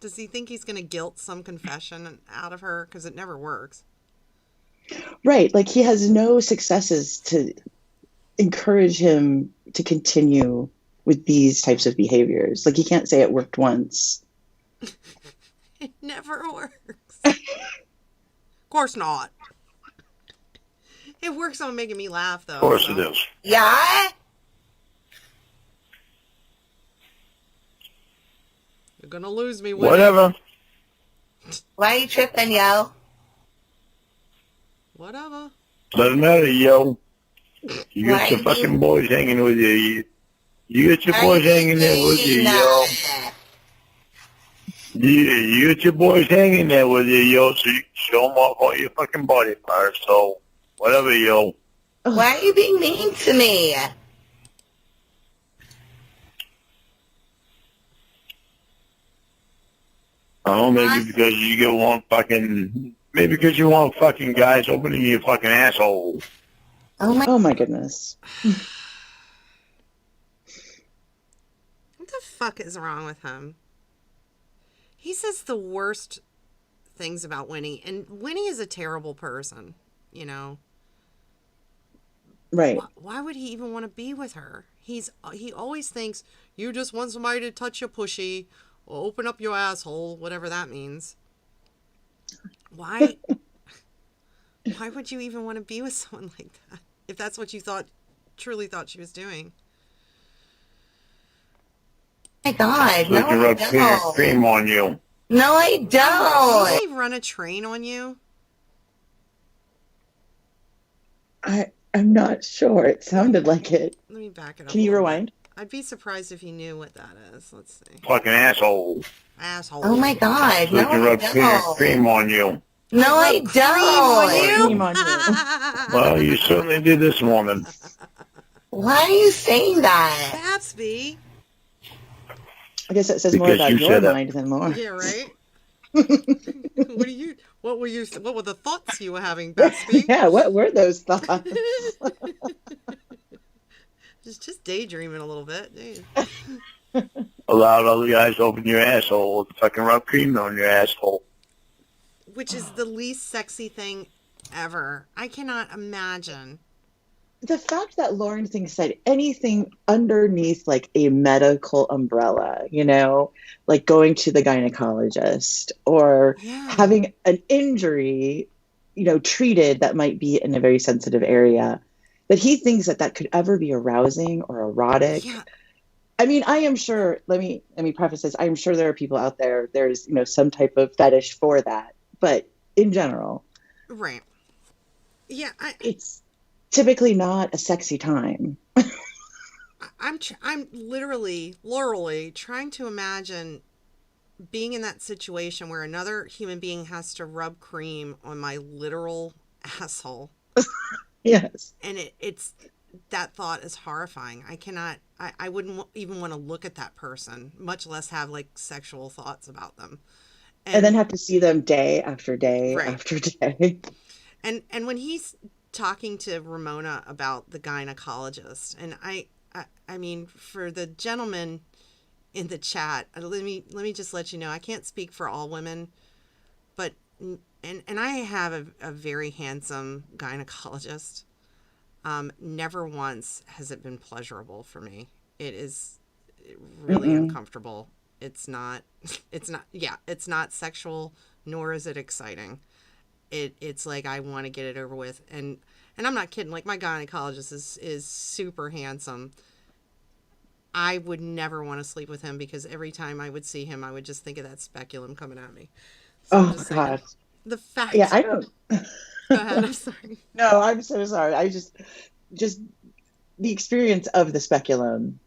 Does he think he's going to guilt some confession out of her? Because it never works. Right, like he has no successes to encourage him to continue with these types of behaviors. Like he can't say it worked once. It never works. Of course not. It works on making me laugh, though. Of course it is. Yeah? You're going to lose me. Winnie. Whatever. Why are you tripping, yo? Whatever. Doesn't matter, yo. You Why got your you- fucking boys hanging with you. You got your boys hanging there with you, yo. You got your boys hanging there with you, yo, so you can show them off all your fucking body parts. So, whatever, yo. Why are you being mean to me? Oh, maybe because you get one fucking... Maybe because you want fucking guys opening your fucking asshole. Oh my goodness. What the fuck is wrong with him? He says the worst things about Winnie, and Winnie is a terrible person, you know. Right. Why would he even want to be with her? He always thinks you just want somebody to touch your pushy or open up your asshole, whatever that means. Why would you even want to be with someone like that? If that's what you truly thought she was doing. Oh my God, So they can no, I rub don't. cream on you. No, I Did don't. he run a train on you? I'm not sure. It sounded like it. Let me back it up. Can you a little rewind? bit. I'd be surprised if he knew what that is. Let's see. Fucking asshole. Asshole. Oh my God, So they no, can I rub don't. cream on you. No, I don't. Cream on you. Well, you certainly did this morning. Why are you saying that? Babsby. I guess it says more Because about you your said that. mind than more. Yeah, right? What were the thoughts you were having, Babsby? Yeah, what were those thoughts? Just daydreaming a little bit. Dude. Allowed other guys to open your asshole. Fucking rub cream on your asshole. Which is the least sexy thing ever. I cannot imagine. The fact that Lauren thinks that anything underneath like a medical umbrella, you know, like going to the gynecologist or Yeah. having an injury, you know, treated that might be in a very sensitive area, that he thinks that that could ever be arousing or erotic. Yeah. I mean, I am sure, let me preface this, I am sure there are people out there, there's, you know, some type of fetish for that. But in general, Right. Yeah, it's typically not a sexy time. I'm literally trying to imagine being in that situation where another human being has to rub cream on my literal asshole. Yes. And it's that thought is horrifying. I wouldn't even want to look at that person, much less have like sexual thoughts about them. And then have to see them day after day Right. after day. And when he's talking to Ramona about the gynecologist, and I mean, for the gentleman in the chat, let me just let you know, I can't speak for all women, but and I have a very handsome gynecologist. Never once has it been pleasurable for me. It is really uncomfortable. It's not it's not sexual, nor is it exciting. It's like I want to get it over with, and I'm not kidding. Like, my gynecologist is super handsome. I would never want to sleep with him because every time I would see him, I would just think of that speculum coming at me. So I'm Oh just saying, God. the fact. Yeah, I don't. Go ahead. I'm sorry. No, I'm so sorry. I just the experience of the speculum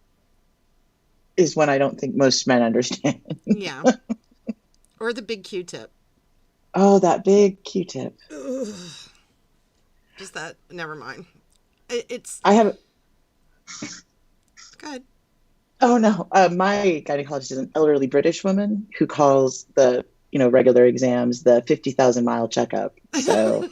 is one I don't think most men understand. Yeah. Or the big Q-tip. Oh, that big Q-tip. Ugh. Just that. Never mind. It's. I have. Go ahead. Oh no, my gynecologist is an elderly British woman who calls the regular exams the 50,000-mile checkup. So.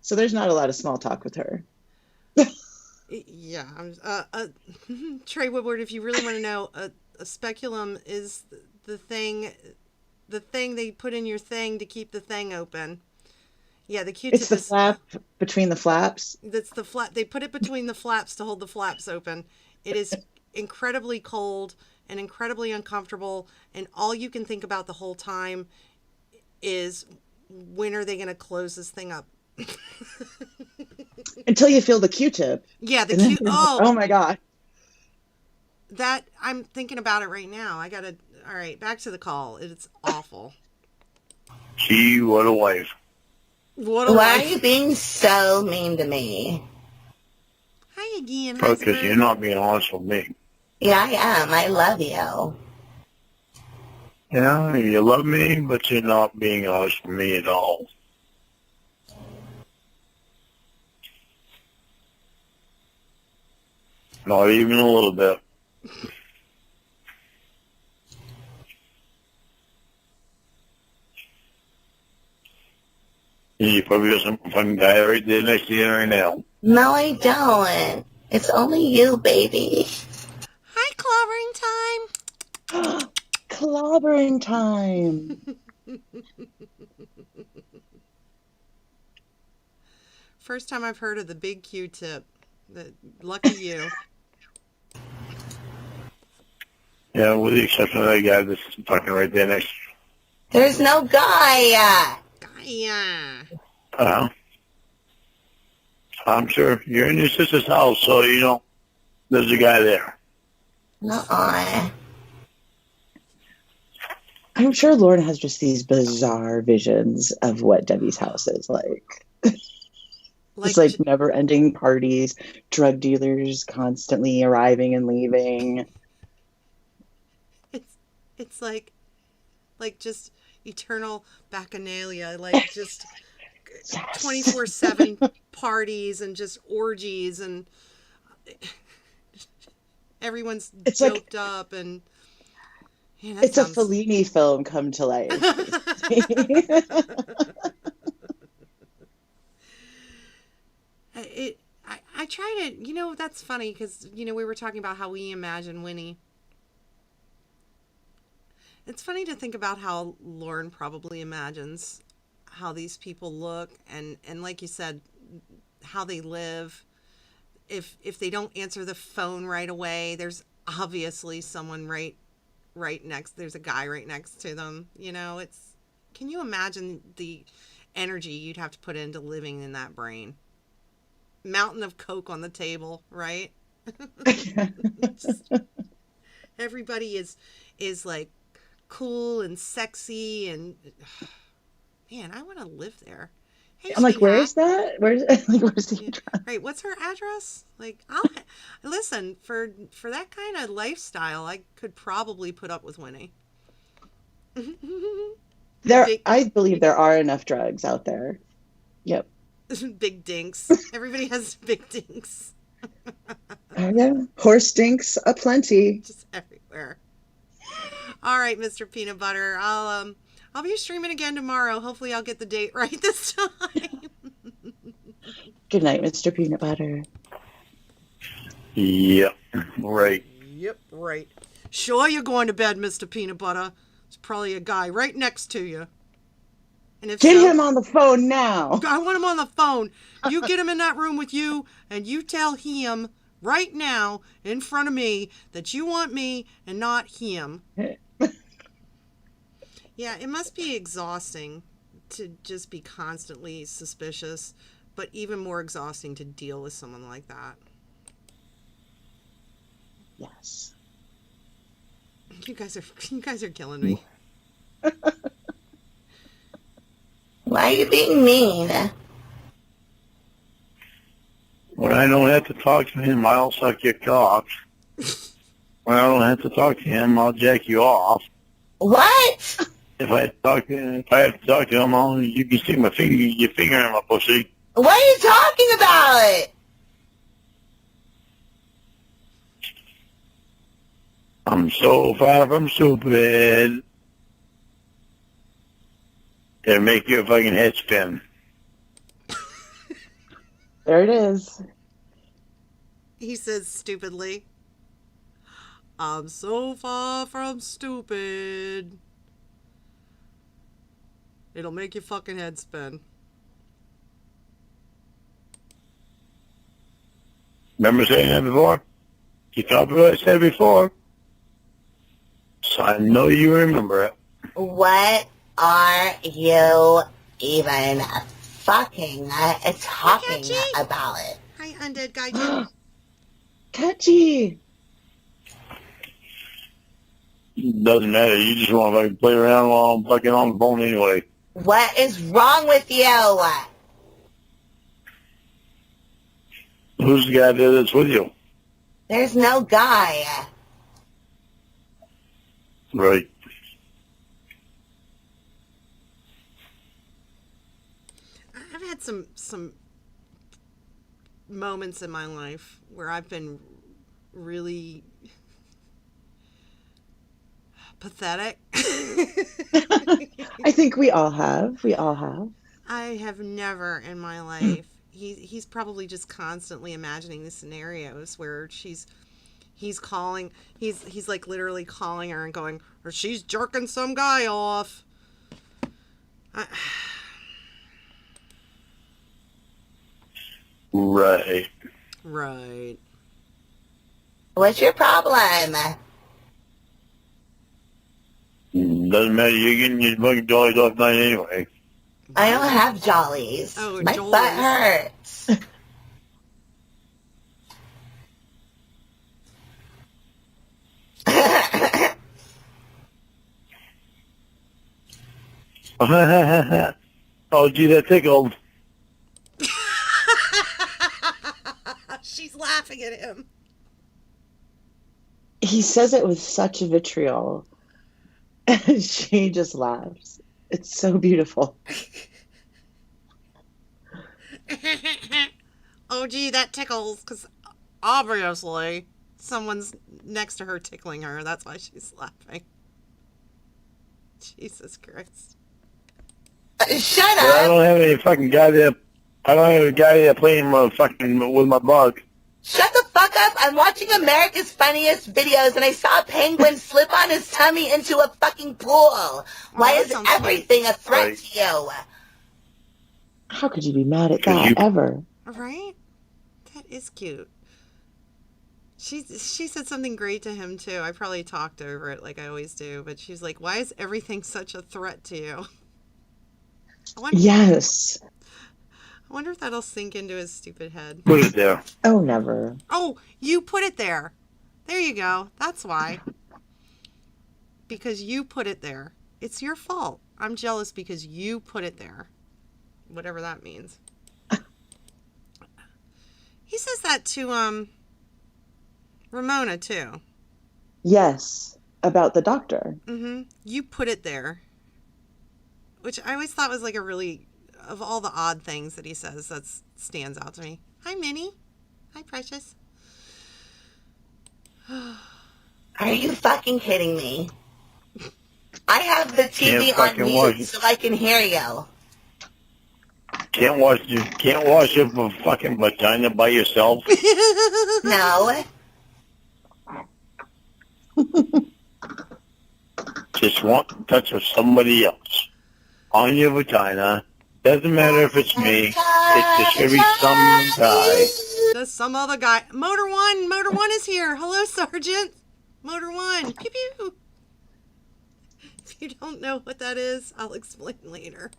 So there's not a lot of small talk with her. Yeah, Trey Woodward, if you really want to know, a speculum is the thing they put in your thing to keep the thing open. Yeah, the Q-tip It's the flap between the flaps. That's the flap. They put it between the flaps to hold the flaps open. It is incredibly cold and incredibly uncomfortable, and all you can think about the whole time is, when are they going to close this thing up? Until you feel the Q-tip. Yeah, the Q. Oh my God. That, I'm thinking about it right now. I gotta. All right, back to the call. It's awful. Gee, what a wife. Why are you being so mean to me? Hi again. Because you're not being honest with me. Yeah, I am. I love you. Yeah, you love me, but you're not being honest with me at all. Not even a little bit. You probably got some fun guy right there next to you right now. No, I don't. It's only you, baby. Hi, clobbering time. Clobbering time. First time I've heard of the big Q-tip. Lucky you. Yeah, with the exception of that guy that's fucking right there next. There's no guy. I'm sure you're in your sister's house, so there's a guy there. Nuh-uh. I'm sure Lauren has just these bizarre visions of what Debbie's house is like. It's like never-ending parties, drug dealers constantly arriving and leaving. It's like just eternal bacchanalia, like just 24/7 parties and just orgies, and everyone's doped up, and it's a Fellini film come to life. I try to, that's funny because, we were talking about how we imagine Winnie. It's funny to think about how Lauren probably imagines how these people look, and like you said, how they live. If they don't answer the phone right away, there's obviously someone right next. There's a guy right next to them. Can you imagine the energy you'd have to put into living in that brain? Mountain of Coke on the table, right? Everybody is like cool and sexy, and man, I want to live there. Hey, I'm like, where is that? Where's the address? Right, what's her address? Like, listen, for that kind of lifestyle, I could probably put up with Winnie. I believe there are enough drugs out there. Yep. Big dinks. Everybody has big dinks. Yeah, horse dinks aplenty. Just everywhere. All right, Mr. Peanut Butter. I'll be streaming again tomorrow. Hopefully I'll get the date right this time. Good night, Mr. Peanut Butter. Yep. Right. Yep, right. Sure you're going to bed, Mr. Peanut Butter. There's probably a guy right next to you. And if Get so, him on the phone now. I want him on the phone. You get him in that room with you, and you tell him right now in front of me that you want me and not him. Yeah, it must be exhausting to just be constantly suspicious, but even more exhausting to deal with someone like that. Yes. You guys are killing me. Why are you being mean? When I don't have to talk to him, I'll suck your cock. When I don't have to talk to him, I'll jack you off. What? If I have to talk to him, you can stick your finger in my pussy. What are you talking about? I'm so far from stupid. It'll make your fucking head spin. There it is. He says stupidly, I'm so far from stupid. It'll make your fucking head spin. Remember saying that before? You thought what I said before? So I know you remember it. What are you even fucking talking about it? Hi, Undead Gaijin. Catchy. Doesn't matter. You just want to fucking play around while I'm fucking on the phone anyway. What is wrong with you? Who's the guy there that's with you? There's no guy. Right. I've had some moments in my life where I've been really pathetic. I think we all have. We all have. I have never in my life. He's probably just constantly imagining the scenarios where he's calling. He's like literally calling her and going, or she's jerking some guy off. Right. Right. What's your problem? Doesn't matter. You're getting your fucking jollies off night anyway. I don't have jollies. Oh, My jollies. butt hurts. Oh, gee, that tickled. She's laughing at him. He says it with such vitriol. And she just laughs. It's so beautiful. Oh, gee, that tickles, because obviously someone's next to her tickling her. That's why she's laughing. Jesus Christ. Shut But I up. don't have any fucking guy there. I don't have a guy there playing with my bug. Shut the fuck up. I'm watching America's Funniest Videos and I saw a penguin slip on his tummy into a fucking pool. Why that is sounds everything a threat Right. to you? How could you be mad at that ever? Right? That is cute. She said something great to him, too. I probably talked over it like I always do, but she's like, why is everything such a threat to you? Yes. I wonder if that'll sink into his stupid head. Put it there. Oh, never. Oh, you put it there. There you go. That's why. Because you put it there. It's your fault. I'm jealous because you put it there. Whatever that means. He says that to Ramona too. Yes. About the doctor. Mm-hmm. You put it there. Which I always thought was like a really, of all the odd things that he says, that stands out to me. Hi, Minnie. Hi, Precious. Are you fucking kidding me? I have the TV Can't on fucking mute watch it. so I can hear you. Can't wash your fucking vagina by yourself. No. Just want the touch of somebody else on your vagina. Doesn't matter if it's me. It's just gonna be some guy. Just some other guy. Motor One is here. Hello, Sergeant. Motor One. Pew pew. If you don't know what that is, I'll explain later.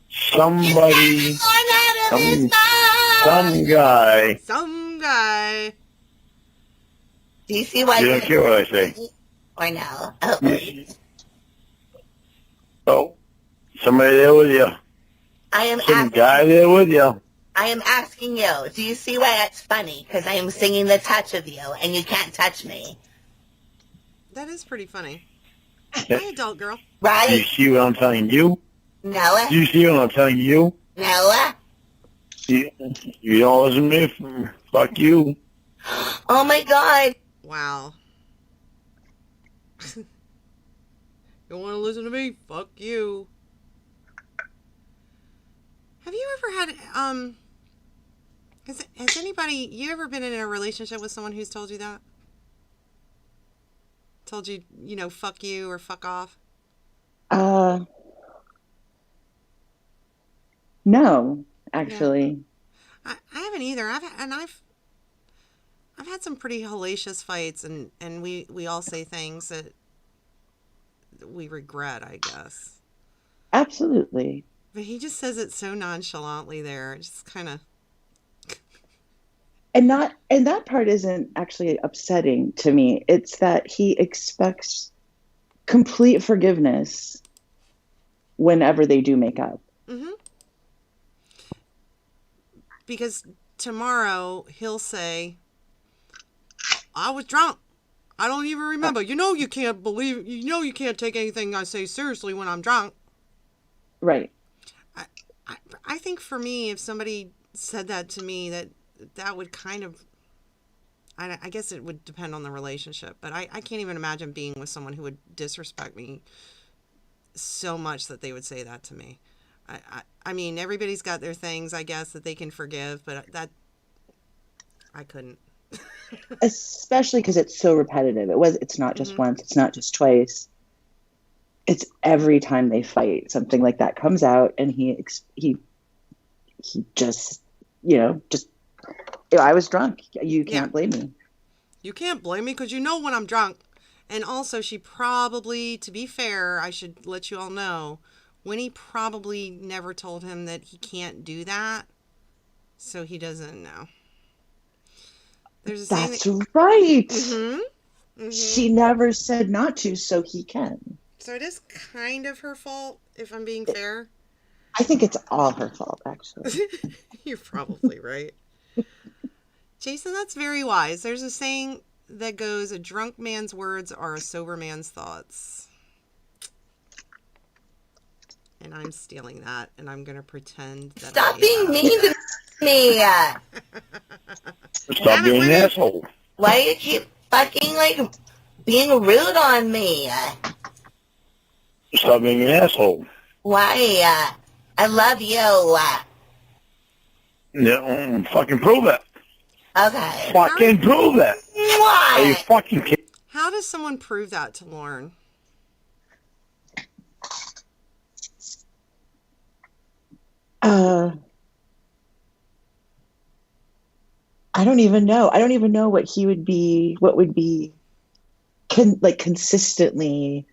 Somebody, some guy. Some guy. Do you see why You don't care what I say. or no? Oh. Oh, somebody there with you. Some guy there with you. I am asking you, do you see why that's funny? Because I am singing the touch of you, and you can't touch me. That is pretty funny. Hi, adult girl. Do you Right? see what I'm telling you? No? Do you see what I'm telling you? No? You don't listen to me? Fuck you. Oh my god. Wow. You want to listen to me? Fuck you. Have you ever had, has anybody, you ever been in a relationship with someone who's told you that? Told you, fuck you or fuck off? No, actually. I haven't either. I've had some pretty hellacious fights, and we all say things that we regret, I guess. Absolutely. But he just says it so nonchalantly there. It's just kind of... And that part isn't actually upsetting to me. It's that he expects complete forgiveness whenever they do make up. Mm-hmm. Because tomorrow he'll say, I was drunk. I don't even remember. You can't take anything I say seriously when I'm drunk. Right. I think for me, if somebody said that to me, that would kind of, I guess it would depend on the relationship, but I can't even imagine being with someone who would disrespect me so much that they would say that to me. I mean, everybody's got their things, I guess, that they can forgive, but that, I couldn't. Especially because it's so repetitive. It's not just once, it's not just twice. It's every time they fight, something like that comes out, and he just, I was drunk. You can't blame me. You can't blame me because when I'm drunk. And also, she probably, to be fair, I should let you all know, Winnie probably never told him that he can't do that, so he doesn't know. That's right. Mm-hmm. Mm-hmm. She never said not to, so he can. So it is kind of her fault, if I'm being fair. I think it's all her fault, actually. You're probably right. Jason, that's very wise. There's a saying that goes, a drunk man's words are a sober man's thoughts. And I'm stealing that, and I'm going to pretend that Stop being mean to me. Stop being an asshole. Why do you keep fucking, being rude on me? Stop being an asshole. Why? I love you. Yeah, fucking prove it. Okay. Fucking prove it. Why? Are you fucking kidding? How does someone prove that to Lauren? I don't even know. I don't even know what would be consistently,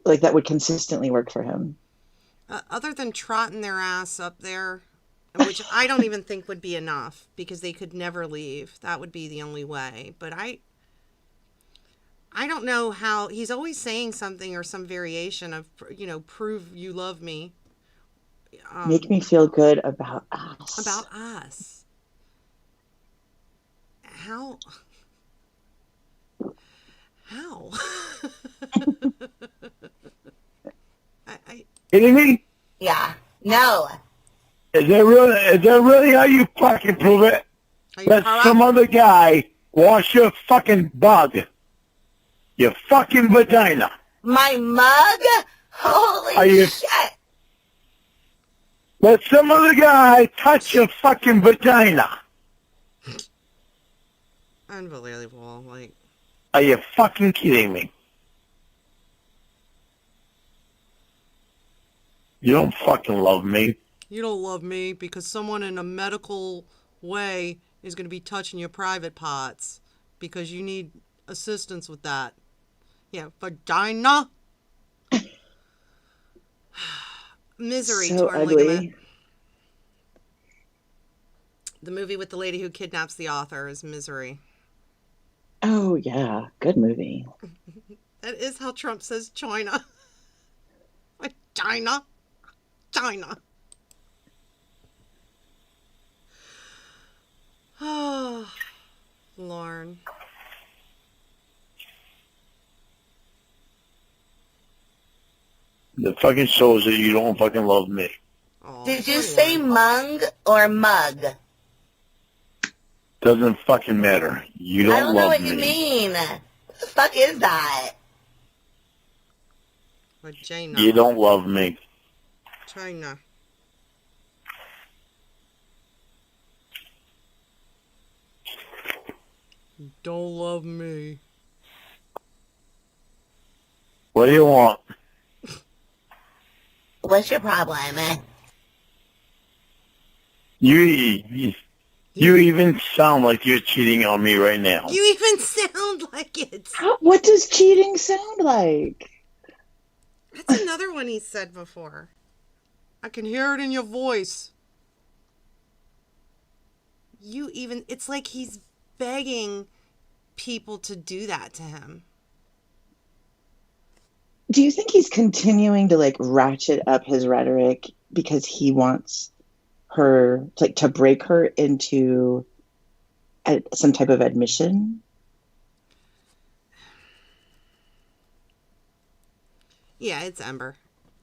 that would consistently work for him. Other than trotting their ass up there, which I don't even think would be enough because they could never leave. That would be the only way. But I don't know how, he's always saying something or some variation of, prove you love me. Make me feel good about us. About us. How? Kidding me? Yeah. No. Is that really how you fucking prove it? Let some other guy wash your fucking bug. Your fucking vagina. My mug? Holy Are you- shit. Let some other guy touch your fucking vagina. Unbelievable. Like, Are you fucking kidding me? You don't fucking love me. you don't love me because someone in a medical way is going to be touching your private parts because you need assistance with that. Yeah, vagina. Misery, So torn ligament. ugly. The movie with the lady who kidnaps the author is Misery. Oh yeah, good movie. That is how Trump says China. China. China. Oh, Lauren. The fucking shows that you don't fucking love me. Oh, Did you poor say Lauren. mung or mug? Doesn't fucking matter. You I don't don't know love what you me. mean. What the fuck is that? Vagina. You don't love me. China. Don't love me. What do you want? What's your problem? You even sound like you're cheating on me right now. You even sound like it. What does cheating sound like? That's another one he said before. I can hear it in your voice. It's like he's begging people to do that to him. Do you think he's continuing to like ratchet up his rhetoric because he wants her to break her into some type of admission? Yeah, it's Ember.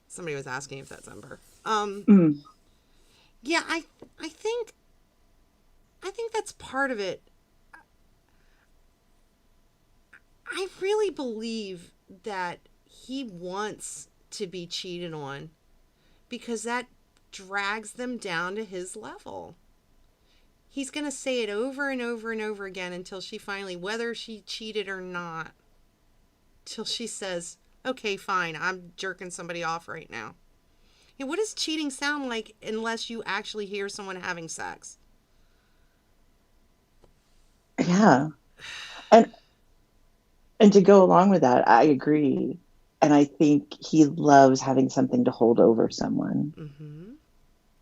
Somebody was asking if that's Ember. Yeah, I think that's part of it. I really believe that he wants to be cheated on because that drags them down to his level. He's going to say it over and over and over again until she finally, whether she cheated or not, till she says, okay, fine, I'm jerking somebody off right now. Yeah, what does cheating sound like unless you actually hear someone having sex? Yeah. And to go along with that, I agree. And I think he loves having something to hold over someone. Mm-hmm.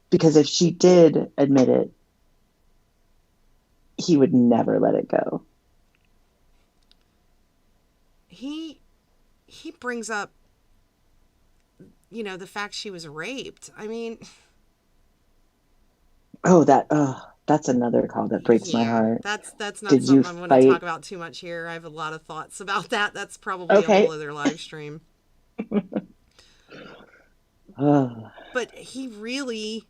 Because if she did admit it, he would never let it go. He brings up, the fact she was raped. I mean... That's another call that breaks my heart. That's not Did you something I want to fight? talk about too much here. I have a lot of thoughts about that. That's probably a Okay. whole other live stream. But he really,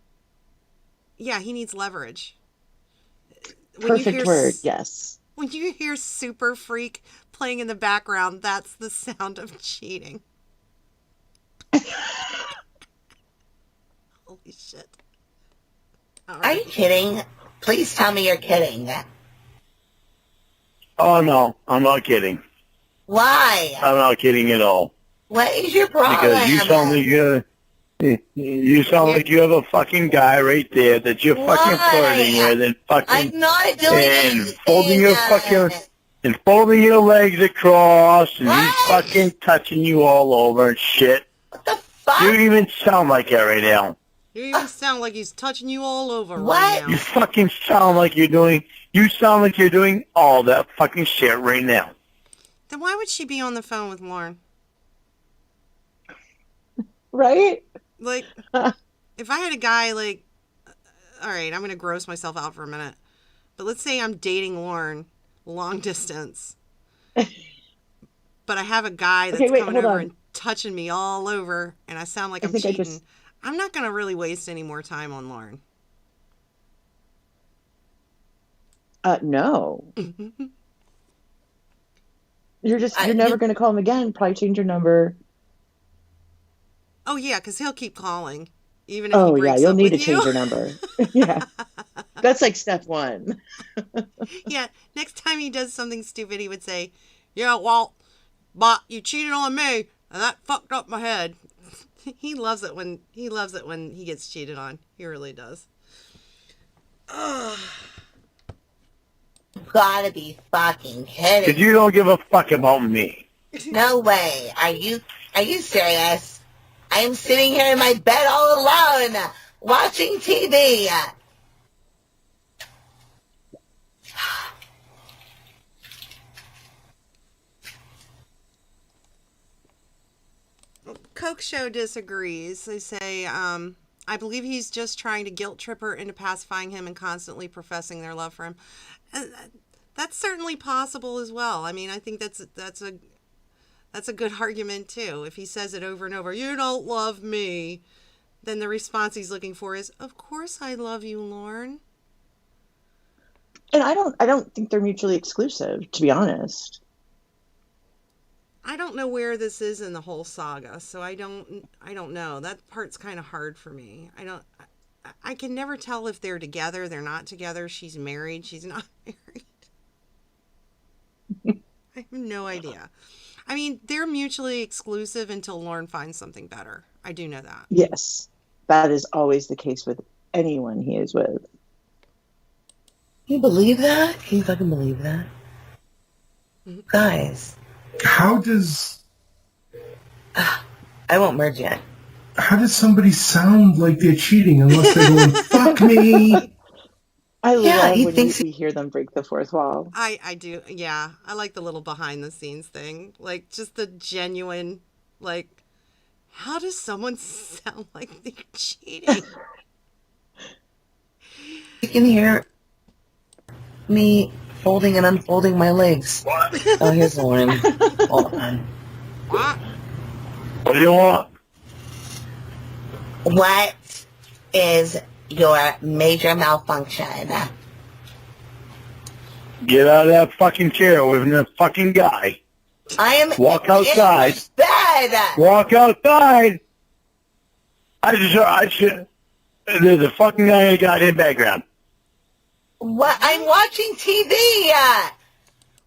he needs leverage. Perfect word, yes. When you hear Super Freak playing in the background, that's the sound of cheating. Holy shit. Are you kidding? Please tell me you're kidding. Oh, no, I'm not kidding. Why? I'm not kidding at all. What is your problem? Because you sound like you have a fucking guy right there that you're fucking flirting with and fucking I'm not doing and anything. folding your legs across and What? he's fucking touching you all over and shit. What the fuck? You even sound like that right now. You even sound like he's touching you all over What? right You now. fucking sound like you're doing all that fucking shit right now. Then why would she be on the phone with Lauren? Right? Like, if I had a guy like, all right, I'm going to gross myself out for a minute. But let's say I'm dating Lauren long distance. But I have a guy that's coming over and touching me all over and I sound like I'm cheating. I'm not going to really waste any more time on Lauren. No. You're never going to call him again. Probably change your number. Oh, yeah, because he'll keep calling, even if he Oh, yeah, breaks you'll up need with to change you. your number. Yeah. That's like step one. Yeah, next time he does something stupid, he would say, yeah, well, but you cheated on me, and that fucked up my head. He loves it when he gets cheated on. He really does. Gotta be fucking kidding. Because you don't give a fuck about me. No way. Are you serious? I am sitting here in my bed all alone, watching TV. Coke Show disagrees. They say, I believe he's just trying to guilt trip her into pacifying him and constantly professing their love for him. And that's certainly possible as well. I mean, I think that's a good argument too. If he says it over and over, you don't love me, then the response he's looking for is, of course I love you, Lauren. And I don't think they're mutually exclusive, to be honest. I don't know where this is in the whole saga, so I don't know. That part's kind of hard for me. I can never tell if they're together, they're not together, she's married, she's not married. I have no idea. I mean, they're mutually exclusive until Lauren finds something better. I do know that. Yes. That is always the case with anyone he is with. Can you believe that? Can you fucking believe that? Mm-hmm. Guys. How does I won't merge yet. How does somebody sound like they're cheating unless they're going, fuck me? I love he when thinks we hear them break the fourth wall. I do. Yeah. I like the little behind the scenes thing. Like, just the genuine, like, how does someone sound like they're cheating? You can hear me folding and unfolding my legs. Oh, here's Lauren. Hold on. What? What do you want? What is your major malfunction? Get out of that fucking chair with that fucking guy. I am Walk outside. in bed. Walk outside. I should. There's a fucking guy in the goddamn background. What? I'm watching TV.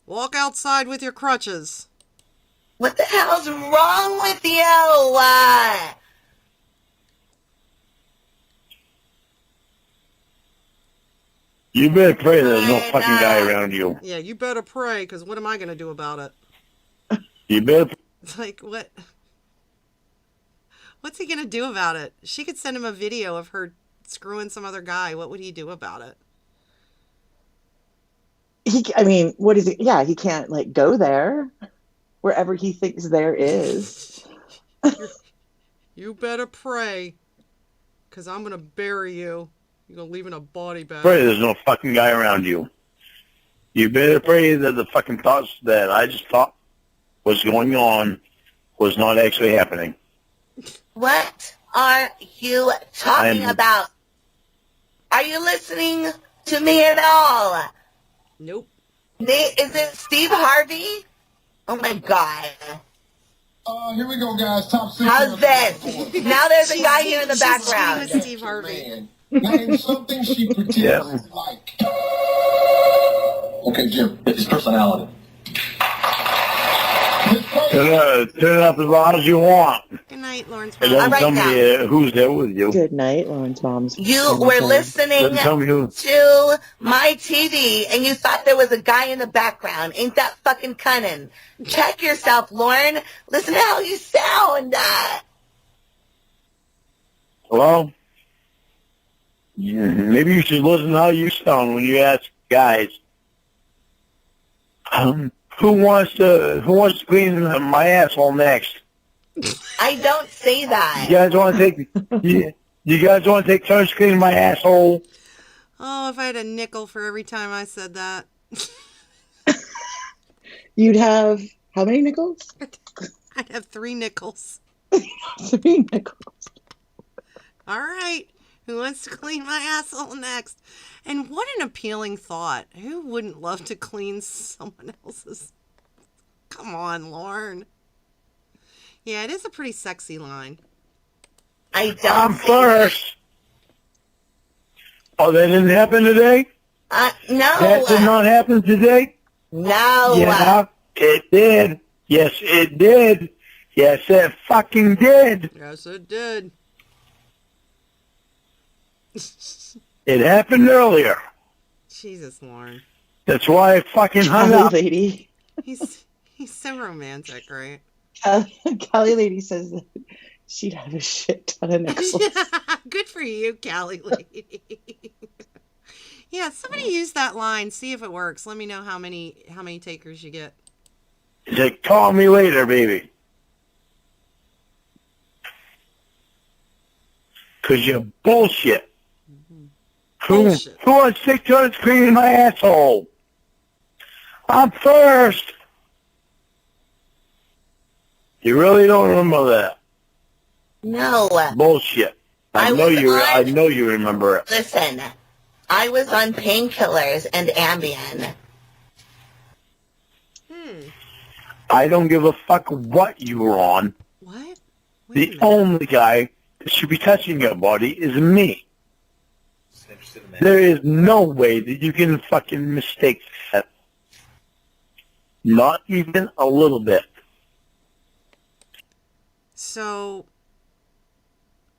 Walk outside with your crutches. What the hell's wrong with you? You better pray there's no fucking guy around you. Yeah, you better pray, because what am I going to do about it? You better. It's like, what? What's he going to do about it? She could send him a video of her screwing some other guy. What would he do about it? What is it? Yeah, he can't, like, go there. Wherever he thinks there is. You better pray, because I'm going to bury you. You're going to leave in a body bag. Pray there's no fucking guy around you. You better pray that the fucking thoughts that I just thought was going on was not actually happening. What are you talking about? Are you listening to me at all? Nope. Is it Steve Harvey? Oh my God. Here we go, guys. Top six. How's this? Now there's a guy here in the background. She's Steve Harvey. Name something she pretends like. Okay, Jim. It's personality. Turn it up as loud as you want. Good night, Lawrence. It doesn't tell me who's there with you. Good night, Lauren's mom's. You were listening to my TV and you thought there was a guy in the background. Ain't that fucking cunning? Check yourself, Lauren. Listen to how you sound. Well, maybe you should listen to how you sound when you ask guys. Who wants to clean my asshole next? I don't say that. You guys want to take turns cleaning my asshole? Oh, if I had a nickel for every time I said that. You'd have how many nickels? I'd have 3 nickels. 3 nickels. All right. Who wants to clean my asshole next? And what an appealing thought. Who wouldn't love to clean someone else's? Come on, Lauren. Yeah, it is a pretty sexy line. I don't. I'm first. Oh, that didn't happen today? No. That did not happen today? No. Yeah, it did. Yes, it did. Yes, it fucking did. Yes, it did. It happened earlier. Jesus, Lauren. That's why I fucking hung Cali up. Lady. He's so romantic, right? Cali Lady says that she'd have a shit ton of nickels. Good for you, Callie Lady. Yeah, somebody use that line. See if it works. Let me know how many takers you get. He said, call me later, baby. Because you're bullshit. Bullshit. Who wants 600 screaming in my asshole? I'm first. You really don't remember that? No. Bullshit. I know you remember it. Listen, I was on painkillers and Ambien. I don't give a fuck what you were on. What? The only guy that should be touching your body is me. There is no way that you can fucking mistake that. Not even a little bit. So,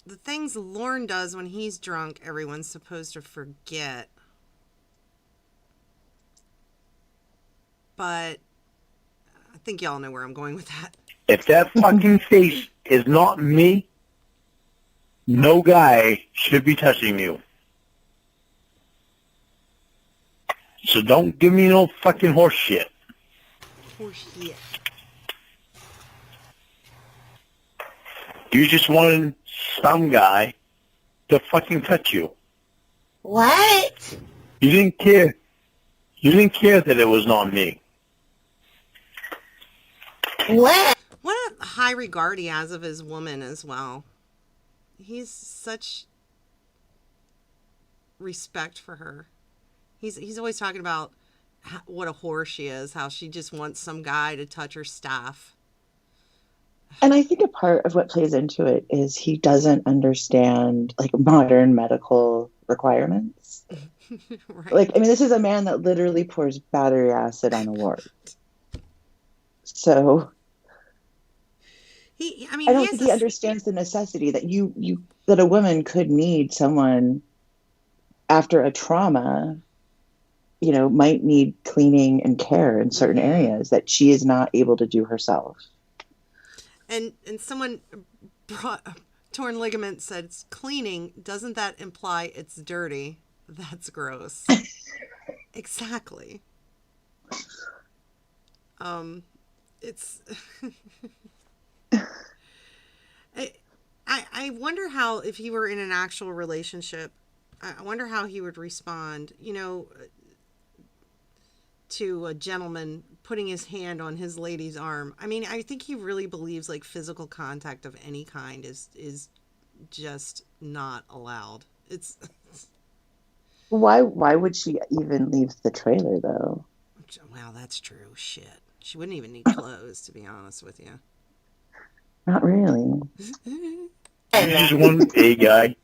the things Lorne does when he's drunk, everyone's supposed to forget. But I think y'all know where I'm going with that. If that fucking face is not me, no guy should be touching you. So don't give me no fucking horse shit. Horse shit. You just wanted some guy to fucking touch you. What? You didn't care. You didn't care that it was not me. What? What a high regard he has of his woman as well. He's such respect for her. He's always talking about what a whore she is, how she just wants some guy to touch her staff. And I think a part of what plays into it is he doesn't understand like modern medical requirements. Right. Like, I mean, this is a man that literally pours battery acid on a wart. So I don't think he understands the necessity that that a woman could need someone after a trauma, might need cleaning and care in certain areas that she is not able to do herself. And someone brought torn ligament said it's cleaning. Doesn't that imply it's dirty? That's gross. Exactly. It's I wonder how, if he were in an actual relationship, I wonder how he would respond, to a gentleman putting his hand on his lady's arm. I mean, I think he really believes like physical contact of any kind is just not allowed. It's Why would she even leave the trailer though? Wow, that's true. Shit. She wouldn't even need clothes, to be honest with you. Not really. You just wanted a guy.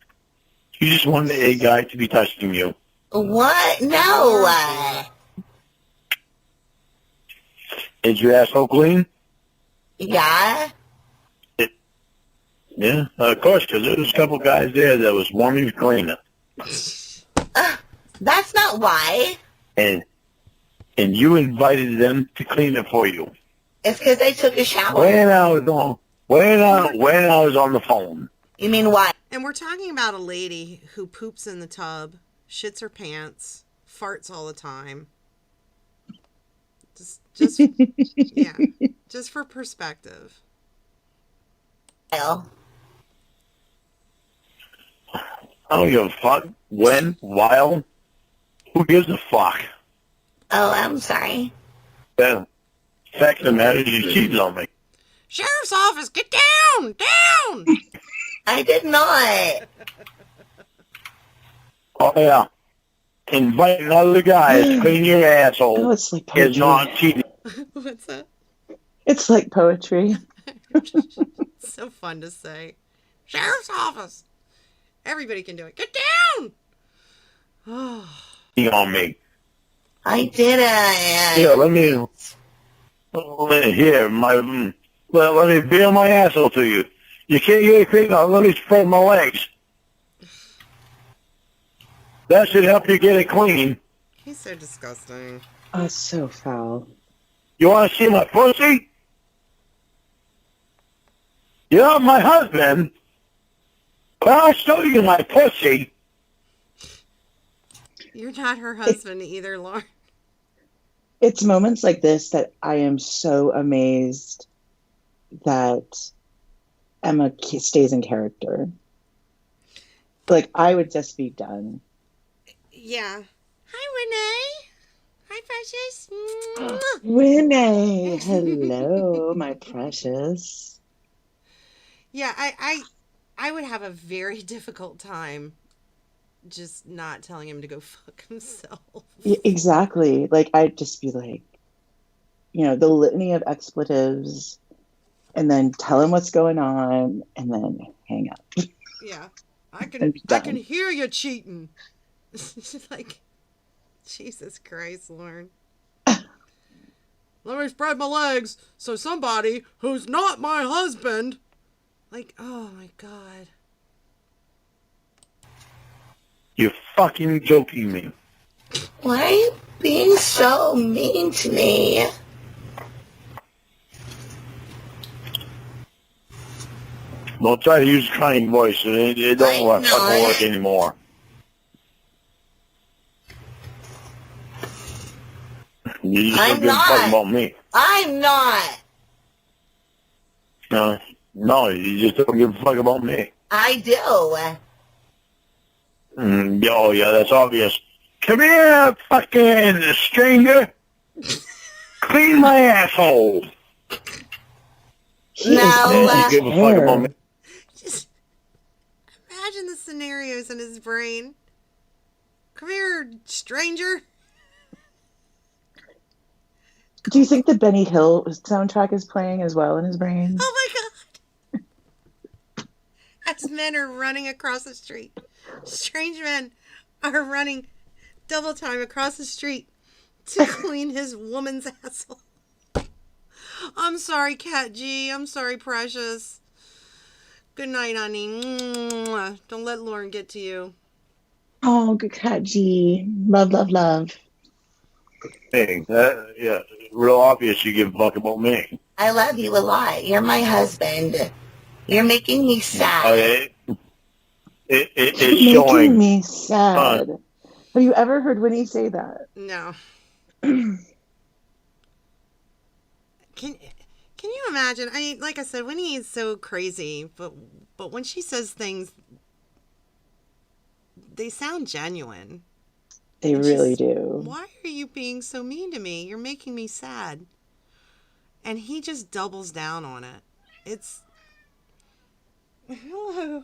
You just wanted a guy to be touching you. What? No. Is your asshole clean? Yeah. Yeah, of course, because there was a couple guys there that was wanting to clean it. That's not why. And you invited them to clean it for you. It's because they took a shower. When I was on the phone. You mean why? And we're talking about a lady who poops in the tub, shits her pants, farts all the time. Just yeah, just for perspective. Well, I don't give a fuck. When? While? Who gives a fuck? oh, I'm sorry. The fact of the matter is you cheated on me. Sheriff's office, get down! Down! I did not. Oh, yeah. Inviting other guys to clean your asshole Oh, it's like is not cheating. What's that? It's like poetry. So fun to say. Sheriff's office. Everybody can do it. Get down. Oh. On me. I didn't. Yeah, let me here, let me feel my asshole to you. You can't get anything on. Let me spread my legs. That should help you get it clean. He's so disgusting. Oh, it's so foul. You want to see my pussy? You're not my husband, but I'll show you my pussy. You're not her husband either, Lauren. It's moments like this that I am so amazed that Emma stays in character. Like, I would just be done. Yeah. Hi, Renee. Hi, precious. Renee, hello, my precious. Yeah, I would have a very difficult time just not telling him to go fuck himself. Yeah, exactly. Like, I'd just be like, the litany of expletives, and then tell him what's going on, and then hang up. Yeah. I can hear you cheating. Like, Jesus Christ, Lauren. Let me spread my legs so somebody who's not my husband. Like, oh my God. You're fucking joking me. Why are you being so mean to me? Don't try to use a kind voice. It don't fucking work anymore. You just don't give a fuck about me. I'm not. No, you just don't give a fuck about me. I do. Oh, yeah, that's obvious. Come here, fucking stranger. Clean my asshole. No. You give a fuck about me. Just imagine the scenarios in his brain. Come here, stranger. Do you think the Benny Hill soundtrack is playing as well in his brain? Oh my God. As men are running across the street, strange men are running double time across the street to clean his woman's asshole. I'm sorry, Cat G. I'm sorry, precious. Good night, honey. Mwah. Don't let Lauren get to you. Oh, good Cat G. Love, love, love. Hey, yeah, real obvious you give a fuck about me. I love you a lot. You're my husband. You're making me sad. It's making showing. Me sad. Have you ever heard Winnie say that? No. Can you imagine? I mean, like I said, Winnie is so crazy, but when she says things, they sound genuine. They really do. Why are you being so mean to me? You're making me sad. And he just doubles down on it. It's hello,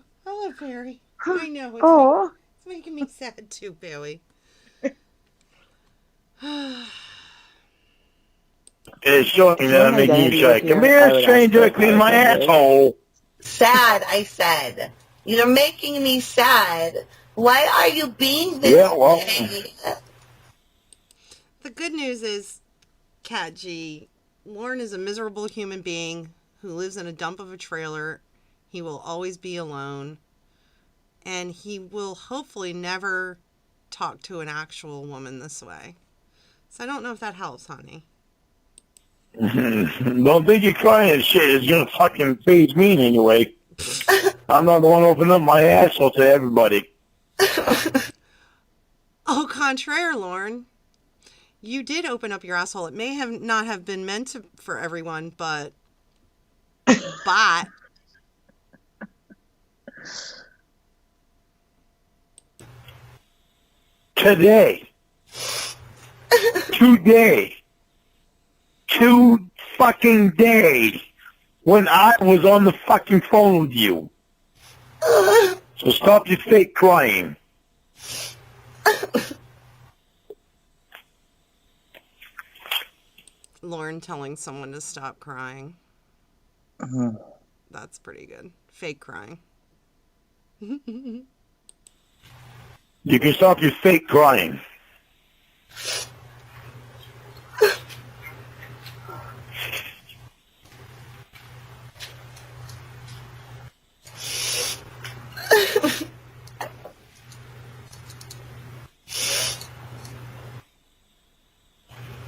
Barry. I know it's making me sad too, Barry. It's showing that I'm making you sad. Come here, stranger, clean my asshole. Sad, I said. You're making me sad. Why are you being this way? The good news is, Cat G, Lauren is a miserable human being who lives in a dump of a trailer. He will always be alone. And he will hopefully never talk to an actual woman this way. So I don't know if that helps, honey. Don't think you're crying shit is gonna fucking phase me in any way. I'm not the one opening up my asshole to everybody. Au contraire, Lauren. You did open up your asshole. It may not have been meant for everyone, but Today. 2 fucking days when I was on the fucking phone with you. So stop your fake crying. Lauren telling someone to stop crying. That's pretty good. Fake crying. You can stop your fake crying.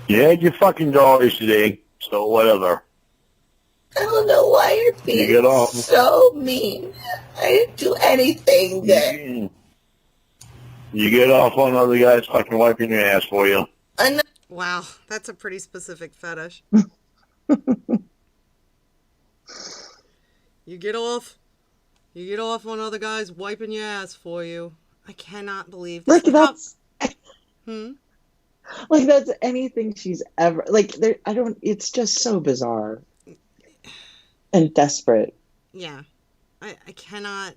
You had your fucking dollars today, so whatever. I don't know why you're being get off. so mean. I didn't do anything. You get off on other guys fucking wiping your ass for you. Wow, that's a pretty specific fetish. You get off on other guys wiping your ass for you. I cannot believe this. Like that's Hmm? like that's anything she's ever like. There, I don't. It's just so bizarre and desperate. Yeah, I cannot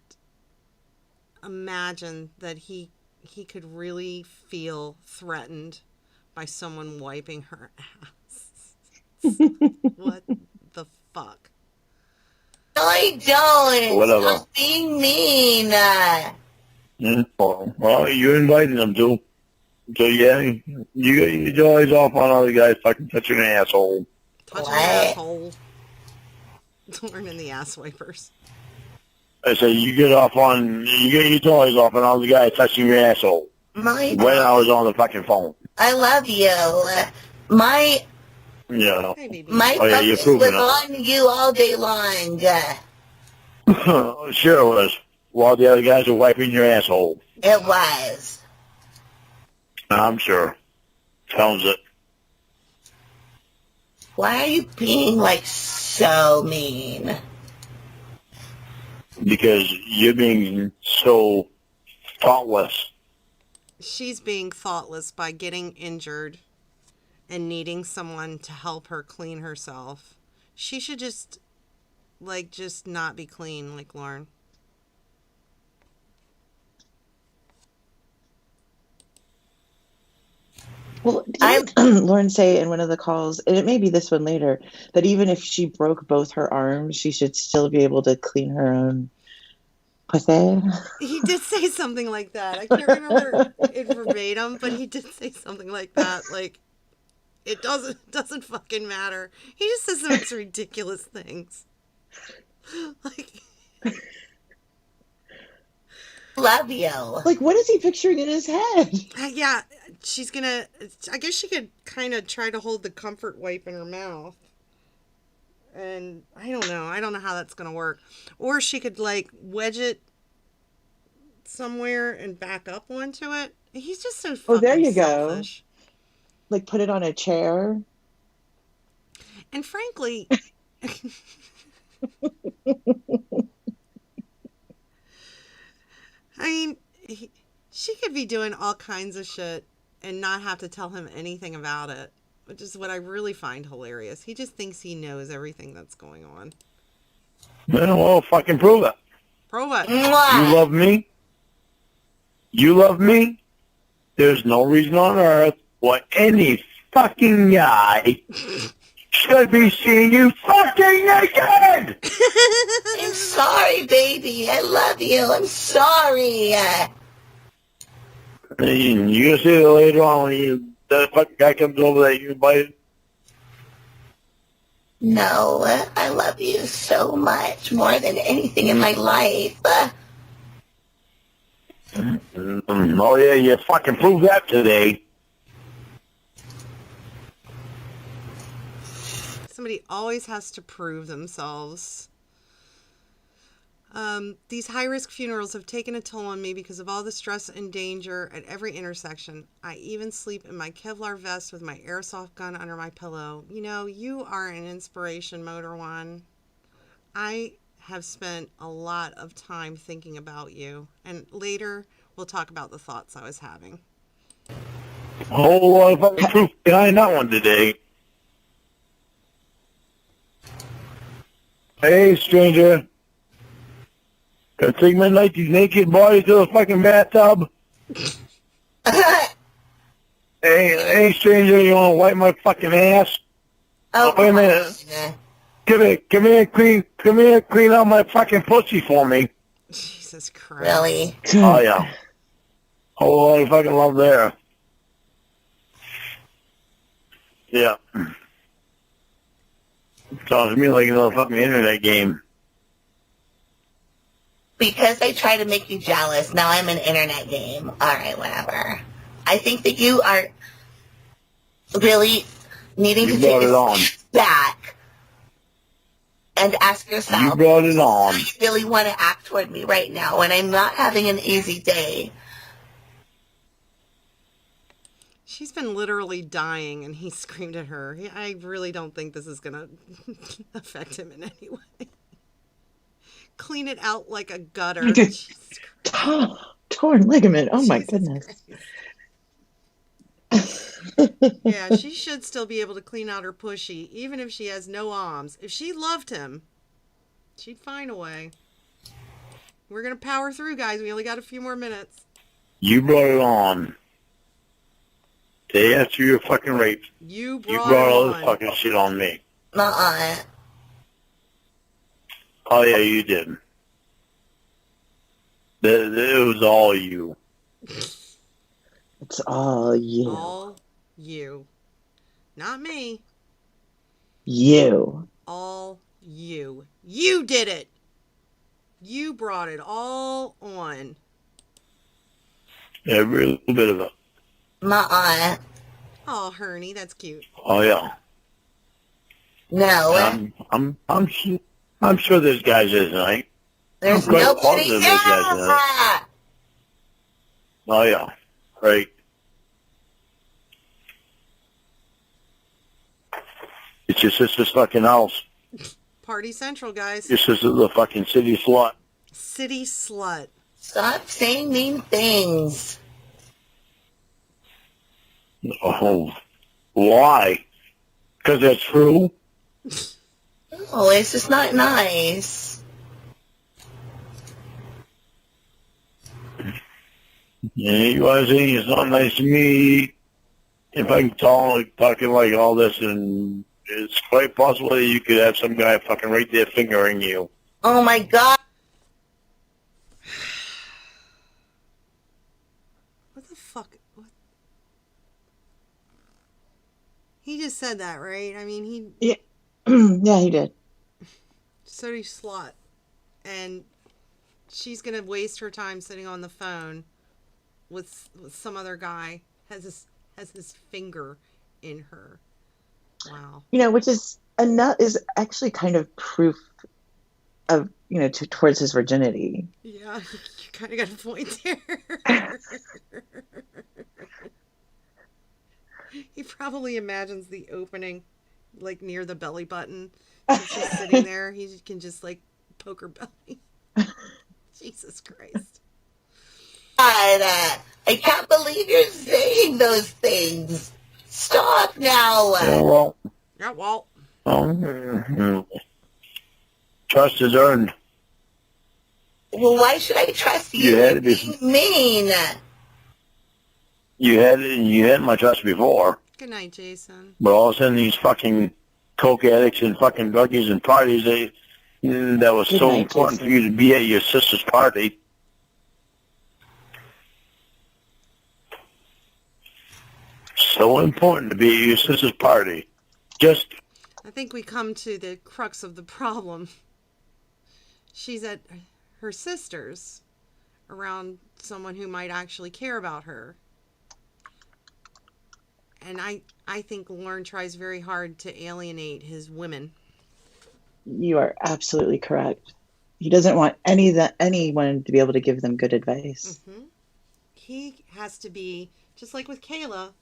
imagine that he could really feel threatened by someone wiping her ass. What the fuck? No, I don't. Whatever. Stop being mean. Well, you invited them to. So yeah, you get your dollars off on other guys fucking touching an asshole. Touching an asshole. Learning the ass wipers. I said you get your toys off on other guys touching your asshole. When I was on the fucking phone. I love you. My Yeah. my you're focus proving was it. on you all day long. Sure it was. While the other guys were wiping your asshole. It was. I'm sure. Sounds it. Why are you being like so mean? Because you're being so thoughtless. She's being thoughtless by getting injured and needing someone to help her clean herself. She should just not be clean like Lauren. Well, didn't Lauren say in one of the calls, and it may be this one later, that even if she broke both her arms, she should still be able to clean her own pussy? He did say something like that. I can't remember it verbatim, but he did say something like that. Like, it doesn't fucking matter. He just says the most ridiculous things. Like, love you. Like, what is he picturing in his head? Yeah, I guess she could kind of try to hold the comfort wipe in her mouth. And I don't know how that's going to work. Or she could, like, wedge it somewhere and back up onto it. He's just so fucking there you selfish. go. Like, put it on a chair. And frankly, I mean, she could be doing all kinds of shit and not have to tell him anything about it, which is what I really find hilarious. He just thinks he knows everything that's going on. Well, fucking prove it. Prove it. You love me? You love me? There's no reason on earth why any fucking guy should be seeing you fucking naked! I'm sorry, baby. I love you. I'm sorry. You're gonna see it later on when that fucking guy comes over that you invited. No, I love you so much, more than anything in my life. Oh yeah, you fucking proved that today. Somebody always has to prove themselves. These high-risk funerals have taken a toll on me because of all the stress and danger at every intersection. I even sleep in my Kevlar vest with my airsoft gun under my pillow. You know, you are an inspiration, Motor One. I have spent a lot of time thinking about you, and later we'll talk about the thoughts I was having. A whole lot of fucking proof behind that one today. Hey, stranger. Gonna take my nighty's naked body to the fucking bathtub? Hey, stranger, you wanna wipe my fucking ass? Oh, wait a minute. Come here, clean out my fucking pussy for me. Jesus Christ. Really? Oh, yeah. Oh, I fucking love there. Yeah. Sounds to me like another fucking internet game. Because they try to make you jealous, now I'm an internet game. Alright, whatever. I think that you are really needing You to take brought it a on. step back and ask yourself, You brought it on. how you really want to act toward me right now when I'm not having an easy day. She's been literally dying, and he screamed at her. I really don't think this is going to affect him in any way. Clean it out like a gutter. Torn ligament. Oh my Jesus goodness. Yeah, she should still be able to clean out her pushy, even if she has no arms. If she loved him, she'd find a way. We're going to power through, guys. We only got a few more minutes. You brought it on. Day after you were fucking raped. You You brought brought it all on. this fucking shit on me. Nuh-uh. Oh, yeah, you did. It was all you. It's all you. All you. Not me. You. All you. You did it. You brought it all on. Every little bit of it. Nuh-uh. Oh, Hernie, that's cute. Oh, yeah. No. I'm sure there's guys there tonight. There's I'm quite nobody positive there's guys tonight. here. Oh, yeah. Right. It's your sister's fucking house. Party Central, guys. Your sister's the fucking city slut. City slut. Stop saying mean things. Oh, why? Because that's true? Oh, it's just not nice. Yeah, you want to say it's not nice to me. If I can talking like all this, and it's quite possible that you could have some guy fucking right there fingering you. Oh my God. What the fuck? What? He just said that, right? I mean, he... Yeah, yeah, he did. City slut. And she's going to waste her time sitting on the phone with some other guy has his finger in her. Wow. You know, which is actually kind of proof of, towards his virginity. Yeah, you kind of got a point there. He probably imagines the opening, like, near the belly button. She's sitting there. He can just, like, poke her belly. Jesus Christ. God, I can't believe you're saying those things. Stop now. Yeah, well. Yeah, well. Trust is earned. Well, why should I trust you? You had to be. You're mean. You had my trust before. Good night, Jason. But all of a sudden, these fucking coke addicts and fucking druggies and parties, that was so important for you to be at your sister's party. So important to be at your sister's party. Just. I think we come to the crux of the problem. She's at her sister's around someone who might actually care about her. And I think Lauren tries very hard to alienate his women. You are absolutely correct. He doesn't want anyone to be able to give them good advice. Mm-hmm. He has to be, just like with Kayla,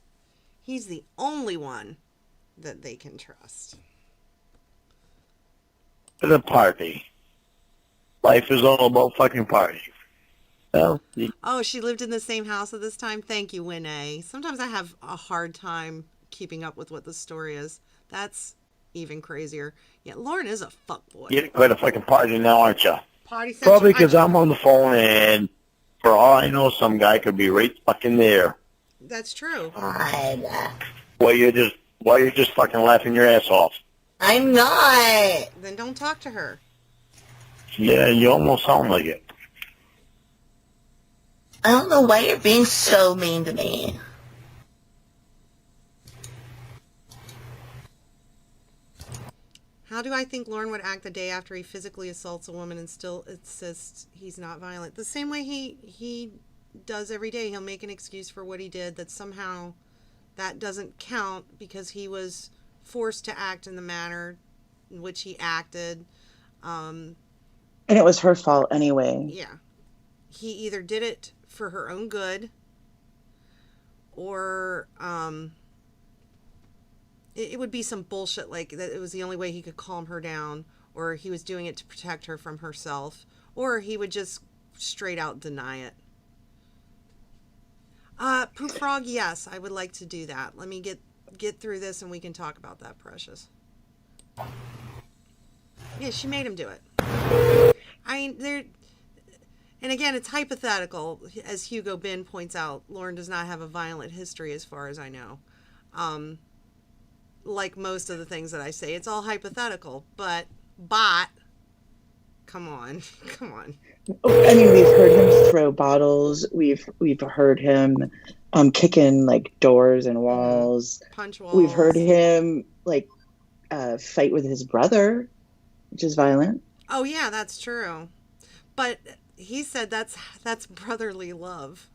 he's the only one that they can trust. The party. Life is all about fucking party. Well, Oh, she lived in the same house at this time? Thank you, Winnie. Sometimes I have a hard time keeping up with what the story is. That's even crazier. Yeah, Lauren is a fuckboy. you're quite a fucking party now, aren't you? Party Central. Probably because I'm on the phone, and for all I know, some guy could be right fucking there. That's true. God. Well, you're just Why are you just fucking laughing your ass off? I'm not. Then don't talk to her. Yeah, you almost sound like it. I don't know why you're being so mean to me. How do I think Lauren would act the day after he physically assaults a woman and still insists he's not violent? The same way he does every day. He'll make an excuse for what he did, that somehow that doesn't count because he was forced to act in the manner in which he acted. And it was her fault anyway. Yeah. He either did it for her own good, or it would be some bullshit like that it was the only way he could calm her down, or he was doing it to protect her from herself, or he would just straight out deny it. Poop Frog, yes, I would like to do that. Let me get through this and we can talk about that, Precious. Yeah, she made him do it. I mean, and again, it's hypothetical. As Hugo Bin points out, Lauren does not have a violent history as far as I know. Like most of the things that I say, it's all hypothetical, but come on. I mean, we've heard him throw bottles. We've heard him kicking like doors and walls. Punch walls. We've heard him like fight with his brother, which is violent. Oh yeah, that's true. But he said that's brotherly love.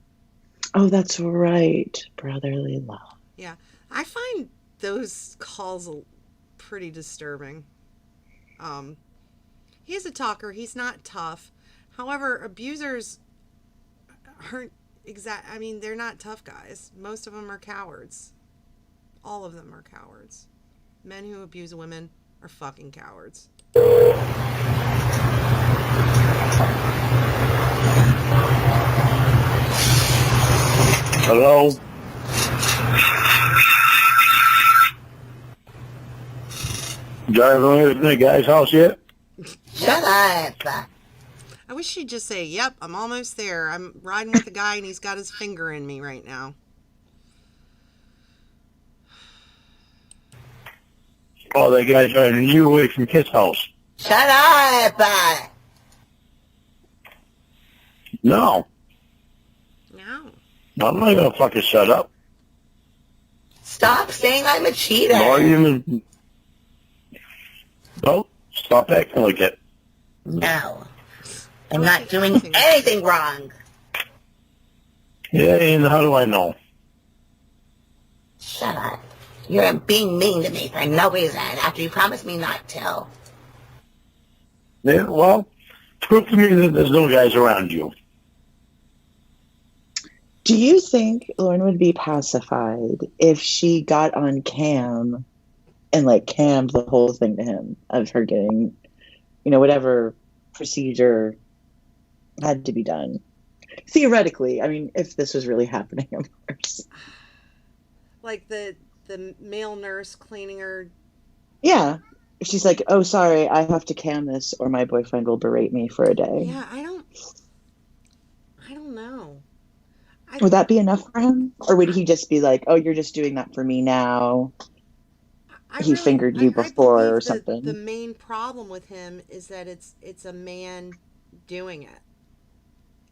Oh, that's right, brotherly love. Yeah, I find those calls pretty disturbing. He's a talker. He's not tough. However, abusers aren't I mean, they're not tough guys. Most of them are cowards. All of them are cowards. Men who abuse women are fucking cowards. Hello? Driving to the guy's house yet? Shut up. I wish she'd just say, yep, I'm almost there. I'm riding with the guy and he's got his finger in me right now. Oh, that guy's driving you away from Kit's house. Shut up. No. No. I'm not gonna fucking shut up. Stop saying I'm a cheater. Nor even... No, stop acting like it. No. I'm not doing anything wrong. Yeah, and how do I know? Shut up. You're being mean to me for no reason after you promised me not to. Yeah, well, prove to me that there's no guys around you. Do you think Lauren would be pacified if she got on cam and like cammed the whole thing to him of her getting, whatever procedure had to be done? Theoretically, I mean, if this was really happening, of course. Like the male nurse cleaning her. Yeah. If she's like, oh, sorry, I have to cam this or my boyfriend will berate me for a day. Yeah, I don't know. Would that be enough for him? Or would he just be like, oh, you're just doing that for me now? He fingered you before or something. The main problem with him is that it's a man doing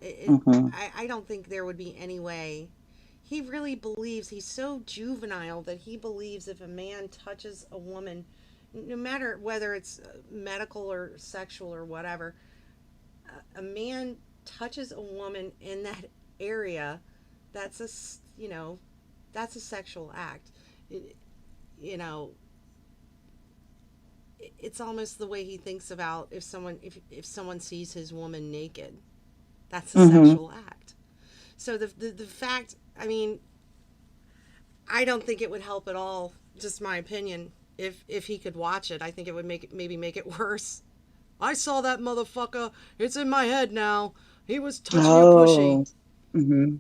it. I don't think there would be any way. He really believes, he's so juvenile that he believes if a man touches a woman, no matter whether it's medical or sexual or whatever, a man touches a woman in that area, that's a sexual act. It's almost the way he thinks about if someone sees his woman naked, that's a sexual act. So the fact, I mean, I don't think it would help at all, just my opinion, if he could watch it. I think it would maybe make it worse. I saw that motherfucker. It's in my head now. He was touching your pushy. Mm-hmm.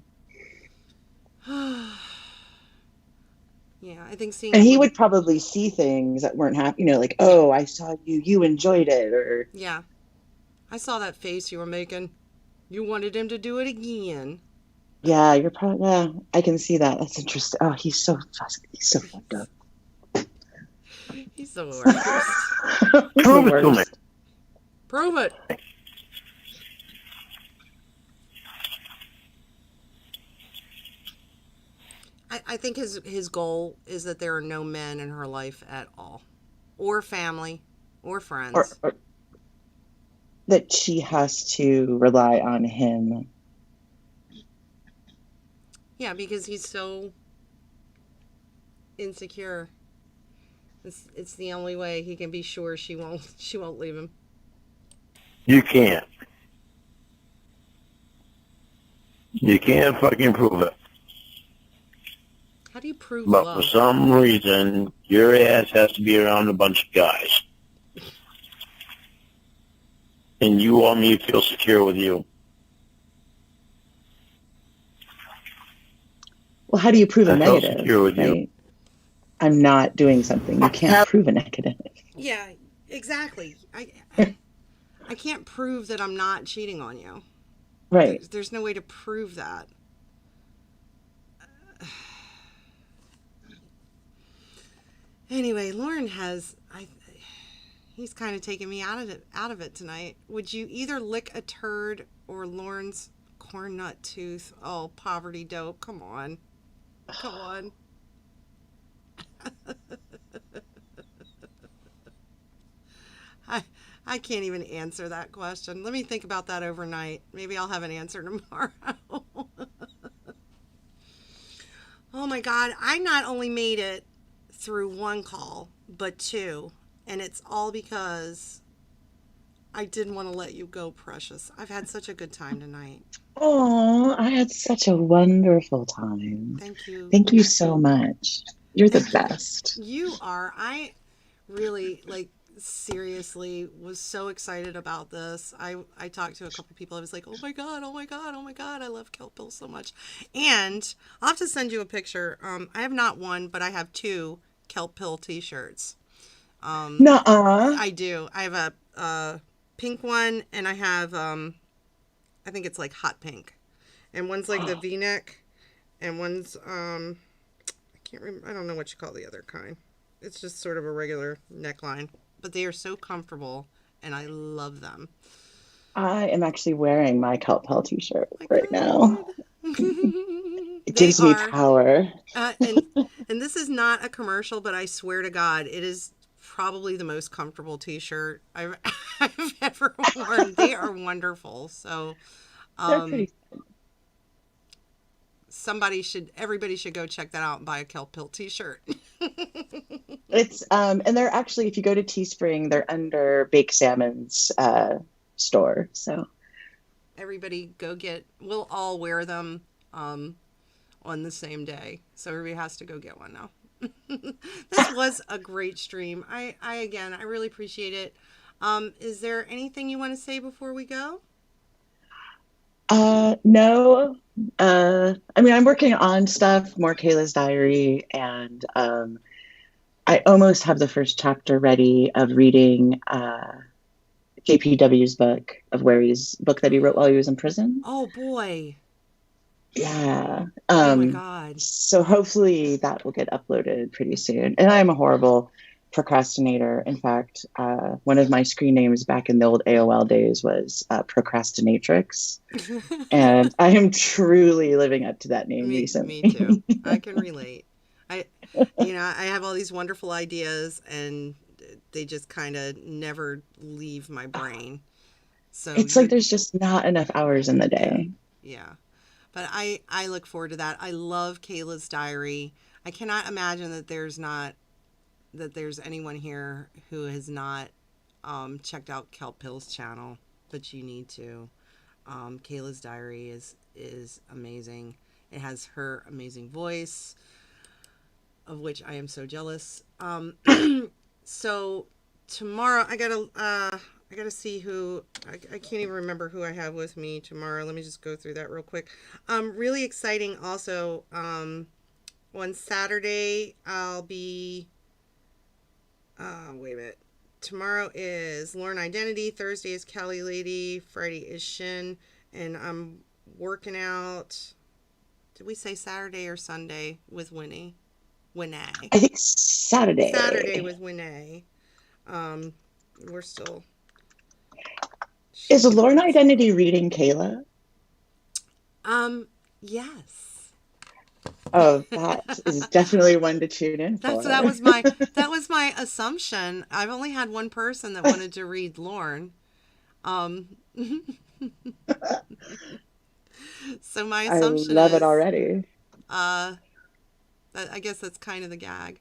Yeah, I think seeing... And he would probably see things that weren't happening, like, oh, I saw you enjoyed it, or... Yeah. I saw that face you were making. You wanted him to do it again. Yeah, you're probably... Yeah, I can see that. That's interesting. Oh, he's so fucked up. He's the worst. Prove it to me. Prove it. I think his goal is that there are no men in her life at all, or family, or friends. Or that she has to rely on him. Yeah, because he's so insecure. It's the only way he can be sure she won't leave him. You can't. You can't fucking prove it. How do you prove But love? for some reason, your ass has to be around a bunch of guys. And you want me to feel secure with you. Well, how do you prove a I felt negative? secure with you. Right? I'm not doing something. You can't prove a negative. Yeah, exactly. I can't prove that I'm not cheating on you. Right. There's no way to prove that. Anyway, Lauren he's kind of taking me out of it tonight. Would you either lick a turd or Lauren's corn nut tooth? Oh, poverty dope. Come on. Come on. I can't even answer that question. Let me think about that overnight. Maybe I'll have an answer tomorrow. Oh my God. I not only made it through one call, but two. And it's all because I didn't want to let you go, Precious. I've had such a good time tonight. Oh, I had such a wonderful time. Thank you. Thank you so much. You're the best. You are. I really, seriously was so excited about this. I talked to a couple people. I was like, oh my God, oh my God, oh my God. I love KELP so much. And I'll have to send you a picture. I have not one, but I have two KELP t-shirts. Nuh-uh. I do. I have a pink one, and I have, I think it's like hot pink. And one's like the V-neck, and one's, I can't remember. I don't know what you call the other kind. It's just sort of a regular neckline. But they are so comfortable, and I love them. I am actually wearing my KELP t-shirt right now. It gives me power. And this is not a commercial, but I swear to God, it is probably the most comfortable t-shirt I've ever worn. They are wonderful. So They're pretty fun. Everybody should go check that out and buy a KELP t-shirt. It's and they're actually, if you go to Teespring, they're under Bake Salmon's store. So Everybody we'll all wear them on the same day. So everybody has to go get one now. This was a great stream. I really appreciate it. Is there anything you want to say before we go? No. I mean, I'm working on stuff, more Kayla's diary, and I almost have the first chapter ready of reading JPW's book that he wrote while he was in prison. Oh boy. Yeah. Oh my God. So hopefully that will get uploaded pretty soon. And I'm a horrible procrastinator. In fact, one of my screen names back in the old AOL days was Procrastinatrix. And I am truly living up to that name recently. Me too. I can relate. I have all these wonderful ideas and they just kind of never leave my brain. So it's like there's just not enough hours in the day. Yeah. But I look forward to that. I love Kayla's diary. I cannot imagine that there's anyone here who has not checked out KELP's channel, but you need to. Kayla's diary is amazing. It has her amazing voice, of which I am so jealous. So tomorrow I gotta see who I can't even remember who I have with me tomorrow. Let me just go through that real quick. Really exciting also. On Saturday I'll be wait a minute. Tomorrow is Lauren Identity, Thursday is Cali Lady, Friday is Shin, and I'm working out. Did we say Saturday or Sunday with Winnie? Winnie. I think Saturday. Saturday was Winnie. We're still. Is Lorne Identity reading Kayla? Yes. Oh, that is definitely one to tune in for. That was my assumption. I've only had one person that wanted to read Lorne. So my assumption I love is, it already. I guess that's kind of the gag.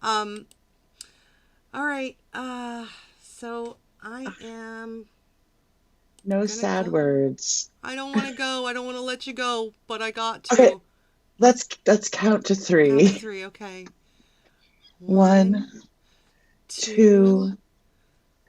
All right. So I am. No sad words. I don't want to go. I don't want to let you go, but I got to. Okay, let's count to 3. Count to 3. Okay. 1, 2,